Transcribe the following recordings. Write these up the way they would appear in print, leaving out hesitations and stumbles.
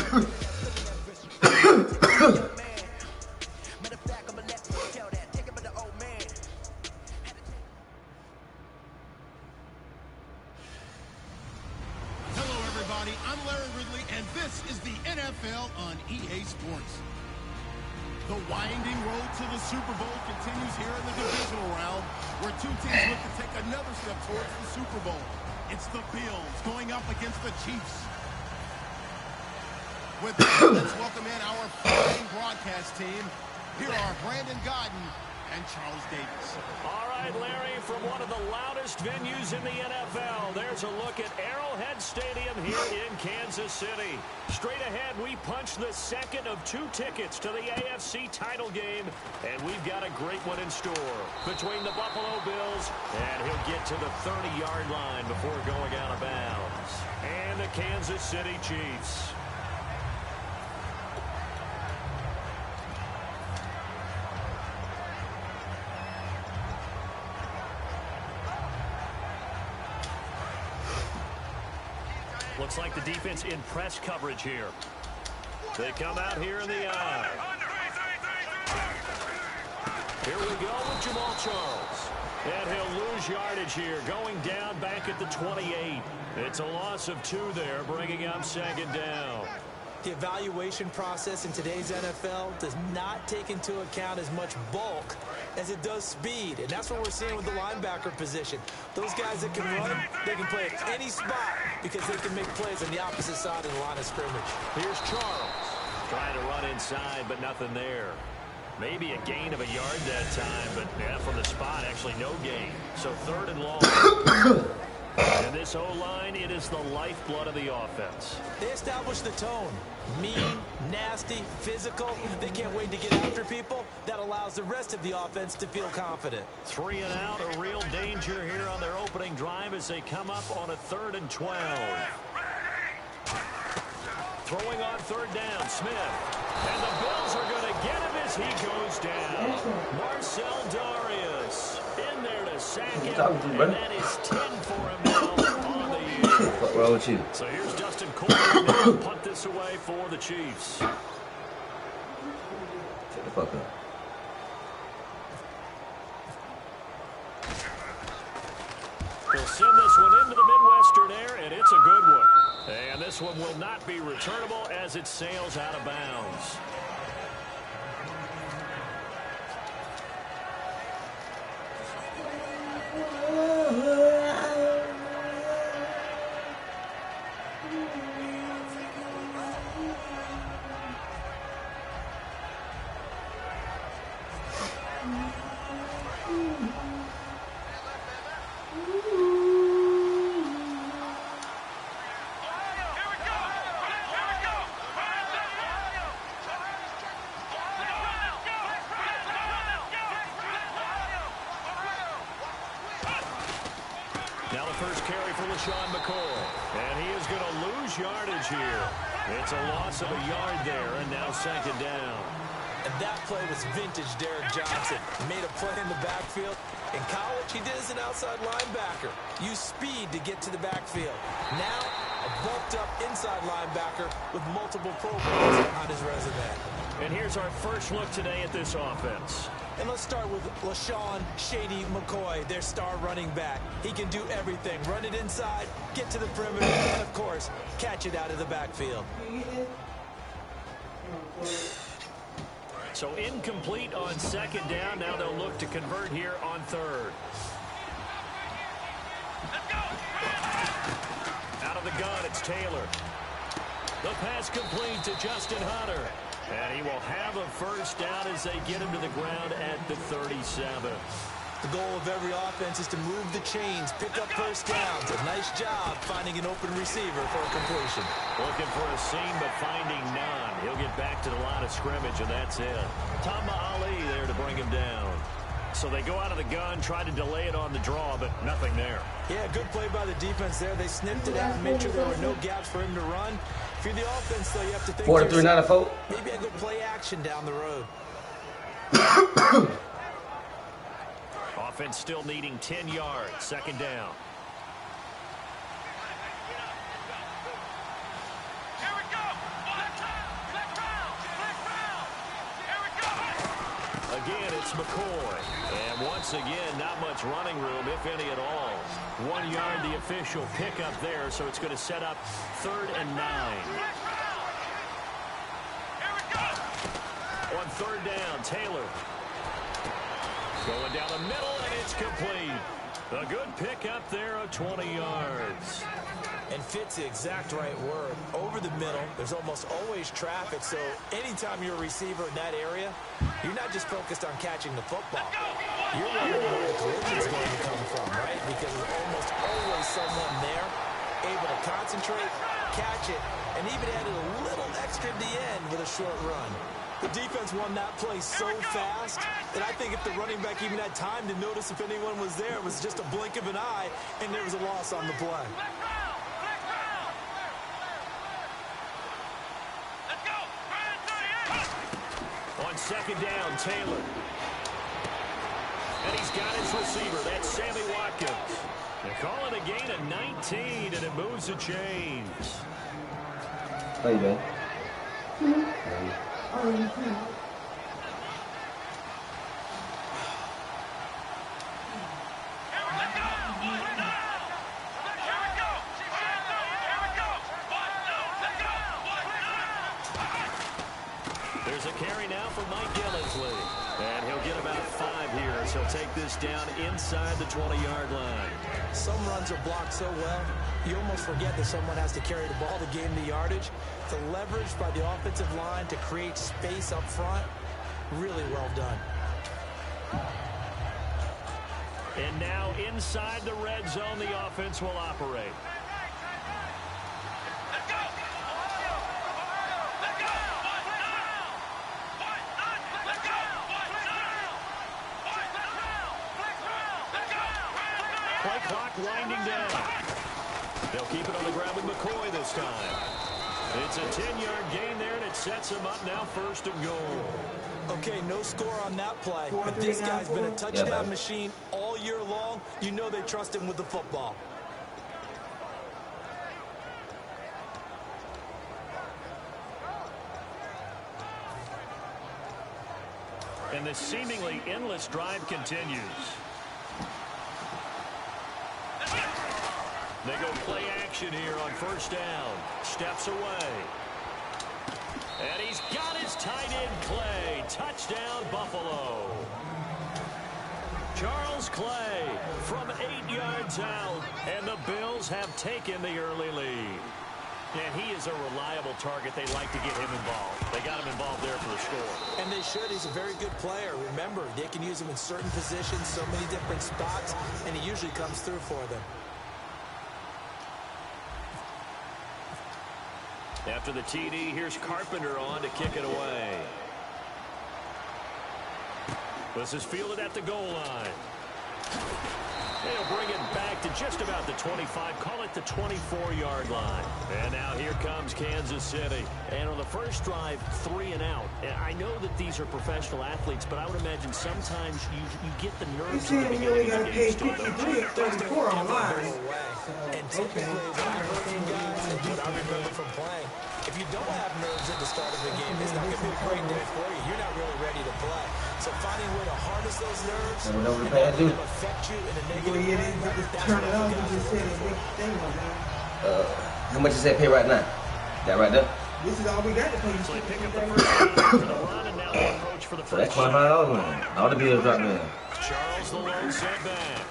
I'm Larry Ridley, and this is the NFL on EA Sports. The winding road to the Super Bowl continues here in the divisional round, where two teams look to take another step towards the Super Bowl. It's the Bills going up against the Chiefs. With that, let's welcome in our fine broadcast team. Here are Brandon Godden and Charles Davis. All right, Larry, from one of the loudest venues in the NFL, there's a look at Arrowhead Stadium here in Kansas City. Straight ahead, we punch the second of two tickets to the AFC title game, and we've got a great one in store between the Buffalo Bills, and he'll get to the 30-yard line before going out of bounds, and the Kansas City Chiefs. Looks like the defense in press coverage here. They come out here in the eye. Here we go with Jamal Charles. And he'll lose yardage here, going down back at the 28. It's a loss of 2 there, bringing up second down. The evaluation process in today's NFL does not take into account as much bulk as it does speed. And that's what we're seeing with the linebacker position. Those guys that can run, they can play at any spot because they can make plays on the opposite side of the line of scrimmage. Here's Charles. Trying to run inside, but nothing there. Maybe a gain of a yard that time, but yeah, from the spot, actually no gain. So 3rd and long. And this O-line, it is the lifeblood of the offense. They establish the tone. Mean, nasty, physical. They can't wait to get after people. That allows the rest of the offense to feel confident. 3 and out, a real danger here on their opening drive as they come up on a 3rd and 12. Throwing on 3rd down, Smith. And the Bills are going to get him as he goes down. Marcel Darius in there to sack him, and that is 10 for him now on the year. What's wrong with you? So here's Dustin Coleman to punt this away for the Chiefs. Shut the fuck up. He'll send this one into the Midwestern air, and it's a good one. And this one will not be returnable as it sails out of bounds. Now the first carry for LaShawn McCoy. And he is going to lose yardage here. It's a loss of a yard there, and now 2nd down. And that play was vintage Derek Johnson. He made a play in the backfield. In college, he did as an outside linebacker. Used speed to get to the backfield. Now, a bulked-up inside linebacker with multiple Pro Bowls on his resume. And here's our first look today at this offense. And let's start with LaShawn Shady McCoy, their star running back. He can do everything. Run it inside, get to the perimeter, and, of course, catch it out of the backfield. So incomplete on 2nd down. Now they'll look to convert here on 3rd. Out of the gun, it's Taylor. The pass complete to Justin Hunter. And he will have a first down as they get him to the ground at the 37. The goal of every offense is to move the chains, pick up first downs. A nice job finding an open receiver for a completion. Looking for a seam, but finding none. He'll get back to the line of scrimmage, and that's it. Tamba Ali there to bring him down. So they go out of the gun, try to delay it on the draw, but nothing there. Yeah, good play by the defense there. They snipped it out and made sure there were no gaps for him to run. If you're the offense, though, you have to think 4-3, not a fault. maybe a good play action down the road. Offense still needing 10 yards. 2nd down. It's McCoy. And once again, not much running room, if any at all. 1 yard, the official pickup there, so it's going to set up 3rd and 9. On 3rd down, Taylor. Going down the middle, and it's complete. A good pickup there of 20 yards. And fits the exact right word. Over the middle, there's almost always traffic, so anytime you're a receiver in that area, you're not just focused on catching the football. You're wondering where the collision's going to come from, right? Because there's almost always someone there able to concentrate, catch it, and even added a little extra at the end with a short run. The defense won that play so fast that I think if the running back even had time to notice if anyone was there, it was just a blink of an eye, and there was a loss on the play. On 2nd down, Taylor. And he's got his receiver. That's Sammy Watkins. They call it a gain of 19, and it moves the chains. How you doing? There's a carry now for Mike Gillisley. And he'll get about 5 here as he'll take this down inside the 20-yard line. Some runs are blocked so well, you almost forget that someone has to carry the ball to gain the yardage. The leverage by the offensive line to create space up front, really well done. And now inside the red zone, the offense will operate. Play clock winding down. They'll keep it on the ground with McCoy this time. It's a 10-yard gain there, and it sets him up now 1st and goal. Okay, no score on that play, but this guy's been a touchdown machine all year long. You know they trust him with the football. And the seemingly endless drive continues. They go play action here on 1st down. Steps away. And he's got his tight end, Clay. Touchdown, Buffalo. Charles Clay from 8 yards out. And the Bills have taken the early lead. And he is a reliable target. They like to get him involved. They got him involved there for the score. And they should. He's a very good player. Remember, they can use him in certain positions, so many different spots, and he usually comes through for them. After the TD, here's Carpenter on to kick it away. This is fielded at the goal line. They'll bring it back to just about the 25, call it the 24-yard line. And now here comes Kansas City. And on the first drive, 3 and out. And I know that these are professional athletes, but I would imagine sometimes you get the nerves of the beginning of the game. $33 online. And typically, what I heard from guys and what I remember from playing, if you don't have nerves at the start of the game, it's not going to be a great day for you. You're not really ready to play. So finding a way to harness those nerves and not let them affect you in a negative way, Turn it on. You just said a big thing on that. How much is that pay right now? That right there? This is all we got to pay. So they pick up the first down for the run, and now the approach for the So that's first. $25, man. All the bills dropped in. Charles the lone setback.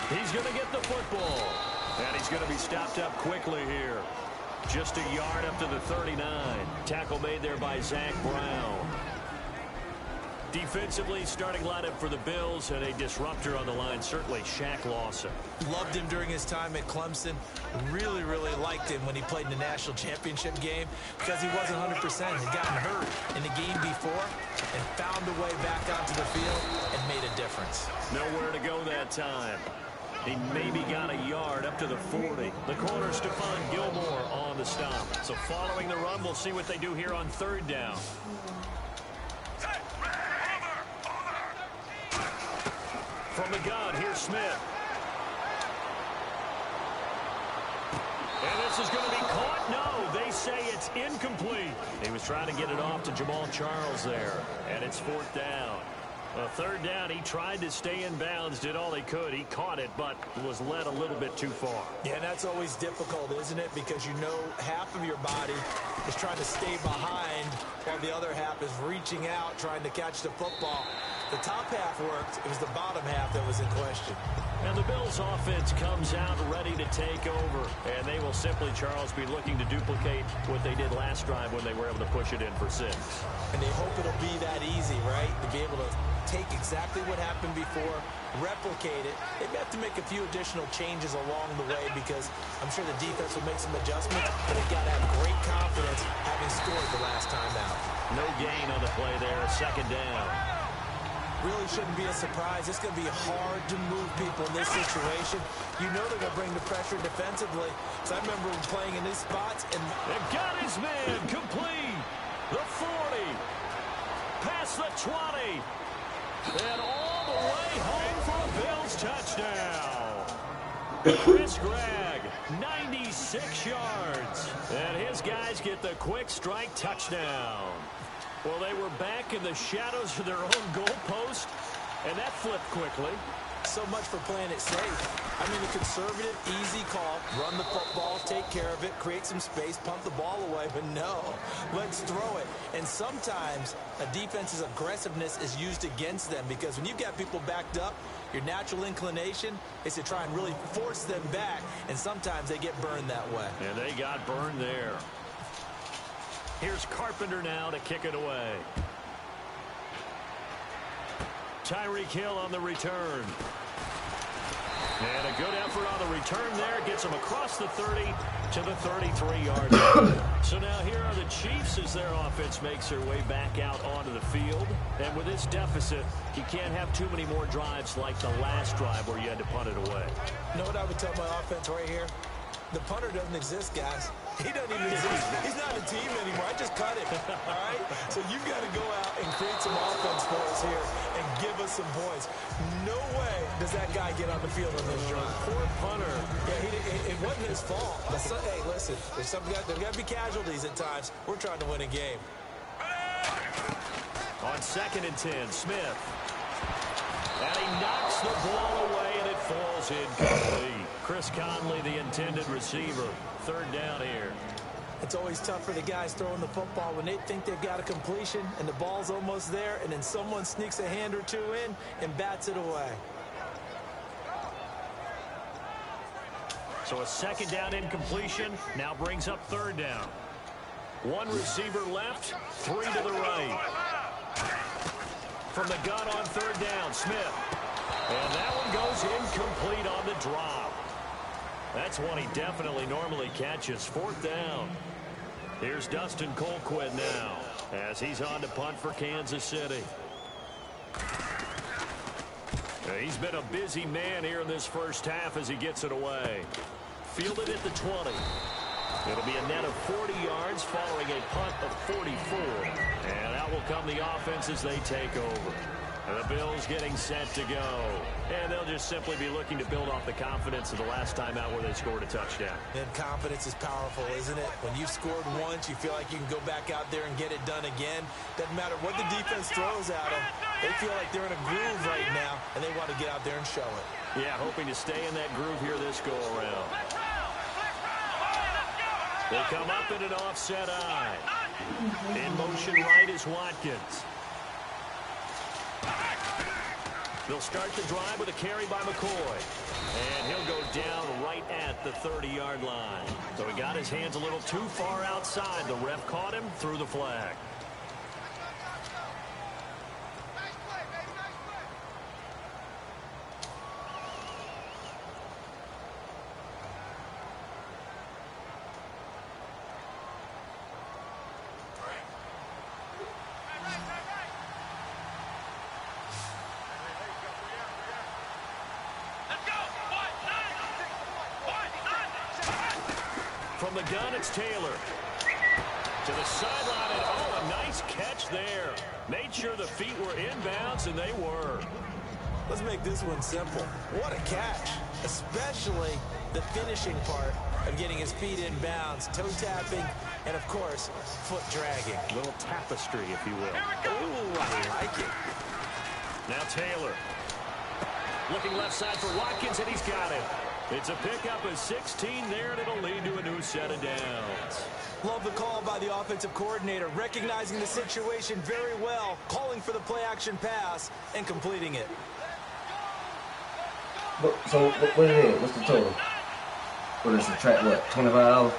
He's going to get the football. And he's going to be stopped up quickly here. Just a yard up to the 39. Tackle made there by Zach Brown. Defensively, starting lineup for the Bills, and a disruptor on the line, certainly Shaq Lawson. Loved him during his time at Clemson. Really, really liked him when he played in the national championship game because he wasn't 100%. He'd gotten hurt in the game before and found a way back onto the field and made a difference. Nowhere to go that time. He maybe got a yard up to the 40. The corner, Stephon Gilmore on the stop. So following the run, we'll see what they do here on 3rd down. From the gun, here's Smith. And this is going to be caught. No, they say it's incomplete. He was trying to get it off to Jamal Charles there. And it's 4th down. A third down, he tried to stay in bounds, did all he could. He caught it, but was led a little bit too far. Yeah, and that's always difficult, isn't it? Because you know half of your body is trying to stay behind while the other half is reaching out, trying to catch the football. The top half worked. It was the bottom half that was in question. And the Bills' offense comes out ready to take over. And they will simply, Charles, be looking to duplicate what they did last drive when they were able to push it in for 6. And they hope it'll be that easy, right? To be able to take exactly what happened before, replicate it. They may have to make a few additional changes along the way because I'm sure the defense will make some adjustments, but they've got to have great confidence having scored the last time out. No gain on the play there, 2nd down. Really shouldn't be a surprise. It's going to be hard to move people in this situation. You know they're going to bring the pressure defensively. So I remember playing in these spots. And got his man complete. The 40. Past the 20. And all the way home for a Bills touchdown. Chris Gregg, 96 yards. And his guys get the quick strike touchdown. Well, they were back in the shadows of their own goalpost, and that flipped quickly. So much for playing it safe. I mean, a conservative, easy call. Run the football, take care of it, create some space, pump the ball away. But no, let's throw it. And sometimes a defense's aggressiveness is used against them because when you've got people backed up, your natural inclination is to try and really force them back. And sometimes they get burned that way. And they got burned there. Here's Carpenter now to kick it away. Tyreek Hill on the return. And a good effort on the return there. Gets him across the 30 to the 33-yard line. So now here are the Chiefs as their offense makes their way back out onto the field. And with this deficit, you can't have too many more drives like the last drive where you had to punt it away. You know what I would tell my offense right here? The punter doesn't exist, guys. He doesn't even exist. He's not a team anymore. I just cut him, all right? So you've got to go out and create some offense for us here and give us some points. No way does that guy get on the field on this drive. Poor punter. Yeah, it wasn't his fault. But hey, listen, there's got to be casualties at times. We're trying to win a game. On 2nd and 10, Smith. And he knocks the ball away, and it falls incomplete. Chris Conley, the intended receiver. 3rd down here. It's always tough for the guys throwing the football when they think they've got a completion and the ball's almost there, and then someone sneaks a hand or two in and bats it away. So a 2nd down incompletion now brings up 3rd down. 1 receiver left, 3 to the right. From the gun on 3rd down, Smith. And that one goes incomplete on the drop. That's one he definitely normally catches. 4th down. Here's Dustin Colquitt now as he's on to punt for Kansas City. He's been a busy man here in this first half as he gets it away. Fielded at the 20. It'll be a net of 40 yards following a punt of 44. And out will come the offense as they take over. And the Bills getting set to go. And they'll just simply be looking to build off the confidence of the last time out where they scored a touchdown. And confidence is powerful, isn't it? When you've scored once, you feel like you can go back out there and get it done again. Doesn't matter what the defense throws at them. They feel like they're in a groove right now, and they want to get out there and show it. Yeah, hoping to stay in that groove here this go-around. They come up in an offset eye. In motion right is Watkins. They'll start the drive with a carry by McCoy. And he'll go down right at the 30-yard line. So he got his hands a little too far outside. The ref caught him, threw the flag. From the gun, it's Taylor. To the sideline, and oh, a nice catch there. Made sure the feet were inbounds, and they were. Let's make this one simple. What a catch, especially the finishing part of getting his feet in bounds, toe tapping, and of course, foot dragging. A little tapestry, if you will. Ooh, I like it. Now Taylor. Looking left side for Watkins, and he's got it. It's a pickup of 16 there, and it'll lead to a new set of downs. Love the call by the offensive coordinator, recognizing the situation very well, calling for the play-action pass, and completing it. So, what it is? What's the total? What is the track? What, $25?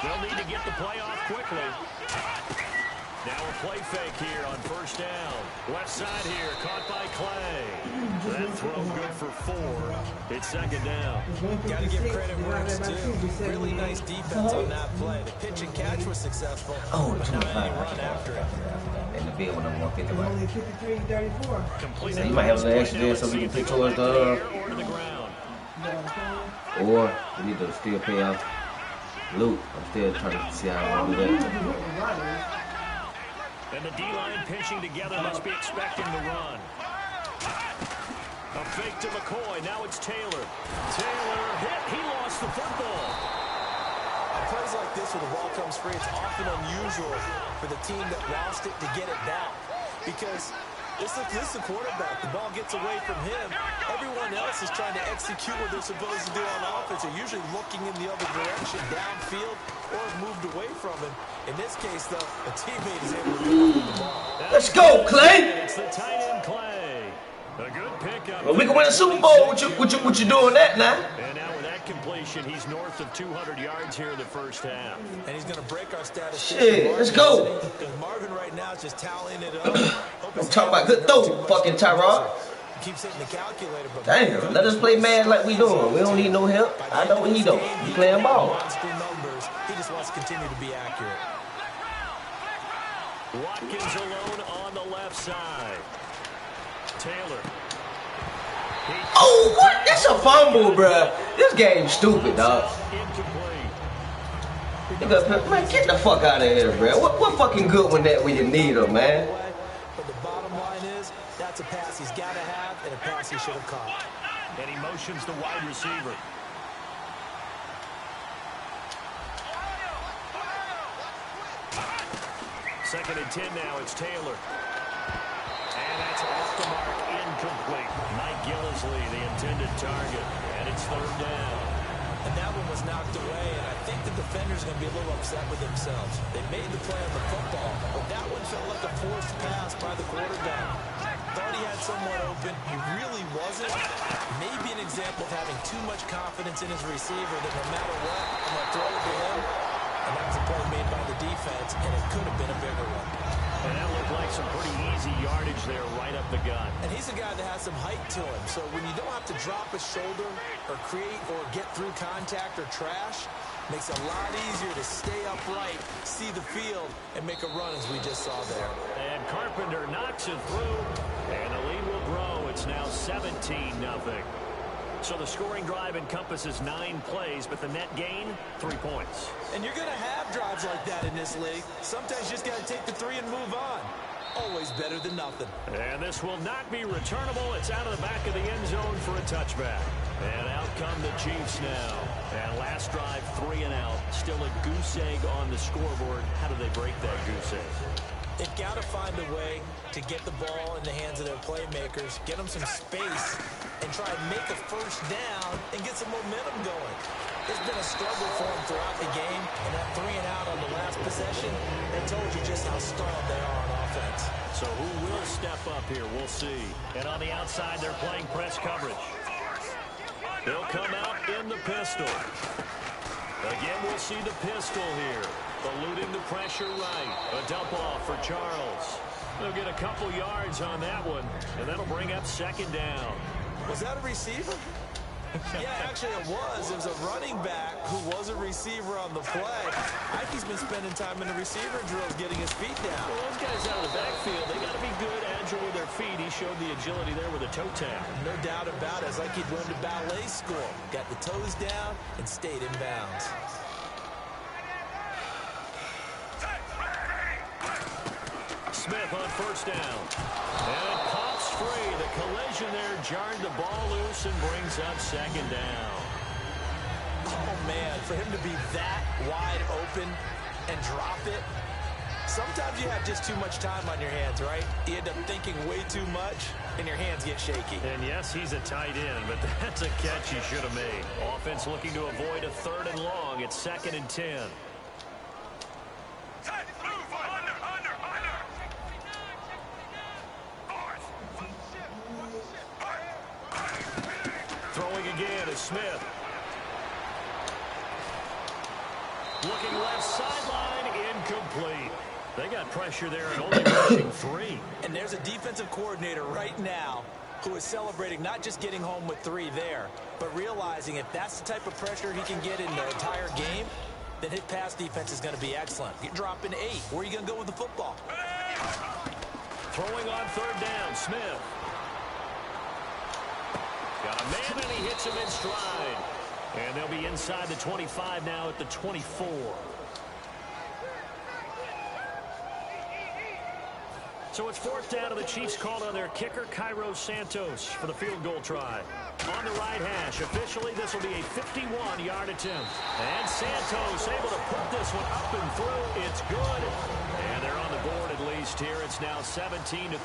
They'll need to get the play off quickly. Now a play fake here on first down. Left side here, caught by Clay. That throw good for 4. It's second down. Got to give credit where it's due. Really nice defense on that play. The pitch and catch was successful, but not any run after it. And the bill when I'm 150. Only 53-34. Complete. So you might have a little extra there so we can pick towards the or to the ground. or we need to still pay off Luke. I'm still trying to see how I want to do that. And the D-line pinching together, must be expecting the run. A fake to McCoy. Now it's Taylor. Taylor hit. He lost the football. On plays like this where the ball comes free, it's often unusual for the team that lost it to get it back. Because this is the quarterback. The ball gets away from him. Everyone else is trying to execute what they're supposed to do on offense. They're usually looking in the other direction, downfield, or have moved away from him. In this case, though, a teammate is able to get the ball. Let's go, Clay! It's the tight end Clay. A good pickup. Well, we can win a Super Bowl. What you doing that now? And now with that completion, he's north of 200 yards here in the first half. And he's going to break our status. Shit, let's go. Marvin right now is just tallying it up. I'm talking about good throw, fucking Tyrod. Keeps hitting the calculator, but Damn, let us play man like we doing. We don't need no help. I know he don't. He playing ball. Monster numbers. He just wants to continue to be accurate. Watkins alone on the left side. Taylor. Oh, what? That's a fumble, bruh. This game's stupid, dog. Incomplete. Man, get the fuck out of here, bruh. What fucking good when you need him, man? But the bottom line is, that's a pass he's got to have and a pass he should have caught. And he motions the wide receiver. Second and 10 now, it's Taylor. And that's off the mark, incomplete. Mike Gillisley, the intended target. And it's third down. And that one was knocked away, and I think the defenders are going to be a little upset with themselves. They made the play on the football, but that one felt like a forced pass by the quarterback. Thought he had someone open. He really wasn't. Maybe an example of having too much confidence in his receiver that no matter what, I'm going to throw it to him. And that was a play made by the defense, and it could have been a bigger one. And that looked like some pretty easy yardage there right up the gut. And he's a guy that has some height to him. So when you don't have to drop a shoulder or create or get through contact or trash, makes it a lot easier to stay upright, see the field, and make a run as we just saw there. And Carpenter knocks it through. And the lead will grow. It's now 17-0. So the scoring drive encompasses 9 plays, but the net gain, 3 points. And you're going to have drives like that in this league. Sometimes you just got to take the 3 and move on. Always better than nothing. And this will not be returnable. It's out of the back of the end zone for a touchback. And out come the Chiefs now. And last drive, 3 and out. Still a goose egg on the scoreboard. How do they break that goose egg? They've got to find a way to get the ball in the hands of their playmakers, get them some space, and try and make a first down and get some momentum going. It's been a struggle for them throughout the game, and that 3 and out on the last possession, that told you just how stalled they are on offense. So who will step up here? We'll see. And on the outside, they're playing press coverage. They'll come out in the pistol. Again, we'll see the pistol here. Eluding the pressure right. A dump off for Charles. They'll get a couple yards on that one, and that'll bring up second down. Was that a receiver? Yeah, actually it was. It was a running back who was a receiver on the play. Ike's been spending time in the receiver drills getting his feet down. Well, those guys out of the backfield, they got to be good, agile with their feet. He showed the agility there with a toe tap. No doubt about it. It's like he'd run to ballet school. Got the toes down and stayed in bounds. Smith on first down. And it pops free. The collision there jarred the ball loose and brings up second down. Oh, man, for him to be that wide open and drop it, Sometimes you have just too much time on your hands, right? You end up thinking way too much, and your hands get shaky. And yes, he's a tight end, but that's a catch he should have made. Offense looking to avoid a 3rd and long. It's 2nd and 10. Throwing again is Smith. Looking left sideline, incomplete. They got pressure there and only rushing 3. And there's a defensive coordinator right now who is celebrating not just getting home with 3 there, but realizing if that's the type of pressure he can get in the entire game, then his pass defense is going to be excellent. You're dropping 8. Where are you going to go with the football? Throwing on 3rd down, Smith. Got a man, and he hits him in stride. And they'll be inside the 25 now at the 24. So it's 4th down, and the Chiefs called on their kicker, Cairo Santos, for the field goal try. On the right hash, officially this will be a 51-yard attempt. And Santos able to put this one up and through. It's good. And they're on the board at least here. It's now 17-3.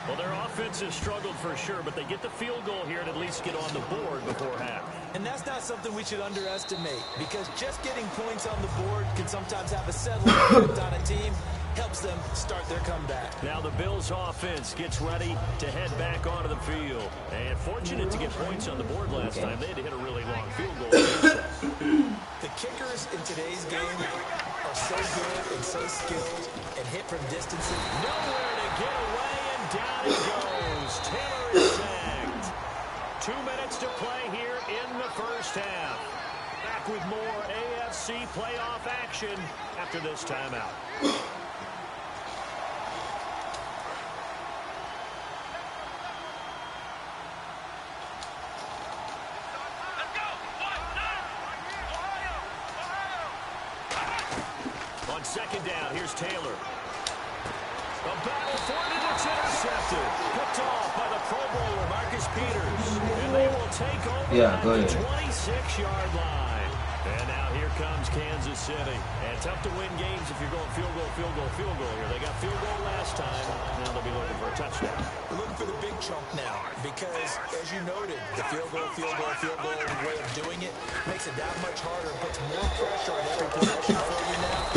Well, their offense has struggled for sure, but they get the field goal here and at least get on the board before half. And that's not something we should underestimate, because just getting points on the board can sometimes have a settling effect on a team. Helps them start their comeback. Now the Bills offense gets ready to head back onto the field. And fortunate to get points on the board last time. They had to hit a really long field goal. The kickers in today's game are so good and so skilled and hit from distances. Nowhere to get away, and down he goes. Taylor is sacked. 2 minutes to play here in the first half. Back with more AFC playoff action after this timeout. On 2nd down, here's Taylor. A battle for it, and it's intercepted. Picked off by the Pro Bowler, Marcus Peters. And they will take over at the 26-yard line. And now here comes Kansas City. And tough to win games if you're going field goal, field goal, field goal here. They got field goal last time. Now they'll be looking for a touchdown. We're looking for the big chunk now because, as you noted, the field goal way of doing it makes it that much harder and puts more pressure on every possession for you now.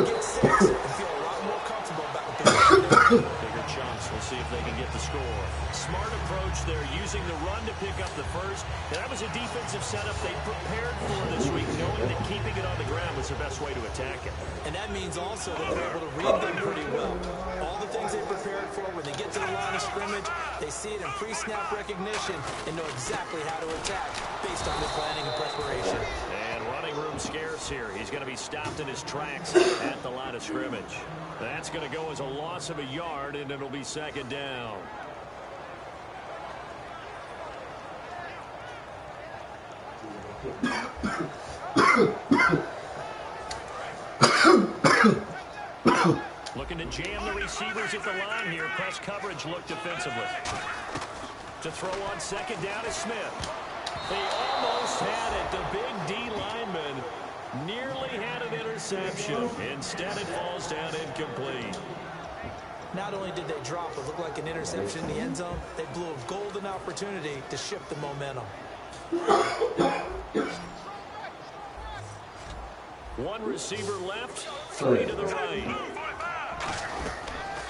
Get 6 and feel a lot more comfortable about the position. Bigger chunks. We'll see if they can get the score. Smart approach there, using the run to pick up the first. And that was a defensive setup they prepared for this week, knowing that keeping it on the ground was the best way to attack it. And that means also that they're able to read them pretty well. All the things they prepared for, when they get to the line of scrimmage, they see it in pre-snap recognition and know exactly how to attack based on their planning and preparation. And running room scarce here. He's going to be stopped in his tracks at the line of scrimmage. That's going to go as a loss of a yard, and it'll be 2nd down. Looking to jam the receivers at the line here. Press coverage look defensively. To throw on 2nd down is Smith. They almost had it. The big D lineman nearly had an interception. Instead, it falls down incomplete. Not only did they drop what looked like an interception in the end zone, they blew a golden opportunity to shift the momentum. One receiver left, 3 to the right.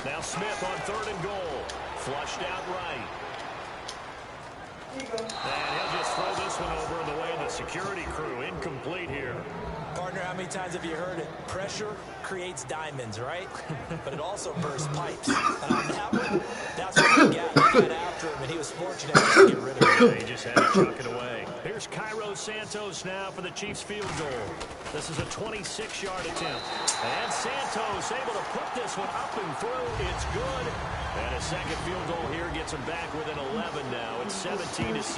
Now Smith on 3rd and goal. Flushed out right. And he'll just throw this one over in the way of the security crew. Incomplete here. Partner, how many times have you heard it? Pressure creates diamonds, right? But it also bursts pipes. And on that one, that's what he got. He got after him, and he was fortunate to get rid of it. He just had to chuck it away. Here's Cairo Santos now for the Chiefs field goal. This is a 26-yard attempt. And Santos able to put this one up and through. It's good. And a second field goal here gets him back within 11 now. It's 17-6.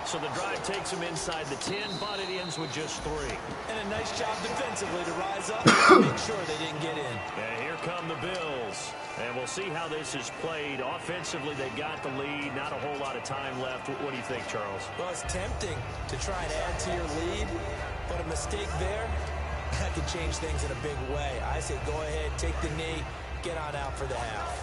So the drive takes him inside the 10, but it ends with just 3. And a nice job defensively to rise up and make sure they didn't get in. And here come the Bills. And we'll see how this is played. Offensively, they got the lead. Not a whole lot of time left. What do you think, Charles? Well, it's tempting to try and add to your lead, but a mistake there that can change things in a big way. I say go ahead, take the knee, get on out for the half.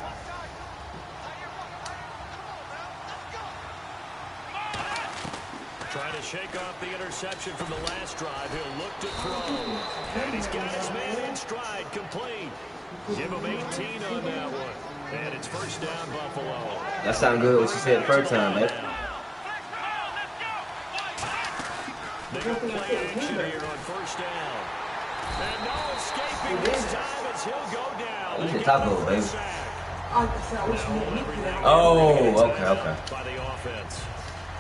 Trying to shake off the interception from the last drive. He'll look to throw. And he's got his man in stride, complete. Give him 18 on that one. And it's first down, Buffalo. That sounded good what you said the first time, man. They go play action here on first down. And no escaping this time as he'll go down. He's a taco, baby. Oh, okay. By the offense.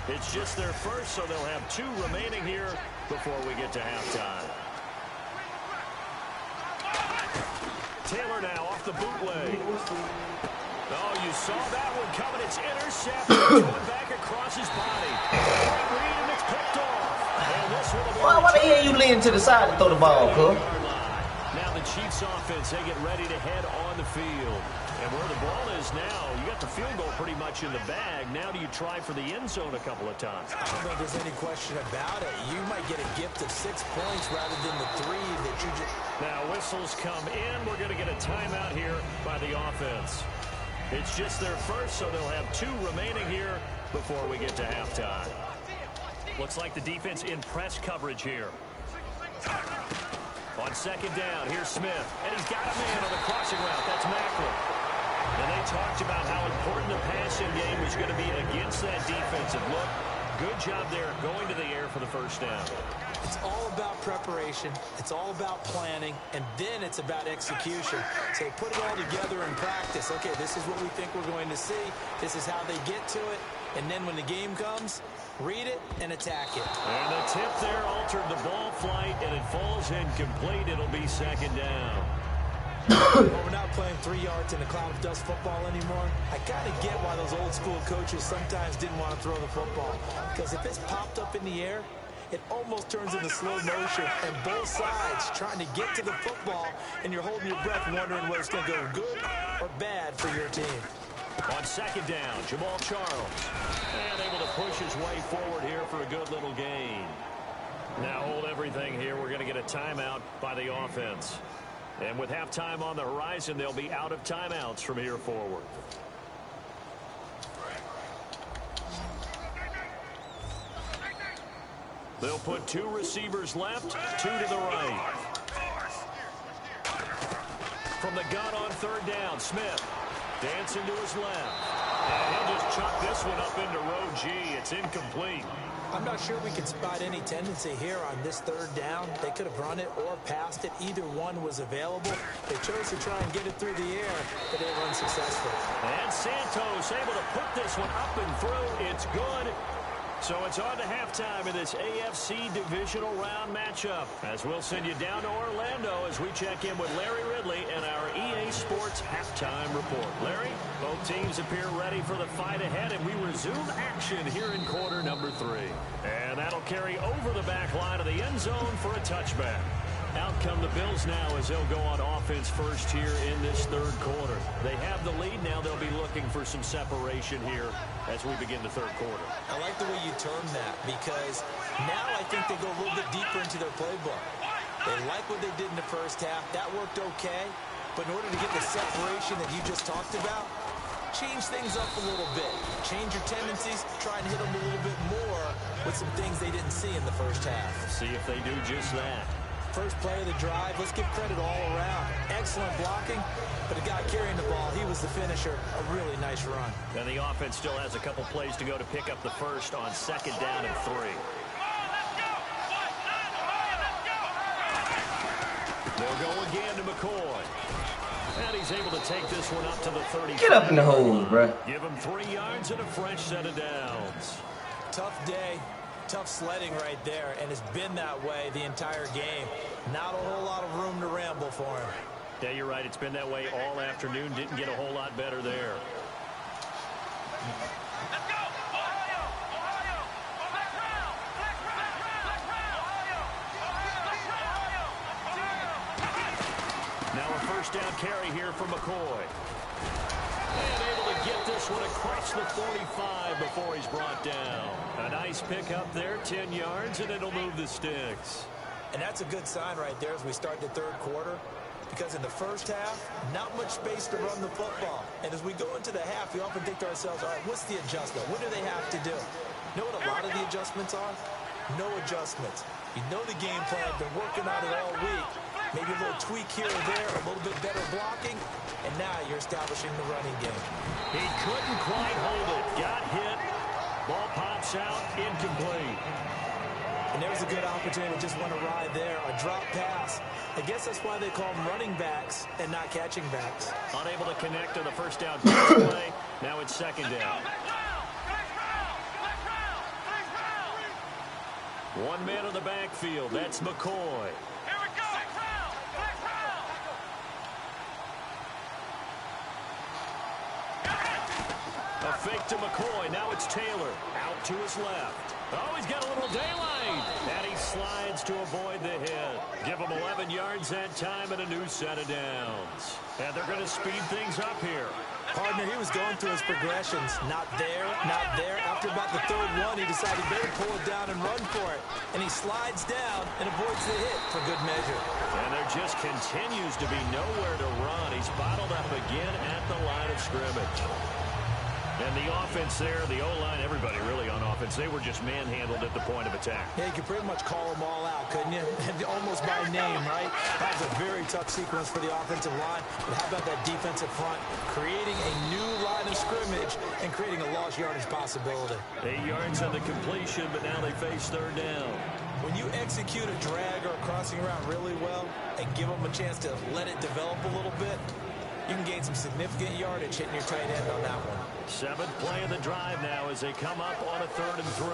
It's just their first, so they'll have 2 remaining here before we get to halftime. Taylor now off the bootleg. Oh, you saw that one coming. It's intercepted. Going back across his body. And it's picked off. And this will Why the hell you lean to the side to throw the ball, cuz? Now the Chiefs offense, they get ready to head on the field. And where the ball is now, you got the field goal pretty much in the bag. Now do you try for the end zone a couple of times? I don't think there's any question about it. You might get a gift of 6 points rather than the 3 that you just... Now whistles come in. We're going to get a timeout here by the offense. It's just their first, so they'll have 2 remaining here before we get to halftime. Looks like the defense in press coverage here. On second down, here's Smith. And he's got a man on the crossing route. That's Macklin. And they talked about how important the passing game was going to be against that defensive look. Good job there going to the air for the first down. It's all about preparation. It's all about planning. And then it's about execution. So put it all together in practice. Okay, this is what we think we're going to see. This is how they get to it. And then when the game comes, read it and attack it. And the tip there altered the ball flight, and it falls incomplete. It'll be second down. Well, we're not playing 3 yards in a cloud of dust football anymore. I kind of get why those old school coaches sometimes didn't want to throw the football. Because if it's popped up in the air, it almost turns into slow motion, and both sides trying to get to the football, and you're holding your breath wondering whether it's going to go good or bad for your team. On second down, Jamal Charles. And able to push his way forward here for a good little gain. Now hold everything here. We're going to get a timeout by the offense. And with halftime on the horizon, they'll be out of timeouts from here forward. They'll put 2 receivers left, 2 to the right. From the gun on third down, Smith dancing to his left. And he'll just chuck this one up into row G. It's incomplete. I'm not sure we can spot any tendency here on this third down. They could have run it or passed it. Either one was available. They chose to try and get it through the air, but they were unsuccessful. And Santos able to put this one up and through. It's good. So it's on to halftime in this AFC divisional round matchup. As we'll send you down to Orlando as we check in with Larry Ridley and our EA Sports halftime report. Larry, both teams appear ready for the fight ahead, and we resume action here in quarter number 3. And that'll carry over the back line of the end zone for a touchback. Out come the Bills now as they'll go on offense first here in this third quarter. They have the lead now. They'll be looking for some separation here as we begin the third quarter. I like the way you term that because now I think they go a little bit deeper into their playbook. They like what they did in the first half. That worked okay. But in order to get the separation that you just talked about, change things up a little bit. Change your tendencies. Try and hit them a little bit more with some things they didn't see in the first half. See if they do just that. First play of the drive, let's give credit all around. Excellent blocking, but the guy carrying the ball, he was the finisher. A really nice run. And the offense still has a couple plays to go to pick up the first on second down and 3. They'll go again to McCoy. And he's able to take this one up to the 30. Get up in the hole, bro. Give him 3 yards and a fresh set of downs. Tough day. Tough sledding right there, and it's been that way the entire game. Not a whole lot of room to ramble for him. Yeah, you're right. It's been that way all afternoon. Didn't get a whole lot better there. Let's go! Ohio! Ohio! Black round! Black round! Black round! Ohio! Now a first down carry here for McCoy. And able to get this one across the 45 before he's brought down. A nice pick up there, 10 yards, and it'll move the sticks. And that's a good sign right there as we start the third quarter. Because in the first half, not much space to run the football. And as we go into the half, we often think to ourselves, all right, what's the adjustment? What do they have to do? You know what a lot of the adjustments are? No adjustments. You know the game plan, been working on it all week. Maybe a little tweak here or there, a little bit better blocking, and now you're establishing the running game. He couldn't quite hold it. Got hit. Ball pops out, incomplete. And there's a good opportunity to just want to ride there. A drop pass. I guess that's why they call them running backs and not catching backs. Unable to connect on the first down pass play. Now it's second down. 1 man on the backfield. That's McCoy. Here we go. A fake to McCoy. Now it's Taylor. Out to his left. Oh, he's got a little daylight. And he slides to avoid the hit. Give him 11 yards that time and a new set of downs. And they're going to speed things up here. Partner, he was going through his progressions. Not there, not there. After about the third one, he decided better pull it down and run for it. And he slides down and avoids the hit for good measure. And there just continues to be nowhere to run. He's bottled up again at the line of scrimmage. And the offense there, the O-line, everybody really on offense, they were just manhandled at the point of attack. Yeah, you could pretty much call them all out, couldn't you? Almost by name, right? That was a very tough sequence for the offensive line. But how about that defensive front? Creating a new line of scrimmage and creating a lost yardage possibility. 8 yards on the completion, but now they face third down. When you execute a drag or a crossing route really well and give them a chance to let it develop a little bit, you can gain some significant yardage hitting your tight end on that one. 7th play of the drive now as they come up on a 3rd and 3.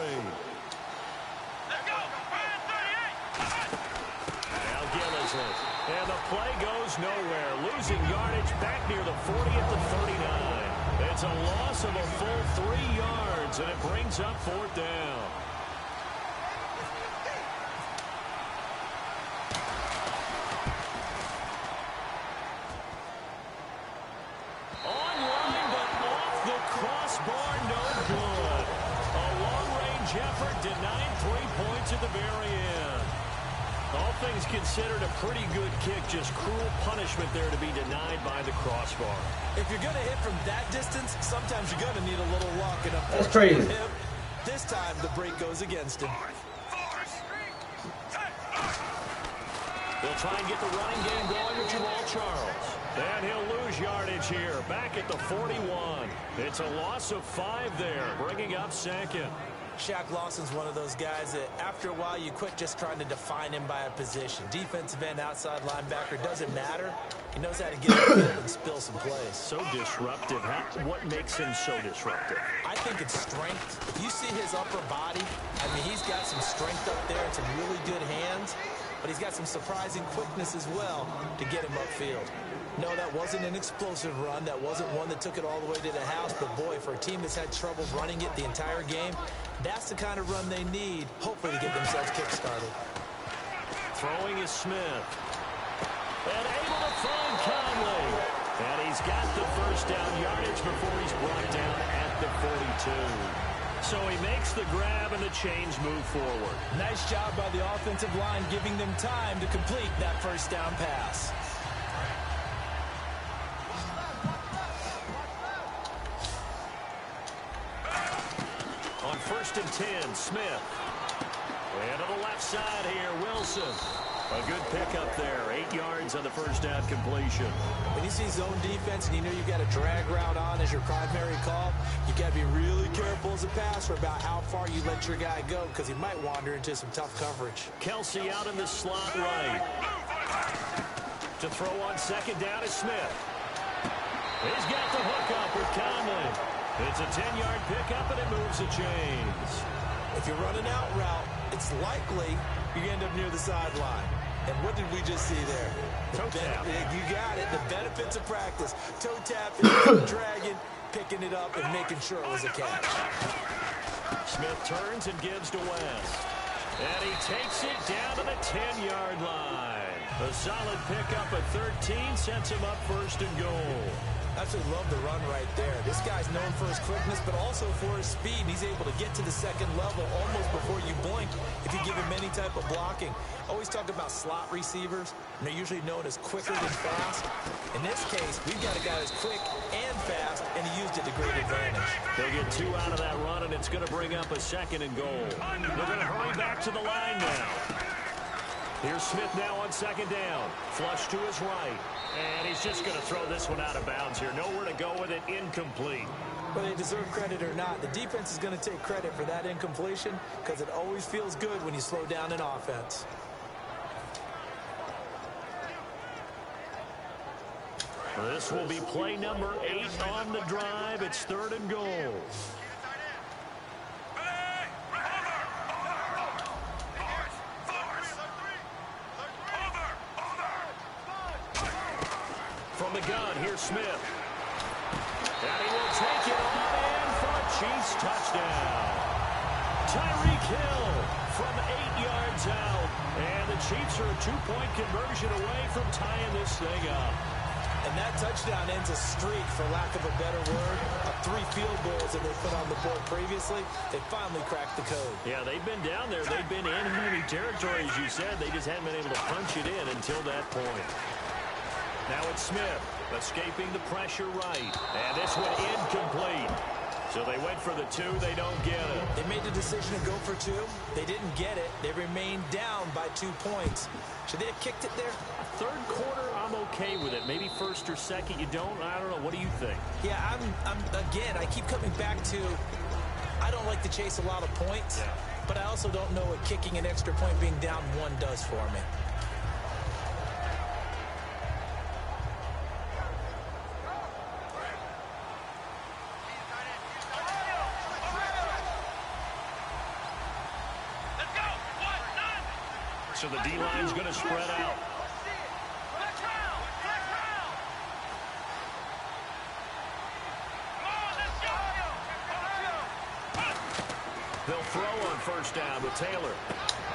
Let's go. Now Gillis is. And the play goes nowhere. Losing yardage back near the 40 at the 39. It's a loss of a full 3 yards, and it brings up 4th down. Denied 3 points at the very end. All things considered, a pretty good kick. Just cruel punishment there to be denied by the crossbar. If you're going to hit from that distance, sometimes you're going to need a little luck. And that's crazy. This time, the break goes against him. They'll try and get the running game going with Jamal Charles. And he'll lose yardage here. Back at the 41. It's a loss of 5 there, bringing up 2nd. Shaq Lawson's one of those guys that after a while you quit just trying to define him by a position. Defensive end, outside linebacker, doesn't matter. He knows how to get up and spill some plays. So disruptive. What makes him so disruptive? I think it's strength. If you see his upper body, I mean, he's got some strength up there and some really good hands, but he's got some surprising quickness as well to get him upfield. No, that wasn't an explosive run. That wasn't one that took it all the way to the house. But, boy, for a team that's had trouble running it the entire game, that's the kind of run they need, hopefully, to get themselves kick-started. Throwing is Smith. And able to find Conley. And he's got the first down yardage before he's brought down at the 42. So he makes the grab and the chains move forward. Nice job by the offensive line giving them time to complete that first down pass. On 1st and 10, Smith. And on the left side here, Wilson. A good pickup there. 8 yards on the first down completion. When you see zone defense and you know you've got a drag route on as your primary call, you got to be really careful as a passer about how far you let your guy go because he might wander into some tough coverage. Kelsey out in the slot right. To throw on 2nd down is Smith. He's got the hook up with Conley. It's a 10-yard pickup, and it moves the chains. If you run an out route, it's likely you end up near the sideline. And what did we just see there? Toe tap. You got it. The benefits of practice. Toe tapping, dragging, picking it up, and making sure it was a catch. Smith turns and gives to West. And he takes it down to the 10-yard line. A solid pickup at 13 sets him up 1st and goal. Absolutely love the run right there. This guy's known for his quickness, but also for his speed. He's able to get to the 2nd level almost before you blink. if you give him any type of blocking. Always talk about slot receivers, and they're usually known as quicker than fast. In this case, we've got a guy who's quick and fast, and he used it to great advantage. They'll get 2 out of that run, and it's going to bring up a 2nd and goal. They're going to hurry back to the line now. Here's Smith now on 2nd down. Flush to his right. And he's just going to throw this one out of bounds here. Nowhere to go with it. Incomplete. Whether they deserve credit or not, the defense is going to take credit for that incompletion because it always feels good when you slow down an offense. This will be play number 8 on the drive. It's 3rd and goal. From the gun, here's Smith. And he will take it on in for a Chiefs touchdown. Tyreek Hill from 8 yards out. And the Chiefs are a 2-point conversion away from tying this thing up. And that touchdown ends a streak, for lack of a better word, of 3 field goals that they put on the board previously. They finally cracked the code. Yeah, they've been down there. They've been in enemy territory, as you said. They just hadn't been able to punch it in until that point. Now it's Smith, escaping the pressure right. And this one incomplete. So they went for the 2. They don't get it. They made the decision to go for 2. They didn't get it. They remained down by 2 points. Should they have kicked it there? 3rd quarter, I'm okay with it. Maybe 1st or 2nd, you don't. I don't know. What do you think? Yeah, again, I keep coming back to I don't like to chase a lot of points, but I also don't know what kicking an extra point being down 1 does for me. So the D-line's going to spread out. They'll throw on 1st down with Taylor.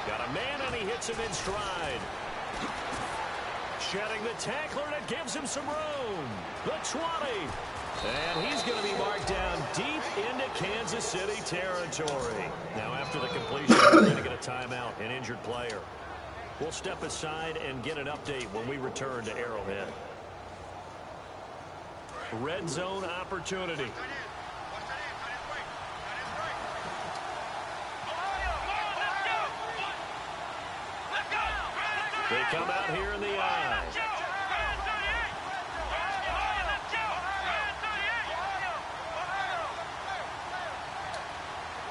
Got a man, and he hits him in stride. Shedding the tackler, and it gives him some room. The 20. And he's going to be marked down deep into Kansas City territory. Now after the completion, we're going to get a timeout, an injured player. We'll step aside and get an update when we return to Arrowhead. Red zone opportunity. They come out here in the eye.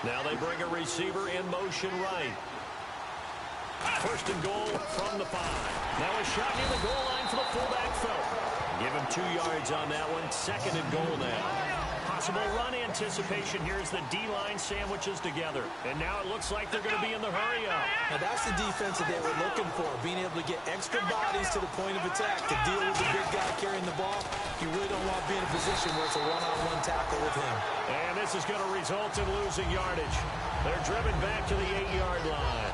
Now they bring a receiver in motion right. 1st and goal from the 5. Now a shot near the goal line for the fullback, Phelps. Give him 2 yards on that one. 2nd and goal now. Possible run anticipation here as the D-line sandwiches together. And now it looks like they're going to be in the hurry-up. Now that's the defense that they were looking for, being able to get extra bodies to the point of attack to deal with the big guy carrying the ball. You really don't want to be in a position where it's a one-on-one tackle with him. And this is going to result in losing yardage. They're driven back to the 8-yard line.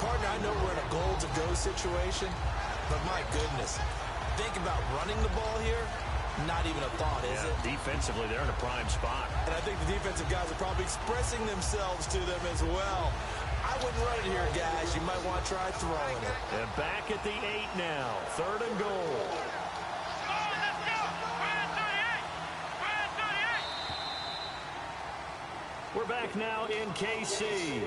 Partner, I know we're in a goal-to-go situation, but my goodness, think about running the ball here. Not even a thought, is it? Defensively, they're in a prime spot. And I think the defensive guys are probably expressing themselves to them as well. I wouldn't run it here, guys. You might want to try throwing it. And back at the 8 now. 3rd and goal. We're back now in KC.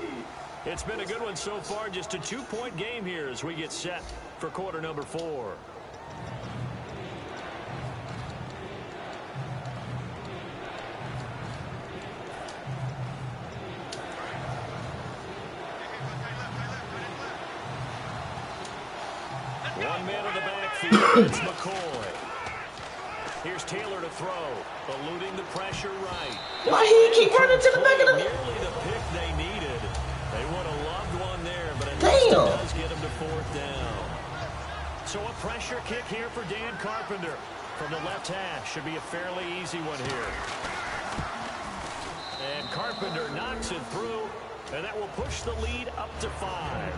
It's been a good one so far. Just a 2-point game here as we get set for quarter number 4. One man in the backfield. It's McCoy. Here's Taylor to throw. Eluding the pressure right. Why he keep running to the back of the... Nearly the pick they needed. They would have loved one there, but at least it does get them to 4th down. So a pressure kick here for Dan Carpenter. From the left hash. Should be a fairly easy one here. And Carpenter knocks it through, and that will push the lead up to 5.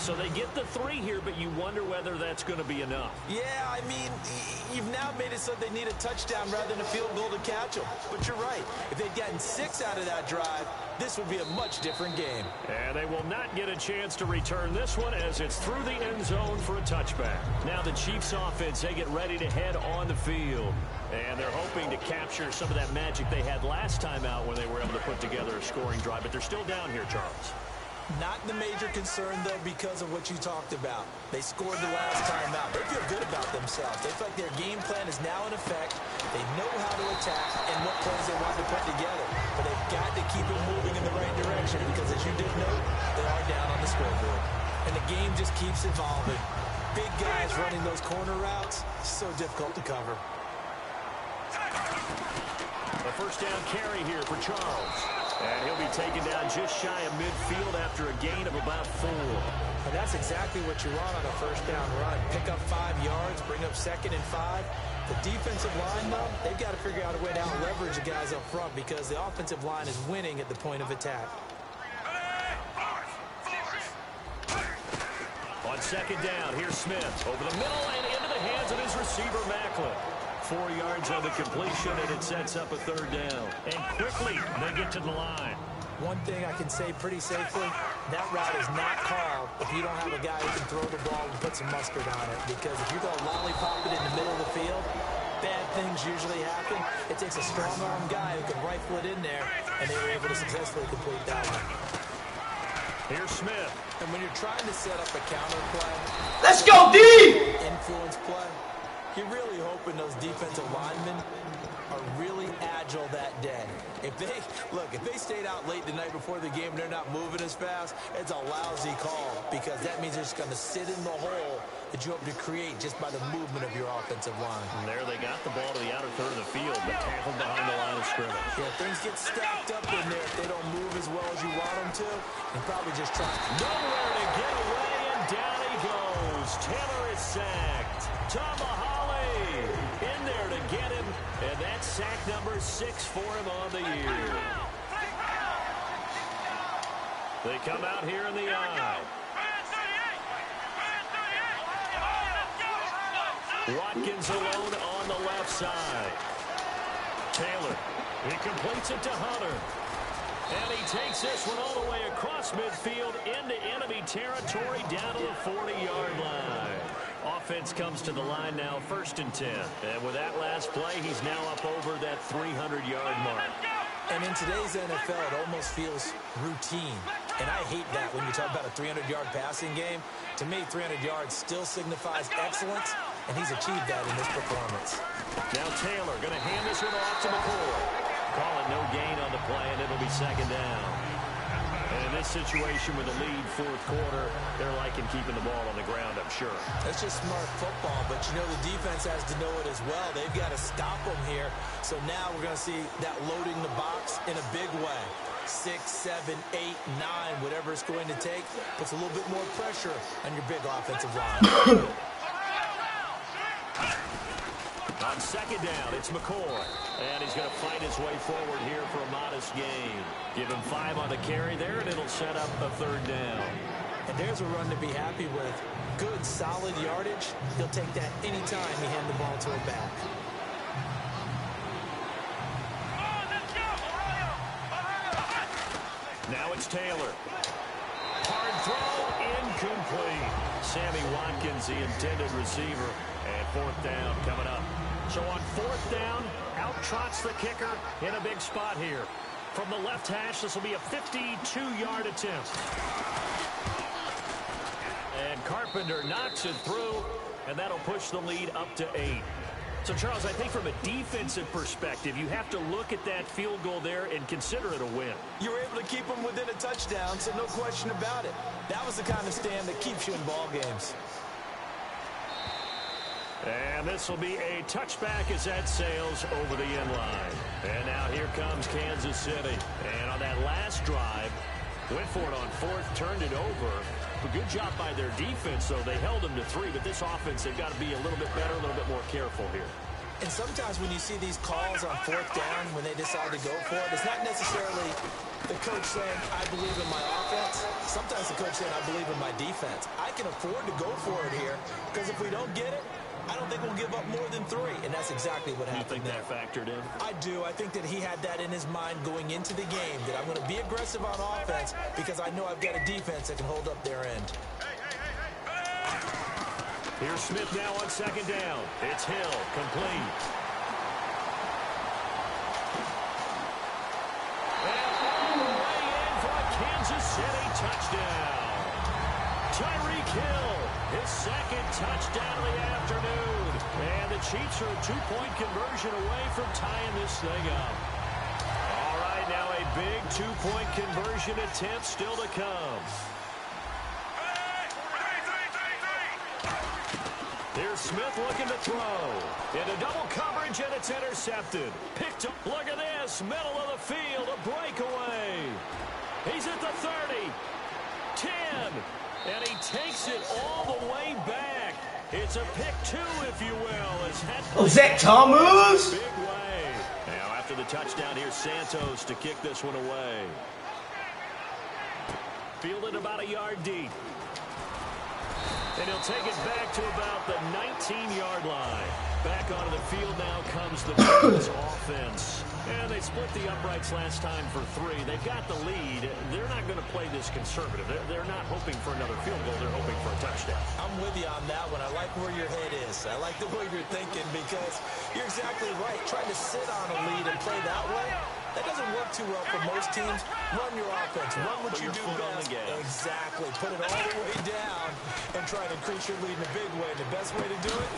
So they get the 3 here, but you wonder whether that's going to be enough. Yeah, I mean, you've now made it so they need a touchdown rather than a field goal to catch them. But you're right. If they'd gotten 6 out of that drive, this would be a much different game. And they will not get a chance to return this one as it's through the end zone for a touchback. Now the Chiefs offense, they get ready to head on the field. And they're hoping to capture some of that magic they had last time out when they were able to put together a scoring drive. But they're still down here, Charles. Not the major concern, though, because of what you talked about. They scored the last time out. They feel good about themselves. They feel like their game plan is now in effect. They know how to attack and what plays they want to put together. But they've got to keep it moving in the right direction because, as you did note, they are down on the scoreboard. And the game just keeps evolving. Big guys running those corner routes, so difficult to cover. A first down carry here for Charles. And he'll be taken down just shy of midfield after a gain of about 4. And that's exactly what you want on a first down run. Pick up 5 yards, bring up 2nd and 5. The defensive line, though, they've got to figure out a way to out-leverage the guys up front because the offensive line is winning at the point of attack. On 2nd down, here's Smith. Over the middle and into the hands of his receiver, Macklin. 4 yards on the completion, and it sets up a 3rd down. And quickly, they get to the line. One thing I can say pretty safely, that route is not called if you don't have a guy who can throw the ball and put some mustard on it. Because if you go lollipop it in the middle of the field, bad things usually happen. It takes a strong-arm guy who can rifle it in there, and they were able to successfully complete that one. Here's Smith. And when you're trying to set up a counter play, Let's go, D! influence play, you're really hoping those defensive linemen are really agile that day. If they stayed out late the night before the game and they're not moving as fast, it's a lousy call because that means they're just going to sit in the hole that you hope to create just by the movement of your offensive line. And there they got the ball to the outer third of the field, but tackled behind the line of scrimmage. Yeah, things get stacked up in there if they don't move as well as you want them to. And probably just try. Nowhere to get away, and down he goes. Taylor is sacked. Tomahawley in there to get him, and that's sack number 6 for him on the year. They come out here in the eye. Watkins alone on the left side. Taylor, he completes it to Hunter. And he takes this one all the way across midfield into enemy territory down to the 40-yard line. Offense comes to the line now, 1st and 10. And with that last play, he's now up over that 300-yard mark. And in today's NFL, it almost feels routine. And I hate that when you talk about a 300-yard passing game. To me, 300 yards still signifies excellence, and he's achieved that in this performance. Now Taylor going to hand this one off to McCoy. Call it no gain on the play, and it'll be 2nd down. And in this situation with the lead 4th quarter, they're liking keeping the ball on the ground, I'm sure. That's just smart football, but you know the defense has to know it as well. They've got to stop them here. So now we're going to see that loading the box in a big way. 6, 7, 8, 9, whatever it's going to take, puts a little bit more pressure on your big offensive line. On 2nd down, it's McCoy. And he's going to fight his way forward here for a modest gain. Give him 5 on the carry there, and it'll set up a 3rd down. And there's a run to be happy with. Good, solid yardage. He'll take that anytime you hand the ball to him back. Now it's Taylor. Hard throw, incomplete. Sammy Watkins, the intended receiver. And 4th down coming up. So on 4th down, out trots the kicker in a big spot here. From the left hash, this will be a 52-yard attempt. And Carpenter knocks it through, and that'll push the lead up to 8. So, Charles, I think from a defensive perspective, you have to look at that field goal there and consider it a win. You were able to keep them within a touchdown, so no question about it. That was the kind of stand that keeps you in ball games. And this will be a touchback as that sails over the end line. And now here comes Kansas City. And on that last drive, went for it on 4th, turned it over. A good job by their defense, though. They held them to 3, but this offense, they've got to be a little bit better, a little bit more careful here. And sometimes when you see these calls on 4th down, when they decide to go for it, it's not necessarily the coach saying, I believe in my offense. Sometimes the coach saying, I believe in my defense. I can afford to go for it here because if we don't get it, I don't think we'll give up more than 3, and that's exactly what happened there. You think that factored in? I do. I think that he had that in his mind going into the game, that I'm going to be aggressive on offense because I know I've got a defense that can hold up their end. Here's Smith now on 2nd down. It's Hill, complete. And all the way in for a Kansas City touchdown. Tyreek Hill, his 2nd touchdown of the afternoon. And the Chiefs are a 2-point conversion away from tying this thing up. All right, now a big 2-point conversion attempt still to come. Here's Smith looking to throw. Into double coverage, and it's intercepted. Picked up. Look at this. Middle of the field. A breakaway. He's at the 30. 10. And he takes it all the way back. It's a pick 2, if you will. Zach Thomas! Big way. Now, after the touchdown, here's Santos to kick this one away. Fielded about a yard deep. And he'll take it back to about the 19-yard line. Back onto the field now comes the Chiefs offense. And they split the uprights last time for 3. They've got the lead. They're not going to play this conservative. They're not hoping for another field goal. They're hoping for a touchdown. I'm with you on that one. I like where your head is. I like the way you're thinking because you're exactly right. Trying to sit on a lead and play that way, that doesn't work too well for most teams. Run your offense. Run what you do best. Exactly. Put it all the way down and try to increase your lead in a big way. The best way to do it,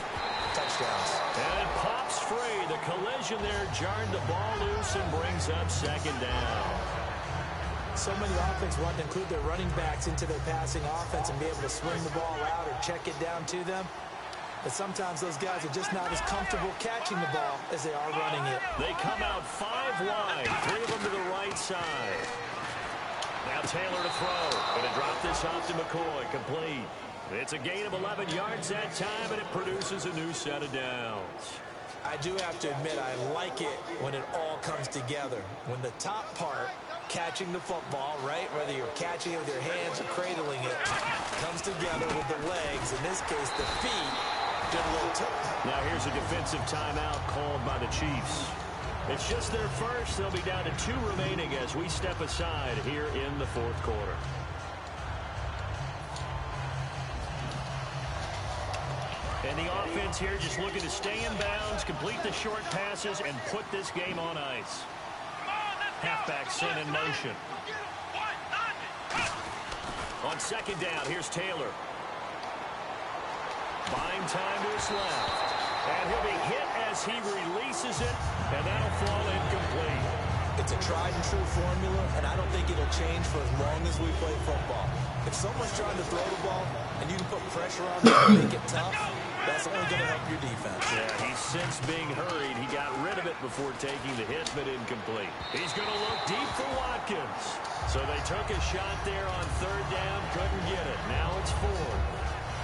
touchdowns. And it pops free. The collision there jarred the ball loose and brings up 2nd down. So many offense want to include their running backs into their passing offense and be able to swing the ball out or check it down to them. But sometimes those guys are just not as comfortable catching the ball as they are running it. They come out 5 wide, 3 of them to the right side. Now Taylor to throw. Going to drop this off to McCoy. Complete. It's a gain of 11 yards that time, and it produces a new set of downs. I do have to admit, I like it when it all comes together. When the top part, catching the football, right, whether you're catching it with your hands or cradling it, comes together with the legs, in this case the feet, get a little tough. Now here's a defensive timeout called by the Chiefs. It's just their first. They'll be down to 2 remaining as we step aside here in the 4th quarter. And the offense here just looking to stay in bounds, complete the short passes, and put this game on ice. Halfback sent in motion. On 2nd down, here's Taylor. Buying time to his left. And he'll be hit as he releases it, and that'll fall incomplete. It's a tried and true formula, and I don't think it'll change for as long as we play football. If someone's trying to throw the ball and you can put pressure on them and make it tough, that's only going to help your defense. Yeah, he's since being hurried. He got rid of it before taking the hit, but incomplete. He's going to look deep for Watkins. So they took a shot there on 3rd down, couldn't get it. Now it's 4th.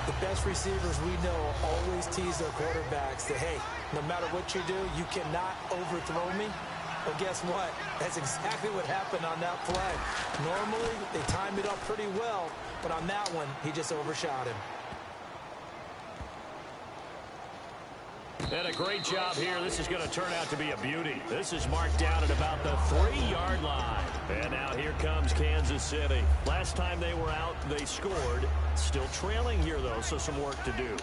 The best receivers we know always tease their quarterbacks that, hey, no matter what you do, you cannot overthrow me. Well, guess what? That's exactly what happened on that play. Normally, they time it up pretty well, but on that one, he just overshot him. And a great job here. This is going to turn out to be a beauty. This is marked down at about the 3-yard line. And now here comes Kansas City. Last time they were out, they scored. Still trailing here, though, so some work to do.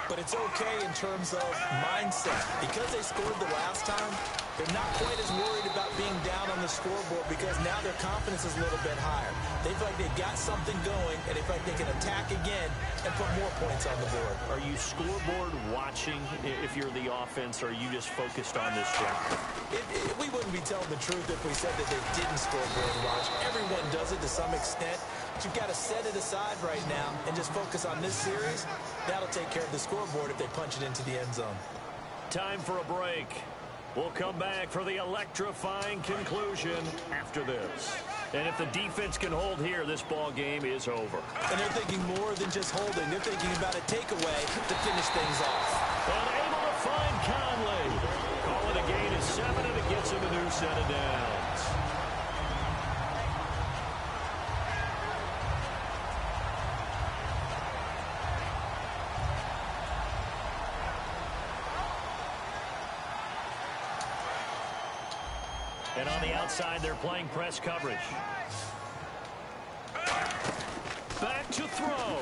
But it's okay in terms of mindset. Because they scored the last time, they're not quite as worried about being down on the scoreboard because now their confidence is a little bit higher. They feel like they've got something going, and they feel like they can attack again and put more points on the board. Are you scoreboard watching if you're the offense, or are you just focused on this job? We wouldn't be telling the truth if we said that they didn't scoreboard watch. Everyone does it to some extent. But you've got to set it aside right now and just focus on this series. That'll take care of the scoreboard if they punch it into the end zone. Time for a break. We'll come back for the electrifying conclusion after this. And if the defense can hold here, this ball game is over. And they're thinking more than just holding. They're thinking about a takeaway to finish things off. And able to find Conley. Call it a gain of 7, and it gets him a new set of downs. And on the outside, they're playing press coverage. Back to throw.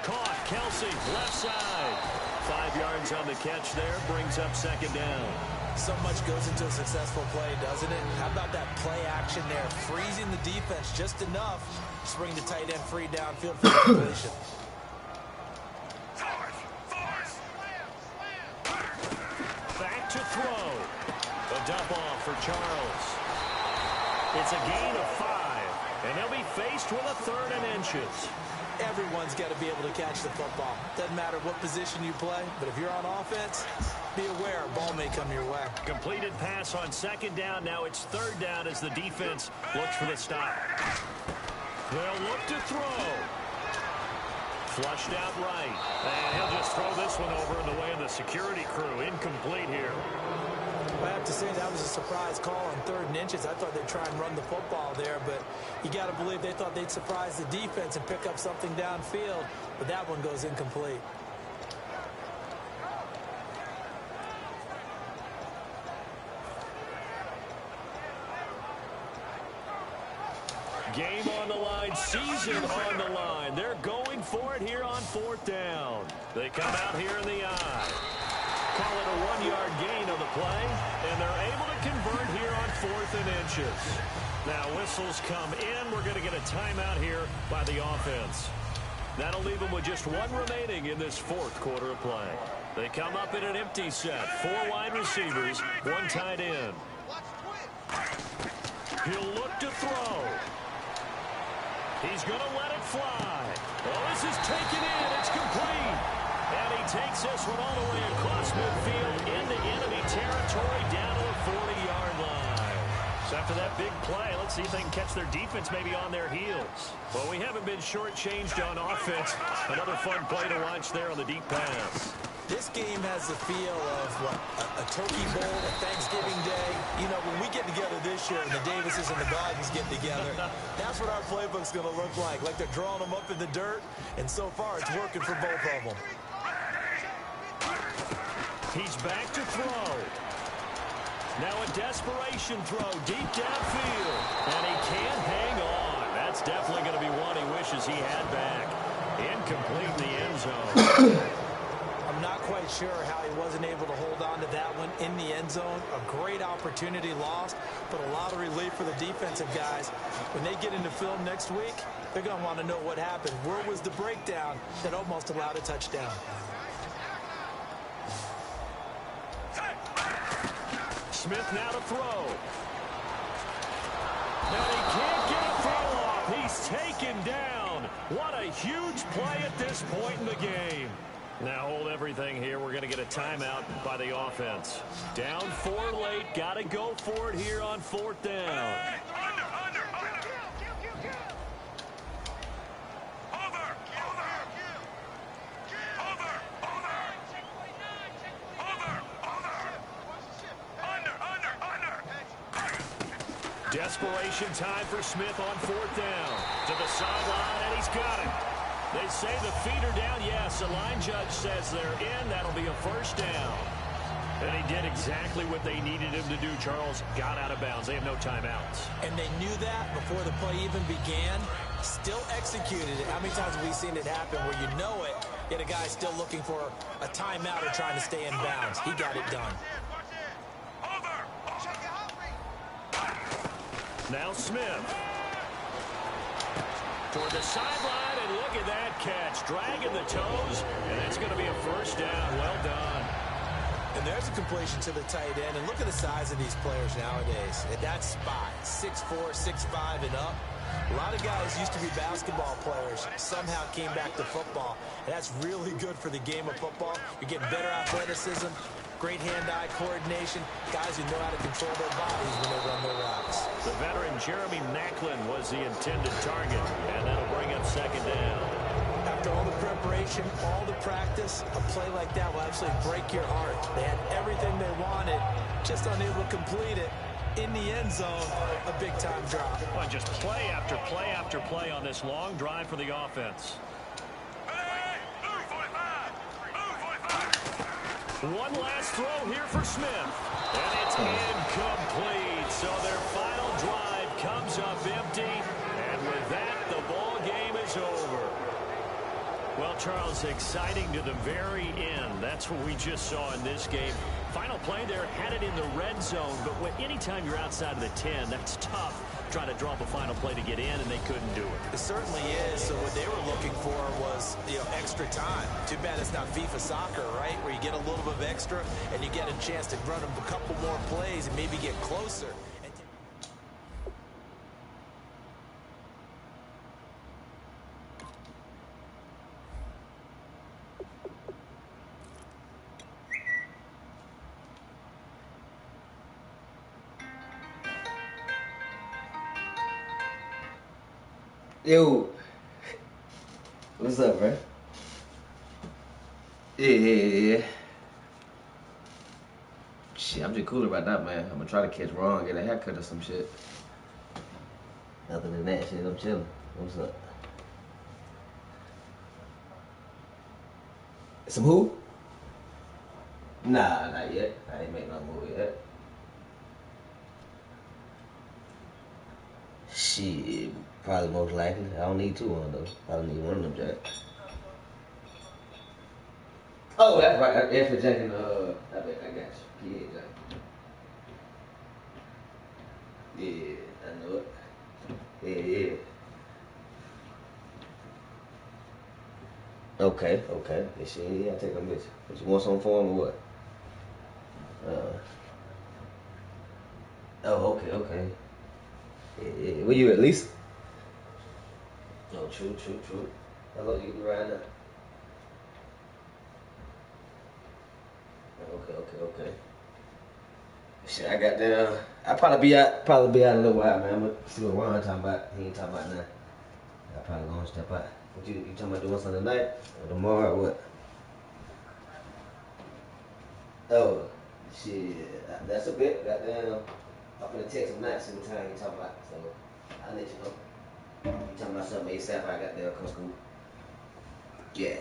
Caught. Kelsey, left side. 5 yards on the catch there. Brings up second down. So much goes into a successful play, doesn't it? How about that play action there? Freezing the defense just enough to bring the tight end free downfield for the completion. Back to throw. A dump off for Charles. It's a gain of 5, and they'll be faced with a 3rd and inches. Everyone's got to be able to catch the football. Doesn't matter what position you play, but if you're on offense, be aware a ball may come your way. Completed pass on second down. Now it's 3rd down as the defense looks for the stop. They'll look to throw. Flushed out right. And he'll just throw this one over in the way of the security crew. Incomplete here. I have to say that was a surprise call on 3rd and inches. I thought they'd try and run the football there, but you got to believe they thought they'd surprise the defense and pick up something downfield, but that one goes incomplete. Game on the line, season on the line. They're going for it here on 4th down. They come out here in the eye. Call it a 1-yard gain on the play, and they're able to convert here on 4th and inches. Now whistles come in. We're going to get a timeout here by the offense. That'll leave them with just 1 remaining in this 4th quarter of play. They come up in an empty set. 4 wide receivers, 1 tight end. He'll look to throw. He's going to let it fly. Oh, this is taken in. It's complete. And he takes this one all the way across midfield into enemy territory down to the 40-yard line. So after that big play, let's see if they can catch their defense maybe on their heels. Well, we haven't been shortchanged on offense. Another fun play to watch there on the deep pass. This game has the feel of, what, a turkey bowl, a Thanksgiving Day. You know, when we get together this year and the Davises and the Goggins get together, that's what our playbook's going to look like. Like they're drawing them up in the dirt, and so far it's working for both of them. He's back to throw. Now a desperation throw deep downfield. And he can't hang on. That's definitely going to be one he wishes he had back. Incomplete in the end zone. I'm not quite sure how he wasn't able to hold on to that one in the end zone. A great opportunity lost, but a lot of relief for the defensive guys. When they get into film next week, they're going to want to know what happened. Where was the breakdown that almost allowed a touchdown? Smith now to throw. Now he can't get a throw off. He's taken down. What a huge play at this point in the game. Now hold everything here. We're going to get a timeout by the offense. Down 4 late. Got to go for it here on 4th down. Desperation time for Smith on 4th down. To the sideline, and he's got it. They say the feet are down. Yes, the line judge says they're in. That'll be a 1st down. And he did exactly what they needed him to do. Charles got out of bounds. They have no timeouts. And they knew that before the play even began. Still executed it. How many times have we seen it happen where you know it, yet a guy's still looking for a timeout or trying to stay in bounds? He got it done. Now Smith. Toward the sideline, and look at that catch. Dragging the toes, and that's going to be a 1st down. Well done. And there's a completion to the tight end. And look at the size of these players nowadays. At that spot, 6'4", 6'5", and up. A lot of guys used to be basketball players, somehow came back to football. And that's really good for the game of football. You're getting better athleticism, great hand-eye coordination, guys who know how to control their bodies when they run their routes. The veteran Jeremy Macklin was the intended target, and that'll bring up 2nd down. After all the preparation, all the practice, a play like that will absolutely break your heart. They had everything they wanted, just unable to complete it. In the end zone, a big-time drop. Well, just play after play after play on this long drive for the offense. One last throw here for Smith. And it's incomplete. So their final drive comes up empty. And with that, the ball game is over. Well, Charles, exciting to the very end. That's what we just saw in this game. Final play there, had it in the red zone. But anytime you're outside of the 10, that's tough. Trying to drop a final play to get in, and they couldn't do it. It certainly is. So what they were looking for was, extra time. Too bad it's not FIFA soccer, right? Where you get a little bit of extra, and you get a chance to run a couple more plays and maybe get closer. Yo, what's up, bro? Yeah. Shit, I'm just cooler about that, man. I'm gonna try to catch Ron, get a haircut or some shit. Other than that, shit, I'm chilling. What's up? Some who? Nah, not yet. I ain't make no movie yet. Shit, probably most likely. I don't need two on though. I don't need one of them jacks. Oh, that's right. That's for jacking. I bet I got you. Yeah, jack. Yeah, I know it. Yeah. Okay. Yeah, shit, yeah, I'll take them with you. But you want something for them or what? Oh, okay. Yeah. Where you at, Lisa? Oh, true. How long you can ride now? Okay. Shit, I got there. I'll probably be out in a little while, man. I'm gonna see what Ron talking about. He ain't talking about nothing. I probably gonna step out. What you talking about doing something tonight or tomorrow or what? Oh, shit. That's a bit. Goddamn. I'm gonna text him tonight, see what time he talking about. So I'll let you know. You talking about something ASAP? I got there, come school. Yeah.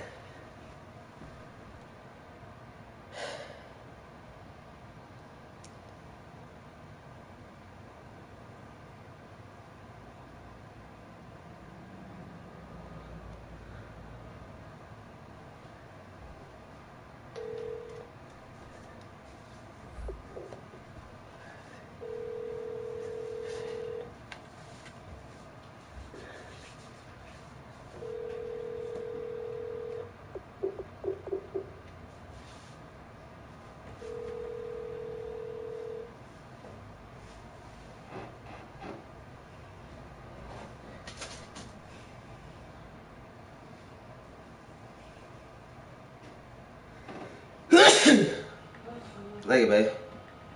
Thank you, babe.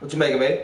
What you making, babe?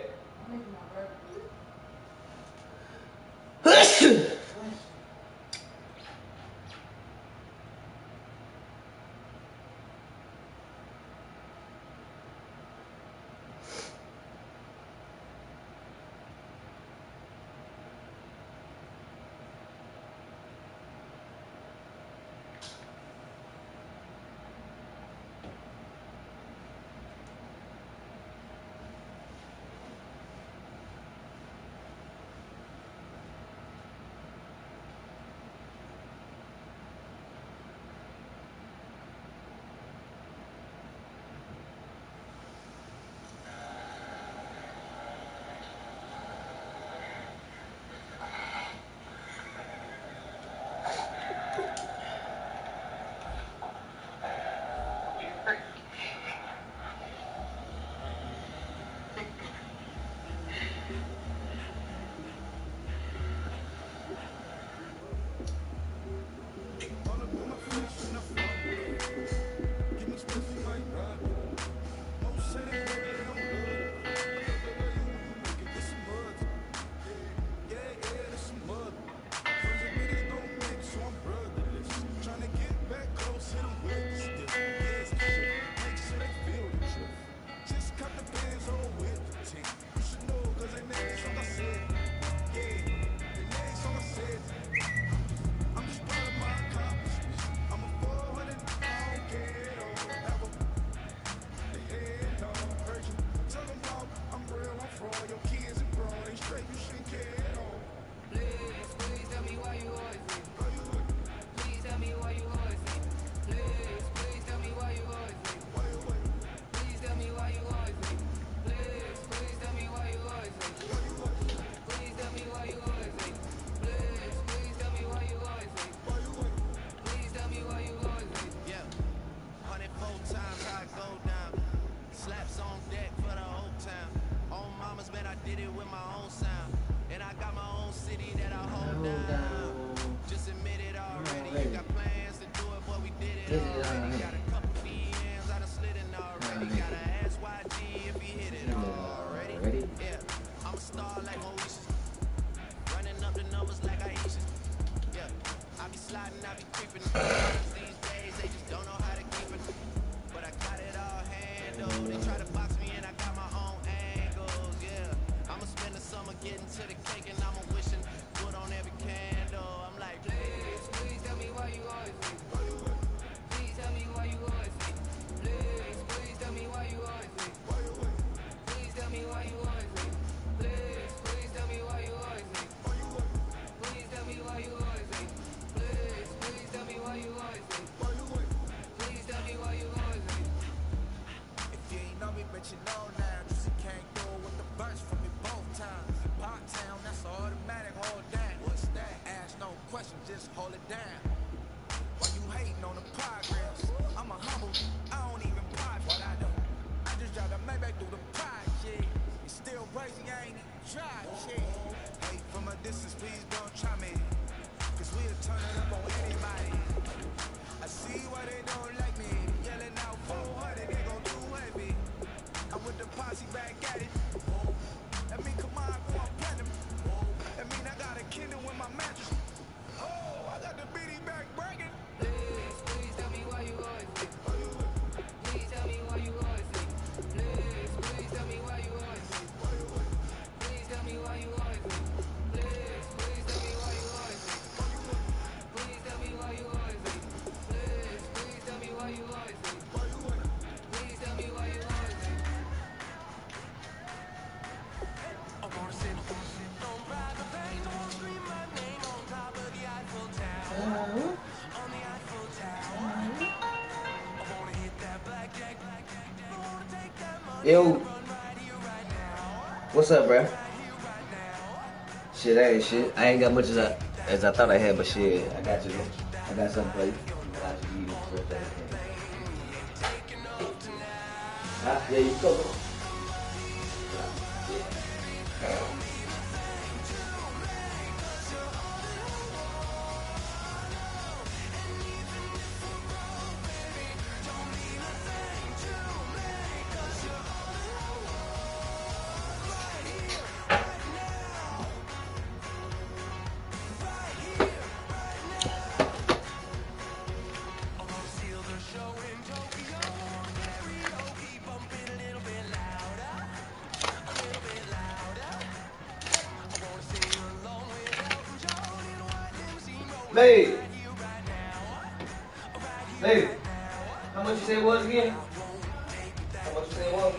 crazy. This is ready? I'm a star like Moesha. Running up the numbers like Aisha. Yeah, I be sliding, I be creeping. These days, they just don't know how to keep it. But I got it all handled. They try to box me and I got my own angles. Yeah, I'ma spend the summer getting to the cake and I'ma wishing wood on every candle. I'm like, please, please tell me why you always think. Please tell me why you always think. Please, please tell me why you always think. Please tell me why you always think. Please, please tell me why you always think. Please tell me why you always think. Please, please tell me why you always think. Please tell me why you always think. If you ain't know me, but you know now. Just came through with the bunch from me both times. Pop town, that's automatic, hold down. What's that? Ask no question, just hold it down. While you hating on the progress, I'm a humble, I don't even pride what I do. I just drive the Maybach through the project. It's still crazy, I ain't even tried shit. Hate from a distance, please don't try me. Cause we'll turn it up on anybody. I see why they don't like me. Yelling out 400, they gon' do heavy. I'm with the posse back at it. That mean come on, go on platinum. That mean I got a Kindle in my mattress. Oh, I got the BD back bragging. Please, please tell me why you always think. Please tell me why you always think. Please, please tell me why you always think. Please tell me why you always think. Please, please tell me why you always think. Please tell me why you always think. Please, please tell me why you always think. Please tell me why you always think. I wanna sit on private page. I wanna scream my name on top of the Eiffel Tower. On the Eiffel Tower. I wanna hit that blackjack. I wanna take that money Yo, and run right here, right now. what's up, bruh? Right here, right now. Shit, I ain't shit. I ain't got much as I thought I had, but shit, I got you. I got something for you. I got you. Yeah, you go. Babe, babe, how much you say it was again? How much you say it was?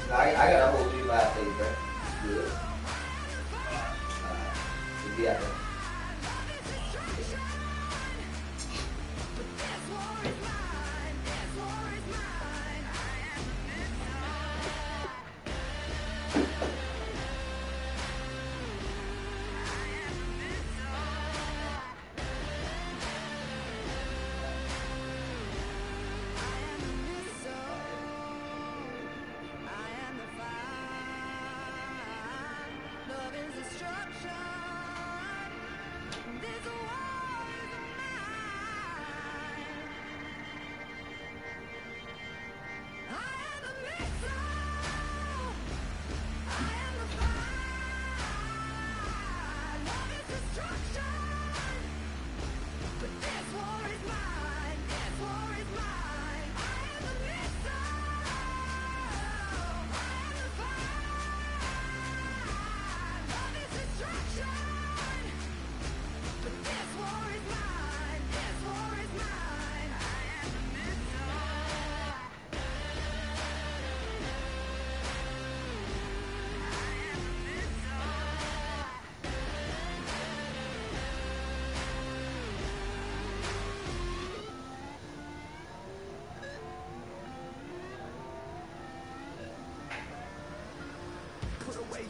I got a whole 3-5 face, bro. Good. Yeah.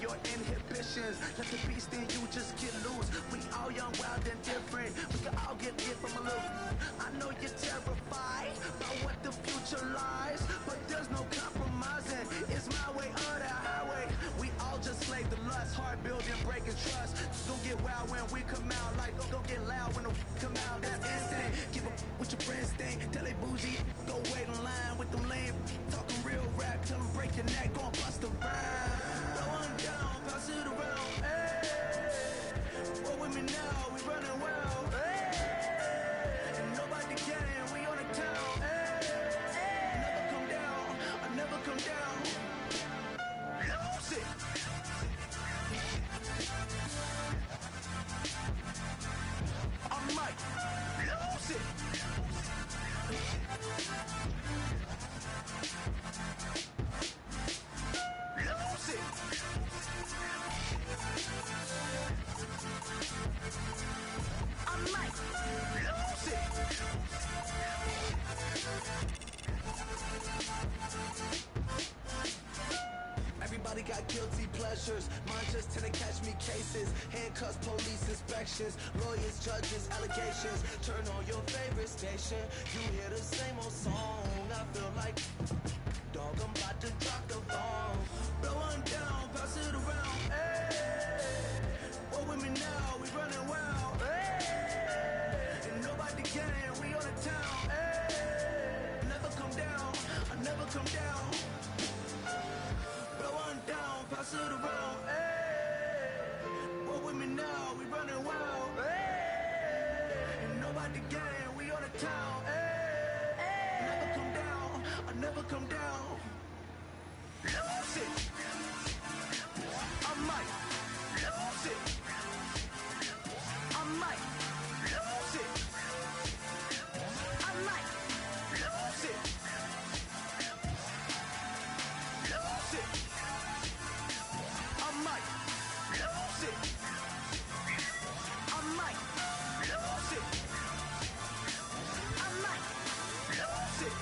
Your inhibitions, let the beast in you just get loose. We all young, wild, and different. We can all get hit from a little. I know you're terrified about what the future lies, but there's no compromising. It's my way or the highway. We all just slave the lust, hard building, breaking trust. Don't get wild when we come out, like don't get loud when the come out. That's instant. Keep up with your friends thing. Tell they bougie, go wait in line with them lame. Talking real rap, tell them break your neck, gon' bust a rhyme. Down, pass it around, hey. What with me now, we running wild, hey. And nobody can, we on the town, hey. Never come down, I never come down. Lose it. I might lose it. Lose it. I might lose it. Everybody got guilty pleasures. Mine just tend to catch me cases. Handcuffs, police inspections, lawyers, judges, allegations. Turn on your favorite station. You hear the same old song. I feel like, dog, I'm about to drop the bomb. Blow one down, pass it around. Hey, what with me now? We running wild. Hey, and nobody can. We on the town. Hey, never come down. I never come down. Blow one down, pass it around. Hey, what with me now? We running wild. Hey, and nobody can. We on the town. Hey, never come down. I never come down. Lose it. I might lose it. I might lose it. I might lose it. Lose it. I might lose it. I might lose it. I might lose it.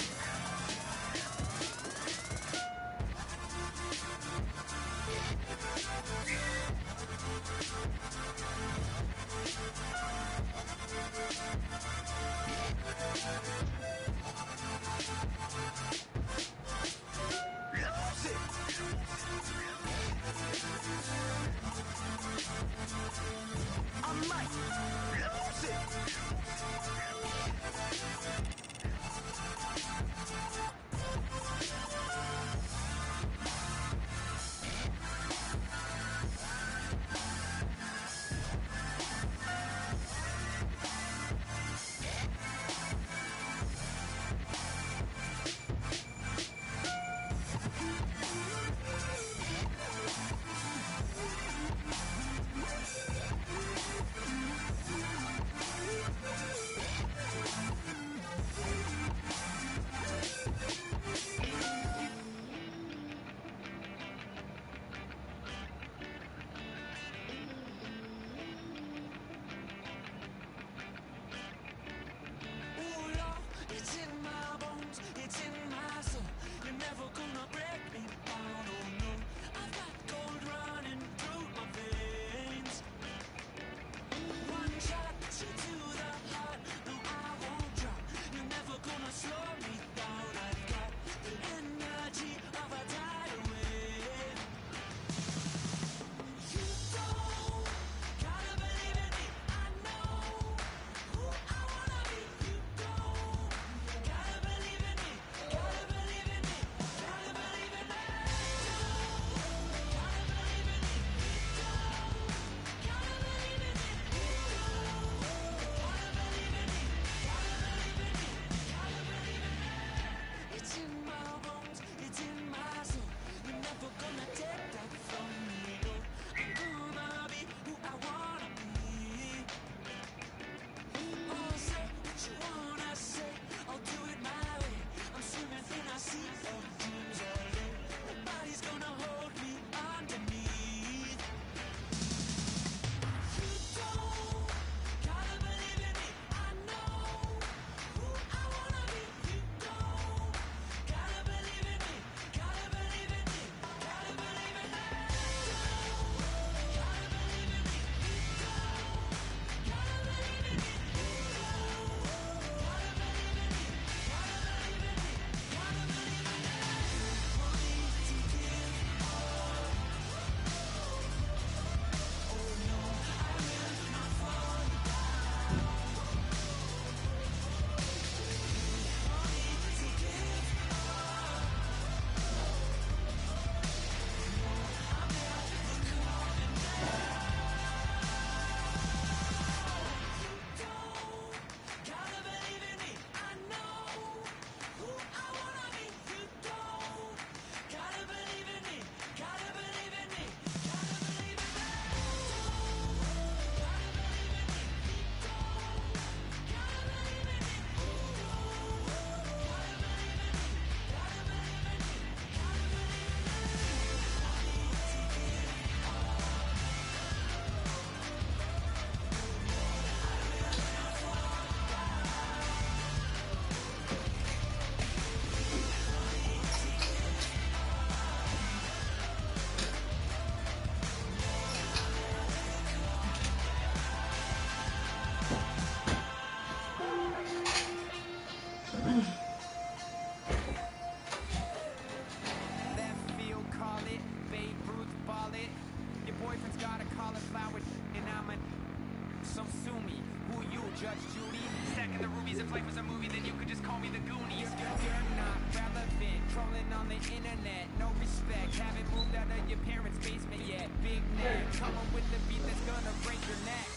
the internet, no respect. Haven't moved out of your parents' basement yet. Big neck, coming with the beat that's gonna break your neck.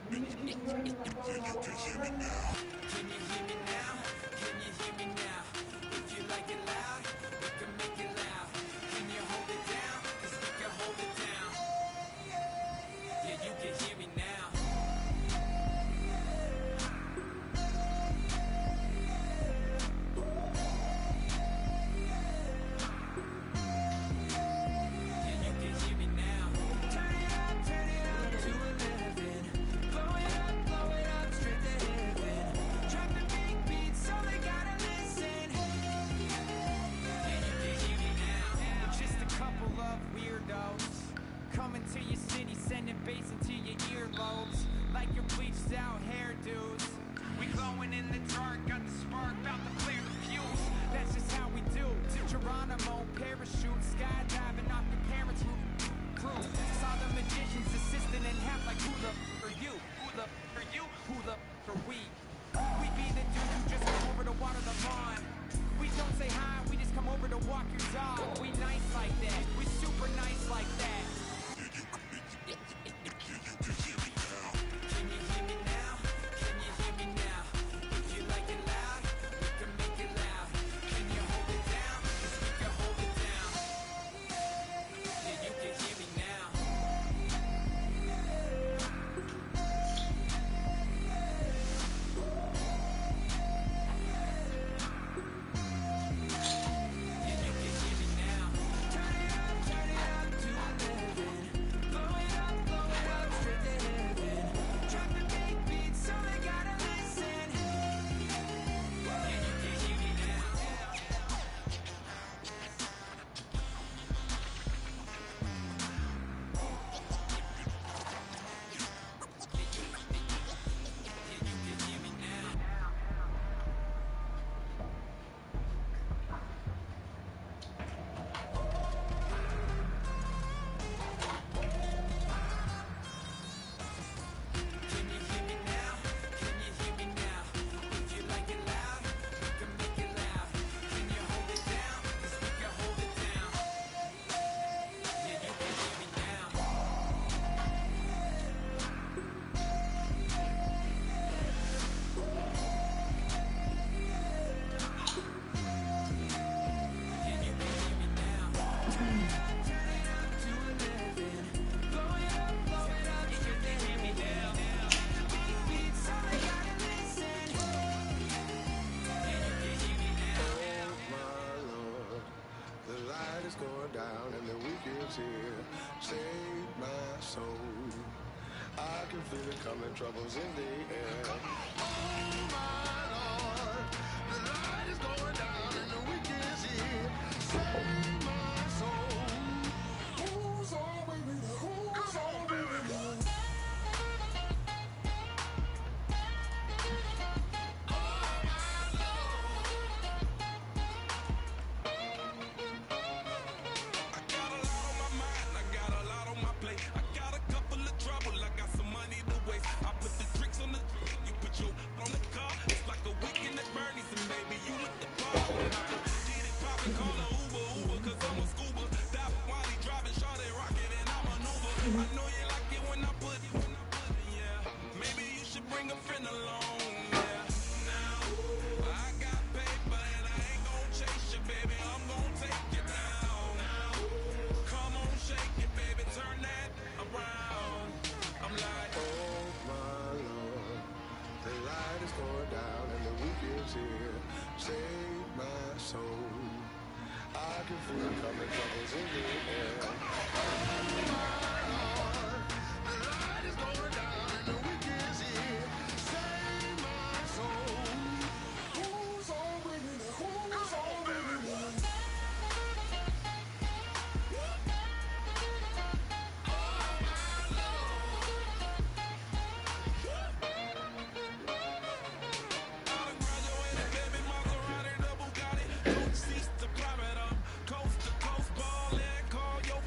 Can you hear me now? Can you hear me now? If you like it loud, we can make it loud. Can you hold it down? 'Cause we can hold it down. Yeah, you can hear me now. Coming to your city, sending bass into your earlobes, like your bleached out hairdos. We glowing in the dark, got the spark, about to clear the fuse. That's just how we do. To Geronimo, parachute, skydiving off your parents' roof. Crew, saw the magician's assistant and half like who the are you? Who the are you? Who the are we? We be the dudes who just come over to water the lawn. We don't say hi, we just come over to walk your dog. We nice like that, we super nice like that. Troubles in the air. Oh my Lord, the light is going down and the weekend's here. Save my soul. Who's on with me? Who's on with me? Coast to coast, ball and call your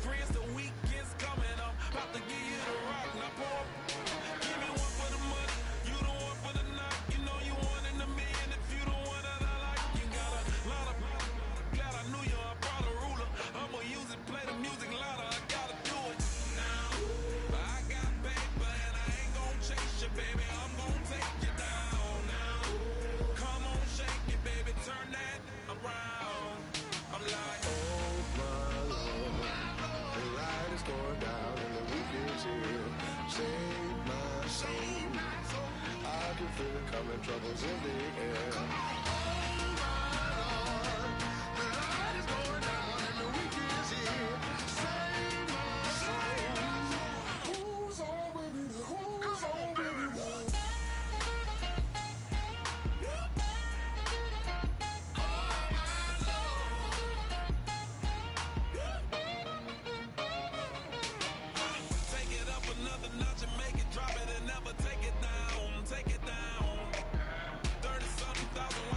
Troubles in the air. Oh my Lord, the light is going down and the week is here. Save my soul. Who's on with it? Who's on with it? Take it up another notch and make it drop it and never take it down. Take it down. 30-something thousand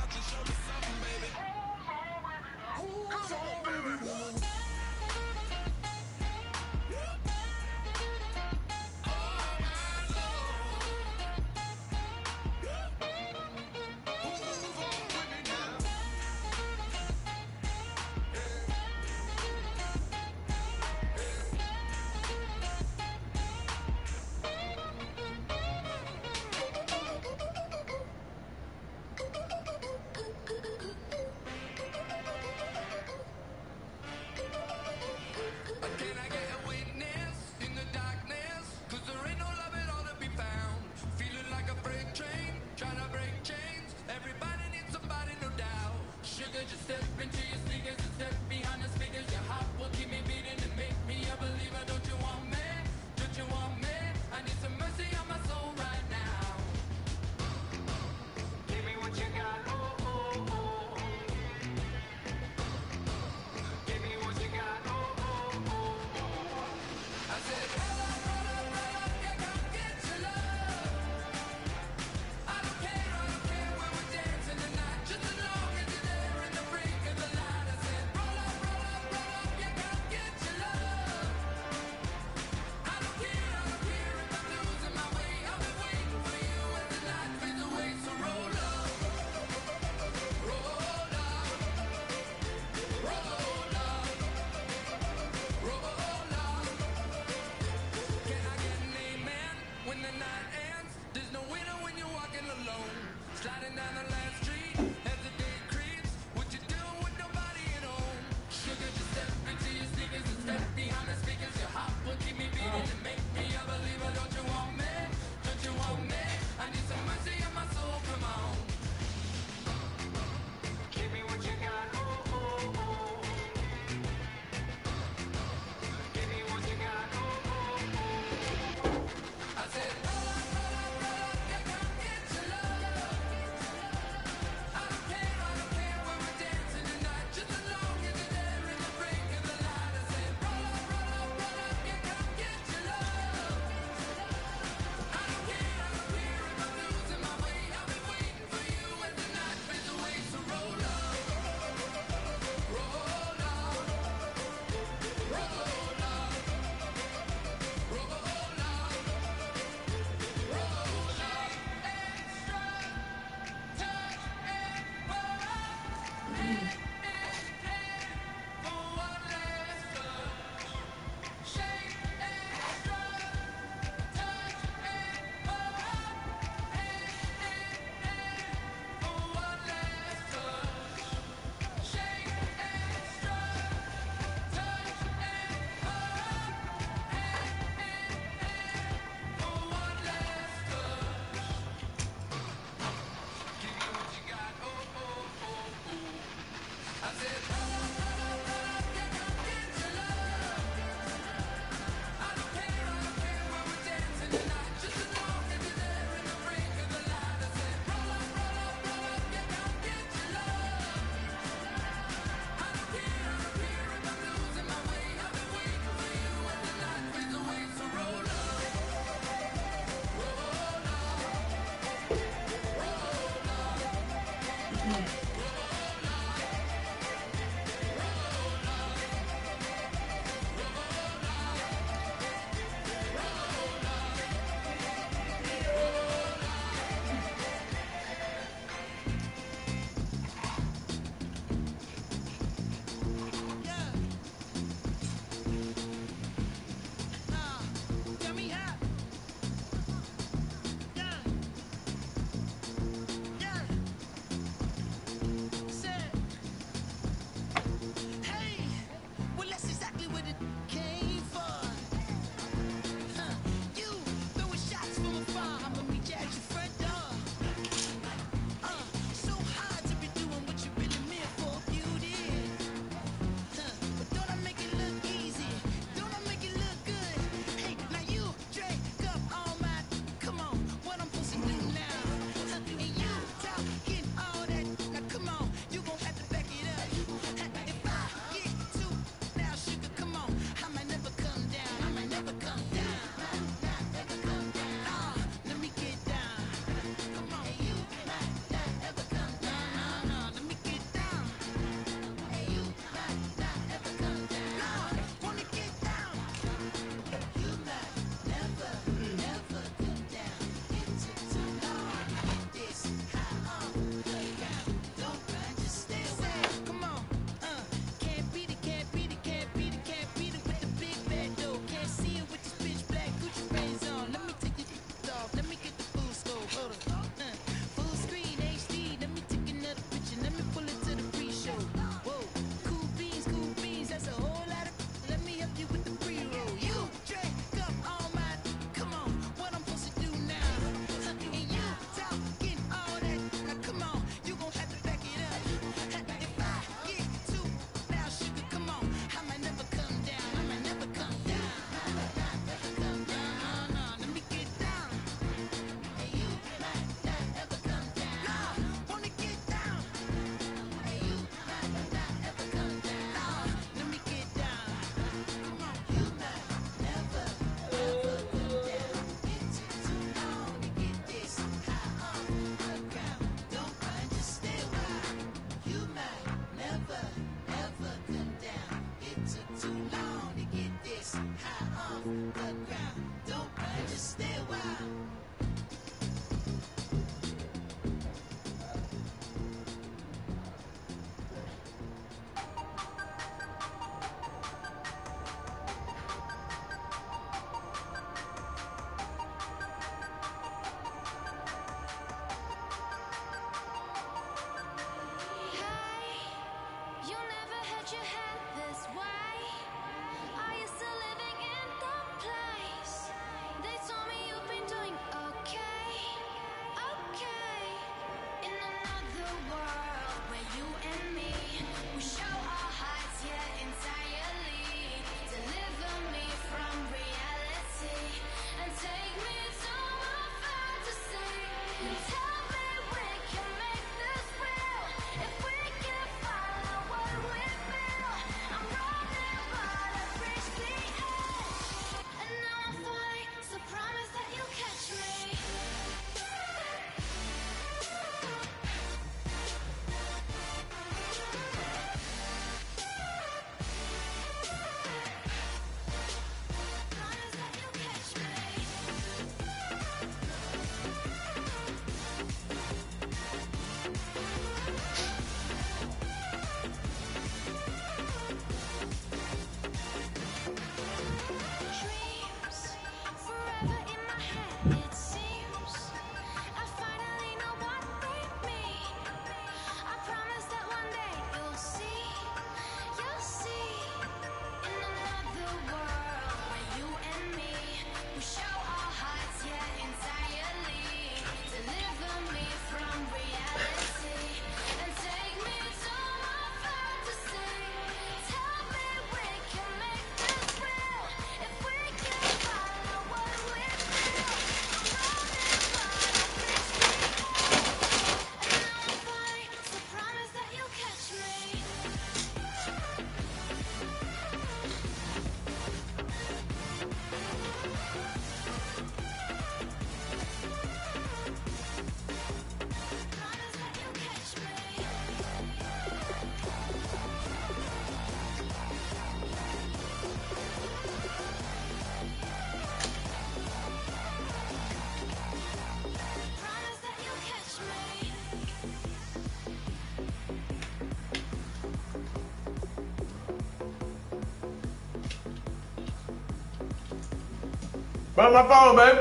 Find my phone, baby.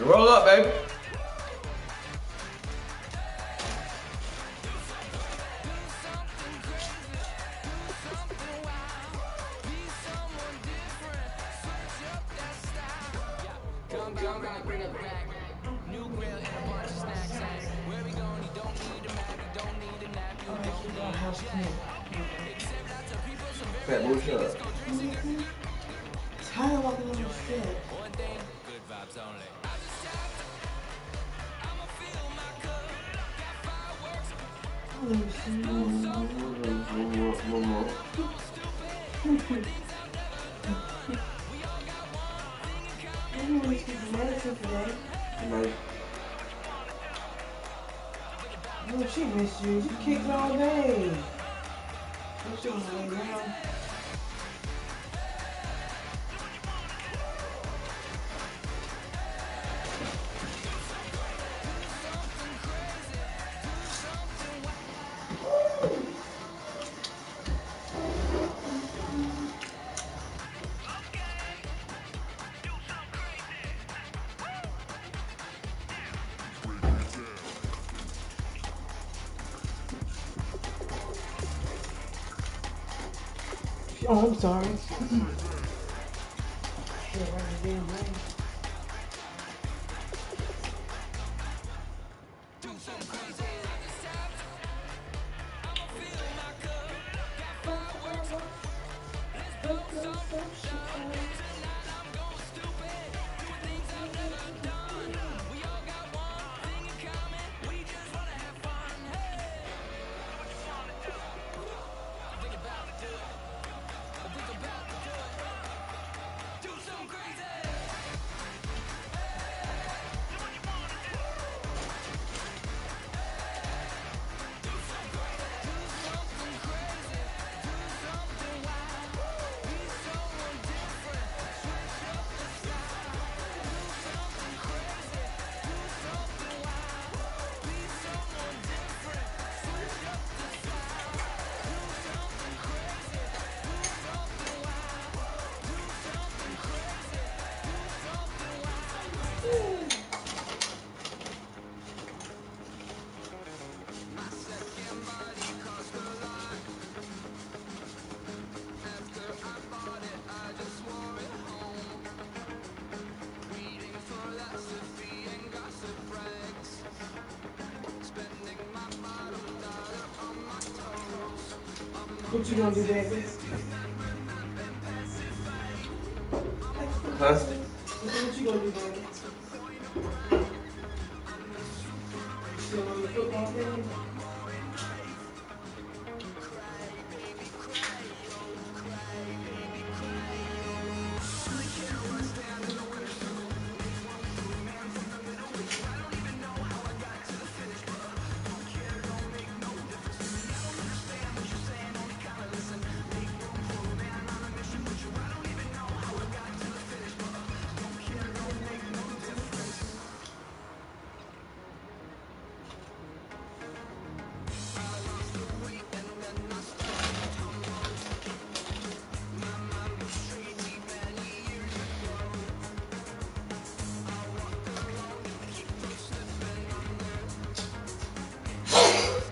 Roll up, baby. Fat boy, shut up. Tired of walking on the street. Good vibes only. Let me see. One more. Maybe we should do medicine today. Like, oh, she missed you. She kicked all day. She was laying down. Oh, I'm sorry. What you gonna do, baby? Huh? What you gonna do, baby? Still on your football game?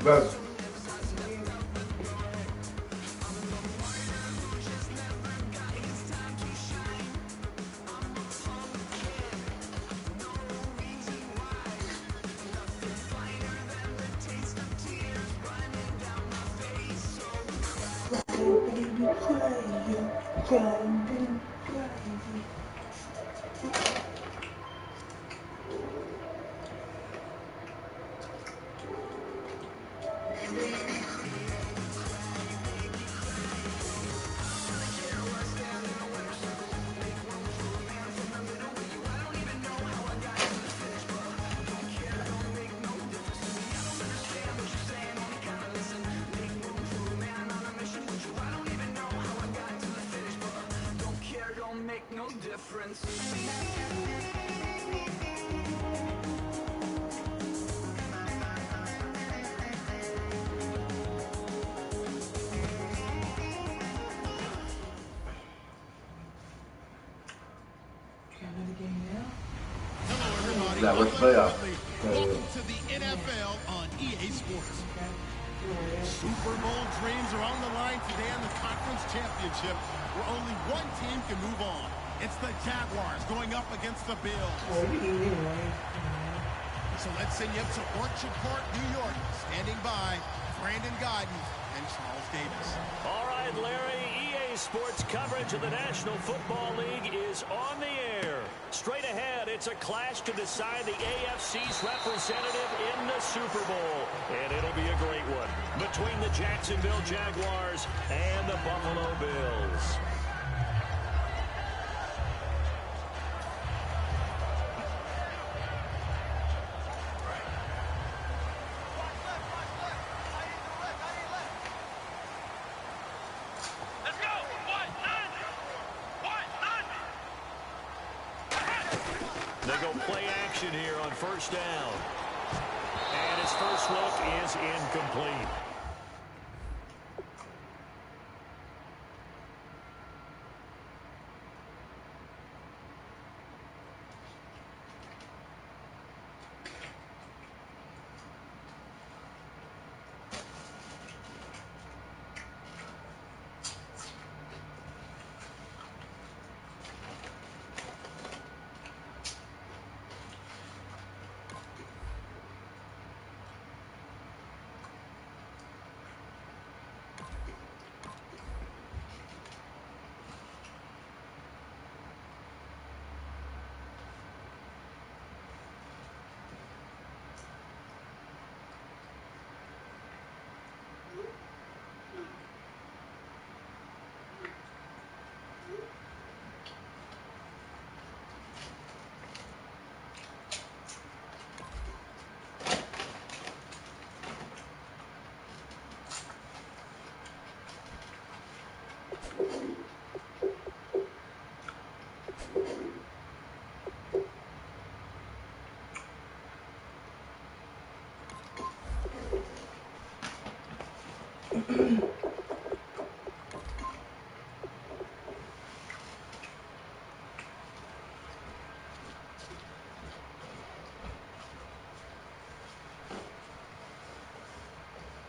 Buzz. That was playoff. Welcome to the NFL on EA Sports. Super Bowl dreams are on the line today in the conference championship, where only one team can move on. It's the Jaguars going up against the Bills. So let's send you up to Orchard Park, New York. Standing by, Brandon Godden and Charles Davis. All right, Larry, EA Sports coverage of the National Football League is on the air. Straight ahead, it's a clash to decide the AFC's representative in the Super Bowl. And it'll be a great one between the Jacksonville Jaguars and the Buffalo Bills. They go play action here on first down. And his first look is incomplete.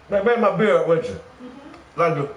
Man, bring my beer up with you. Like you.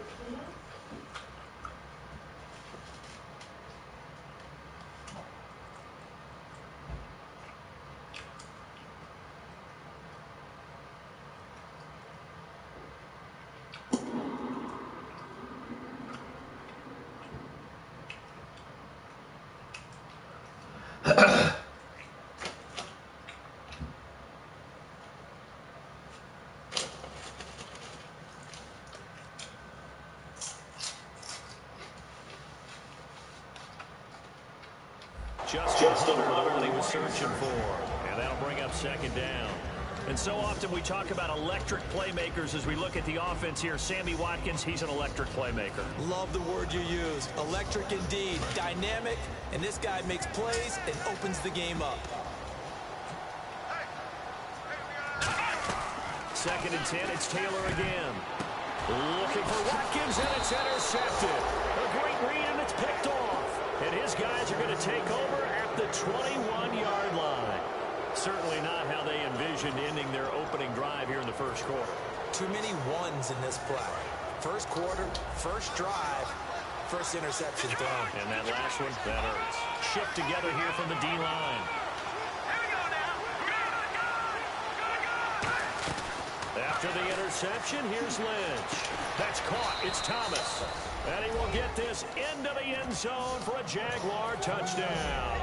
Just under what he was searching for. And that'll bring up second down. And so often we talk about electric playmakers as we look at the offense here. Sammy Watkins, he's an electric playmaker. Love the word you use. Electric indeed. Dynamic. And this guy makes plays and opens the game up. Second and 10, it's Taylor again. Looking for Watkins, and it's intercepted. A great read, and it's picked off. And his guys are going to take over at the 21-yard line. Certainly not how they envisioned ending their opening drive here in the first quarter. Too many ones in this play. First quarter, first drive, first interception thrown. And that last one, that hurts. Shift together here from the D-line. After the interception, here's Lynch. That's caught. It's Thomas. And he will get this into the end zone for a Jaguar touchdown.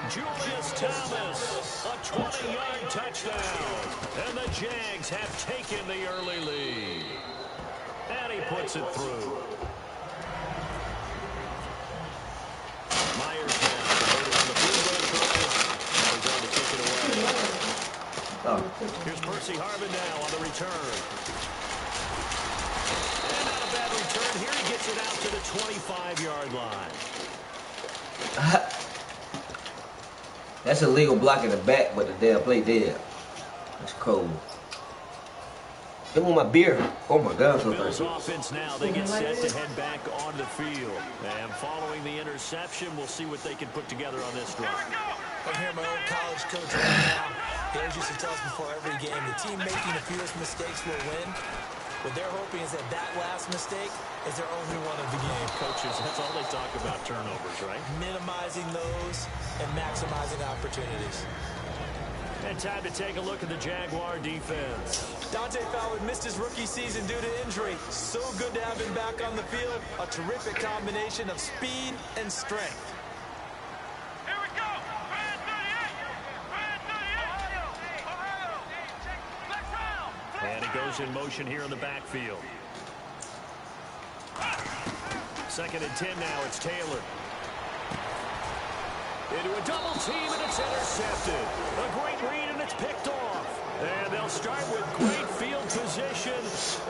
Julius Thomas, a 20-yard touchdown. And the Jags have taken the early lead. And he puts it through. Myers now converted on the field goal try. He's on to kick it away. Here's Percy Harvin now on the return. And not a bad return. Here he gets it out to the 25-yard line. That's a legal block in the back, but the damn play dead. That's cold. Give me my beer. Oh my God, so Bills offense now. They get set to head back on the field. And following the interception, we'll see what they can put together on this drive. I'm here, my old college coach right now. He always used to tell us before every game, the team making the fewest mistakes will win. What they're hoping is that that last mistake is their only one of the game. Coaches, that's all they talk about, turnovers, right? Minimizing those and maximizing opportunities. And time to take a look at the Jaguar defense. Dante Fowler missed his rookie season due to injury. So good to have him back on the field. A terrific combination of speed and strength. Here we go. Red 38. Ohio. Flex round. And he goes in motion here in the backfield. 2nd and 10 now. It's Taylor. Into a double team, and it's intercepted. A great read, and it's picked off. And they'll start with great field position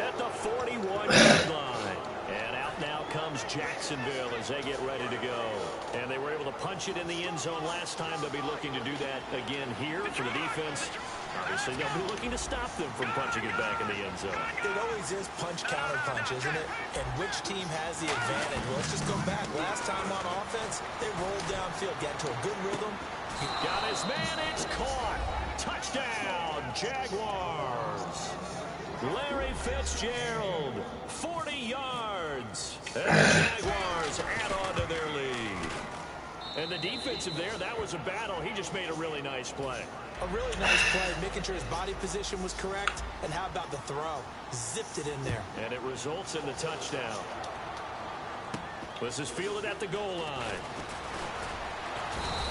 at the 41-yard line. And out now comes Jacksonville as they get ready to go. And they were able to punch it in the end zone last time. They'll be looking to do that again here for the defense. Obviously, they'll be looking to stop them from punching it back in the end zone. It always is punch-counter-punch, isn't it? And which team has the advantage? Well, let's just go back. Last time on offense, they rolled downfield, got to a good rhythm. Got his man, it's caught. Touchdown, Jaguars. Larry Fitzgerald, 40 yards. And the Jaguars add on to their lead. And the defensive there, that was a battle. He just made a really nice play. A really nice play, making sure his body position was correct. And how about the throw? Zipped it in there. And it results in the touchdown. This is fielded at the goal line.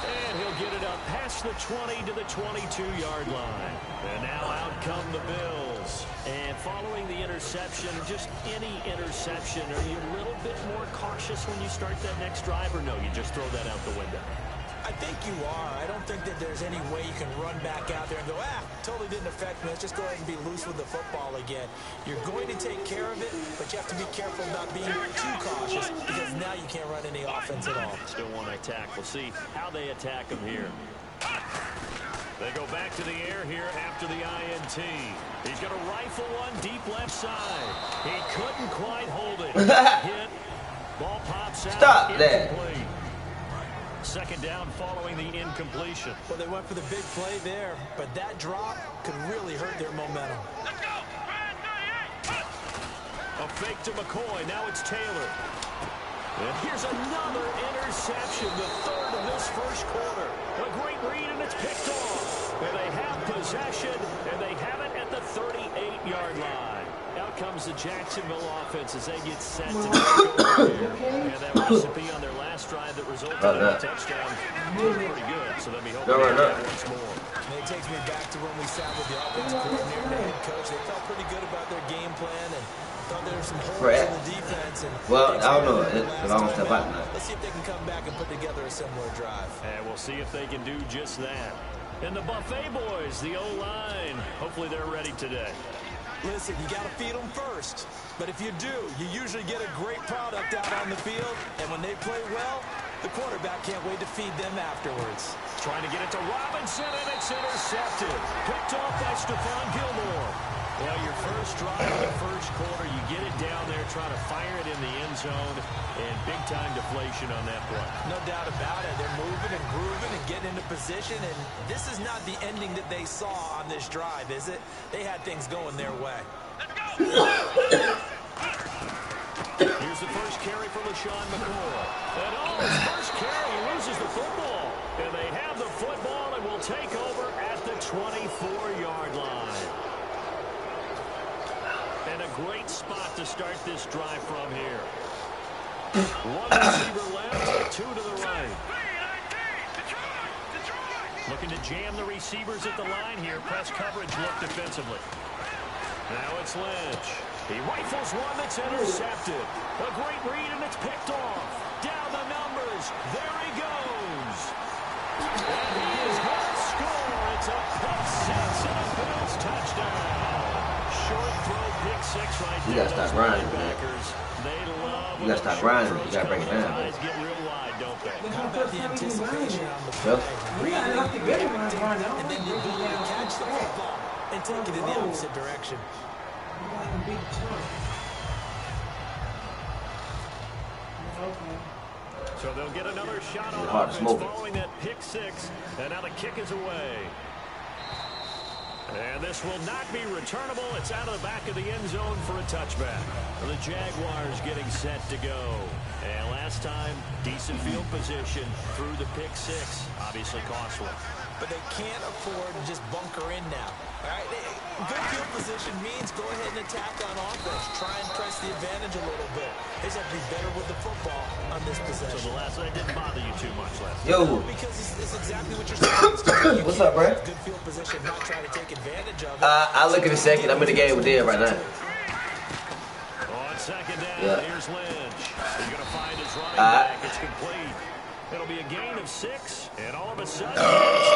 And he'll get it up past the 20 to the 22-yard line. And now out come the Bills. And following the interception, just any interception, are you a little bit more cautious when you start that next drive, or no, you just throw that out the window? I think you are. I don't think that there's any way you can run back out there and go, totally didn't affect me. Let's just go ahead and be loose with the football again. You're going to take care of it, but you have to be careful about being too cautious because now you can't run any offense at all. Still want to attack. We'll see how they attack him here. They go back to the air here after the INT. He's going to rifle one deep left side. He couldn't quite hold it. Hit. Ball pops out. Stop that. 2nd down following the incompletion. Well, they went for the big play there, but that drop could really hurt their momentum. Let's go. Red 38. A fake to McCoy. Now it's Taylor. And here's another interception, the 3rd of this first quarter. A great read, and it's picked off. And they have possession, and they have it at the 38-yard line. Out comes the Jacksonville offense as they get set to take over here. And that recipe on their last drive that resulted in a touchdown was pretty good. So they'll be hoping to get once more. And it takes me back to when we sat with the offensive coordinator and the head coach. They felt pretty good about their game plan and thought there were some holes in the defense. And well, I don't know. It's long step out now. Let's see if they can come back and put together a similar drive. And we'll see if they can do just that. And the Buffet boys, the O-line, hopefully they're ready today. Listen, you got to feed them first. But if you do, you usually get a great product out on the field. And when they play well, the quarterback can't wait to feed them afterwards. Trying to get it to Robinson, and it's intercepted. Picked off by Stephon Gilmore. Well, your first drive in the first quarter, you get it down there, trying to fire it in the end zone, and big-time deflation on that play. No doubt about it. They're moving and grooving and getting into position, and this is not the ending that they saw on this drive, is it? They had things going their way. Here's the first carry for LaShawn McCoy. And his first carry, he loses the football. And they have the football and will take over at the 24-yard line. And And a great spot to start this drive from here. One receiver left, two to the right. Looking to jam the receivers at the line here. Press coverage look defensively. Now it's Lynch. He rifles one that's intercepted. A great read, and it's picked off. Down the numbers. There he goes. And he is going to score. It's a pick six and a Bills touchdown. Short throw, pick six right there. You got to stop running, man. They love you got to stop running. You got to break it down. Eyes get real wide, don't they? How about the anticipation on the play? And then the ability to catch the football and take it in the opposite direction. So they'll get another shot on hard to offense smoke following that pick six. And now the kick is away. And this will not be returnable. It's out of the back of the end zone for a touchback. The Jaguars getting set to go. And last time, decent field position through the pick six. Obviously costly. But they can't afford to just bunker in now. All right, good field position means go ahead and attack on offense. Try and press the advantage a little bit. They just have to be better with the football on this possession. So the last one didn't bother you too much last time. No, because it's exactly what you're saying. What's up, Brad? Good field position, not trying to take advantage of it. I'll look in a second. I'm in the game with them right now. On second down, here's Lynch. He's going to find his running back. It's complete. It'll be a gain of 6, and all of a sudden, it's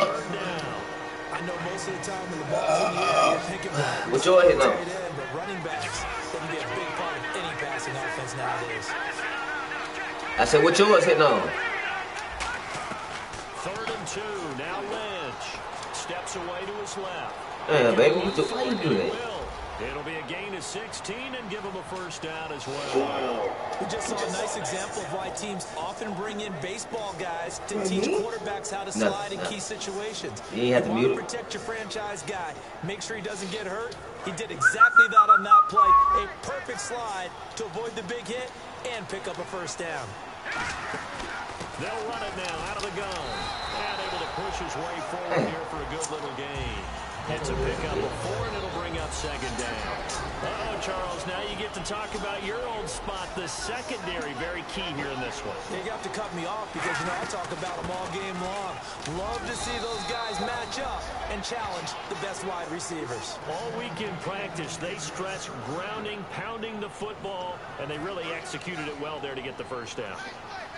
third down. I know most of the time when the ball's in the air, you're thinking about what y'all hitting on? But running backs, they can be a big part of any passing offense nowadays. I said, what yours hitting on? 3rd and 2. Now Lynch steps away to his left. Yeah, baby, why you do that? It'll be a gain of 16 and give him a first down as well. We just saw a nice example of why teams often bring in baseball guys to teach quarterbacks how to slide in key situations. You have to mute him. Protect your franchise guy. Make sure he doesn't get hurt. He did exactly that on that play. A perfect slide to avoid the big hit and pick up a first down. They'll run it now out of the gun. And able to push his way forward here for a good little gain. It's a pickup of 4, and it'll bring up second down. Uh-oh, Charles, now you get to talk about your old spot, the secondary. Very key here in this one. You have to cut me off because, you know, I talk about them all game long. Love to see those guys match up and challenge the best wide receivers. All week in practice, they stress grounding, pounding the football, and they really executed it well there to get the first down.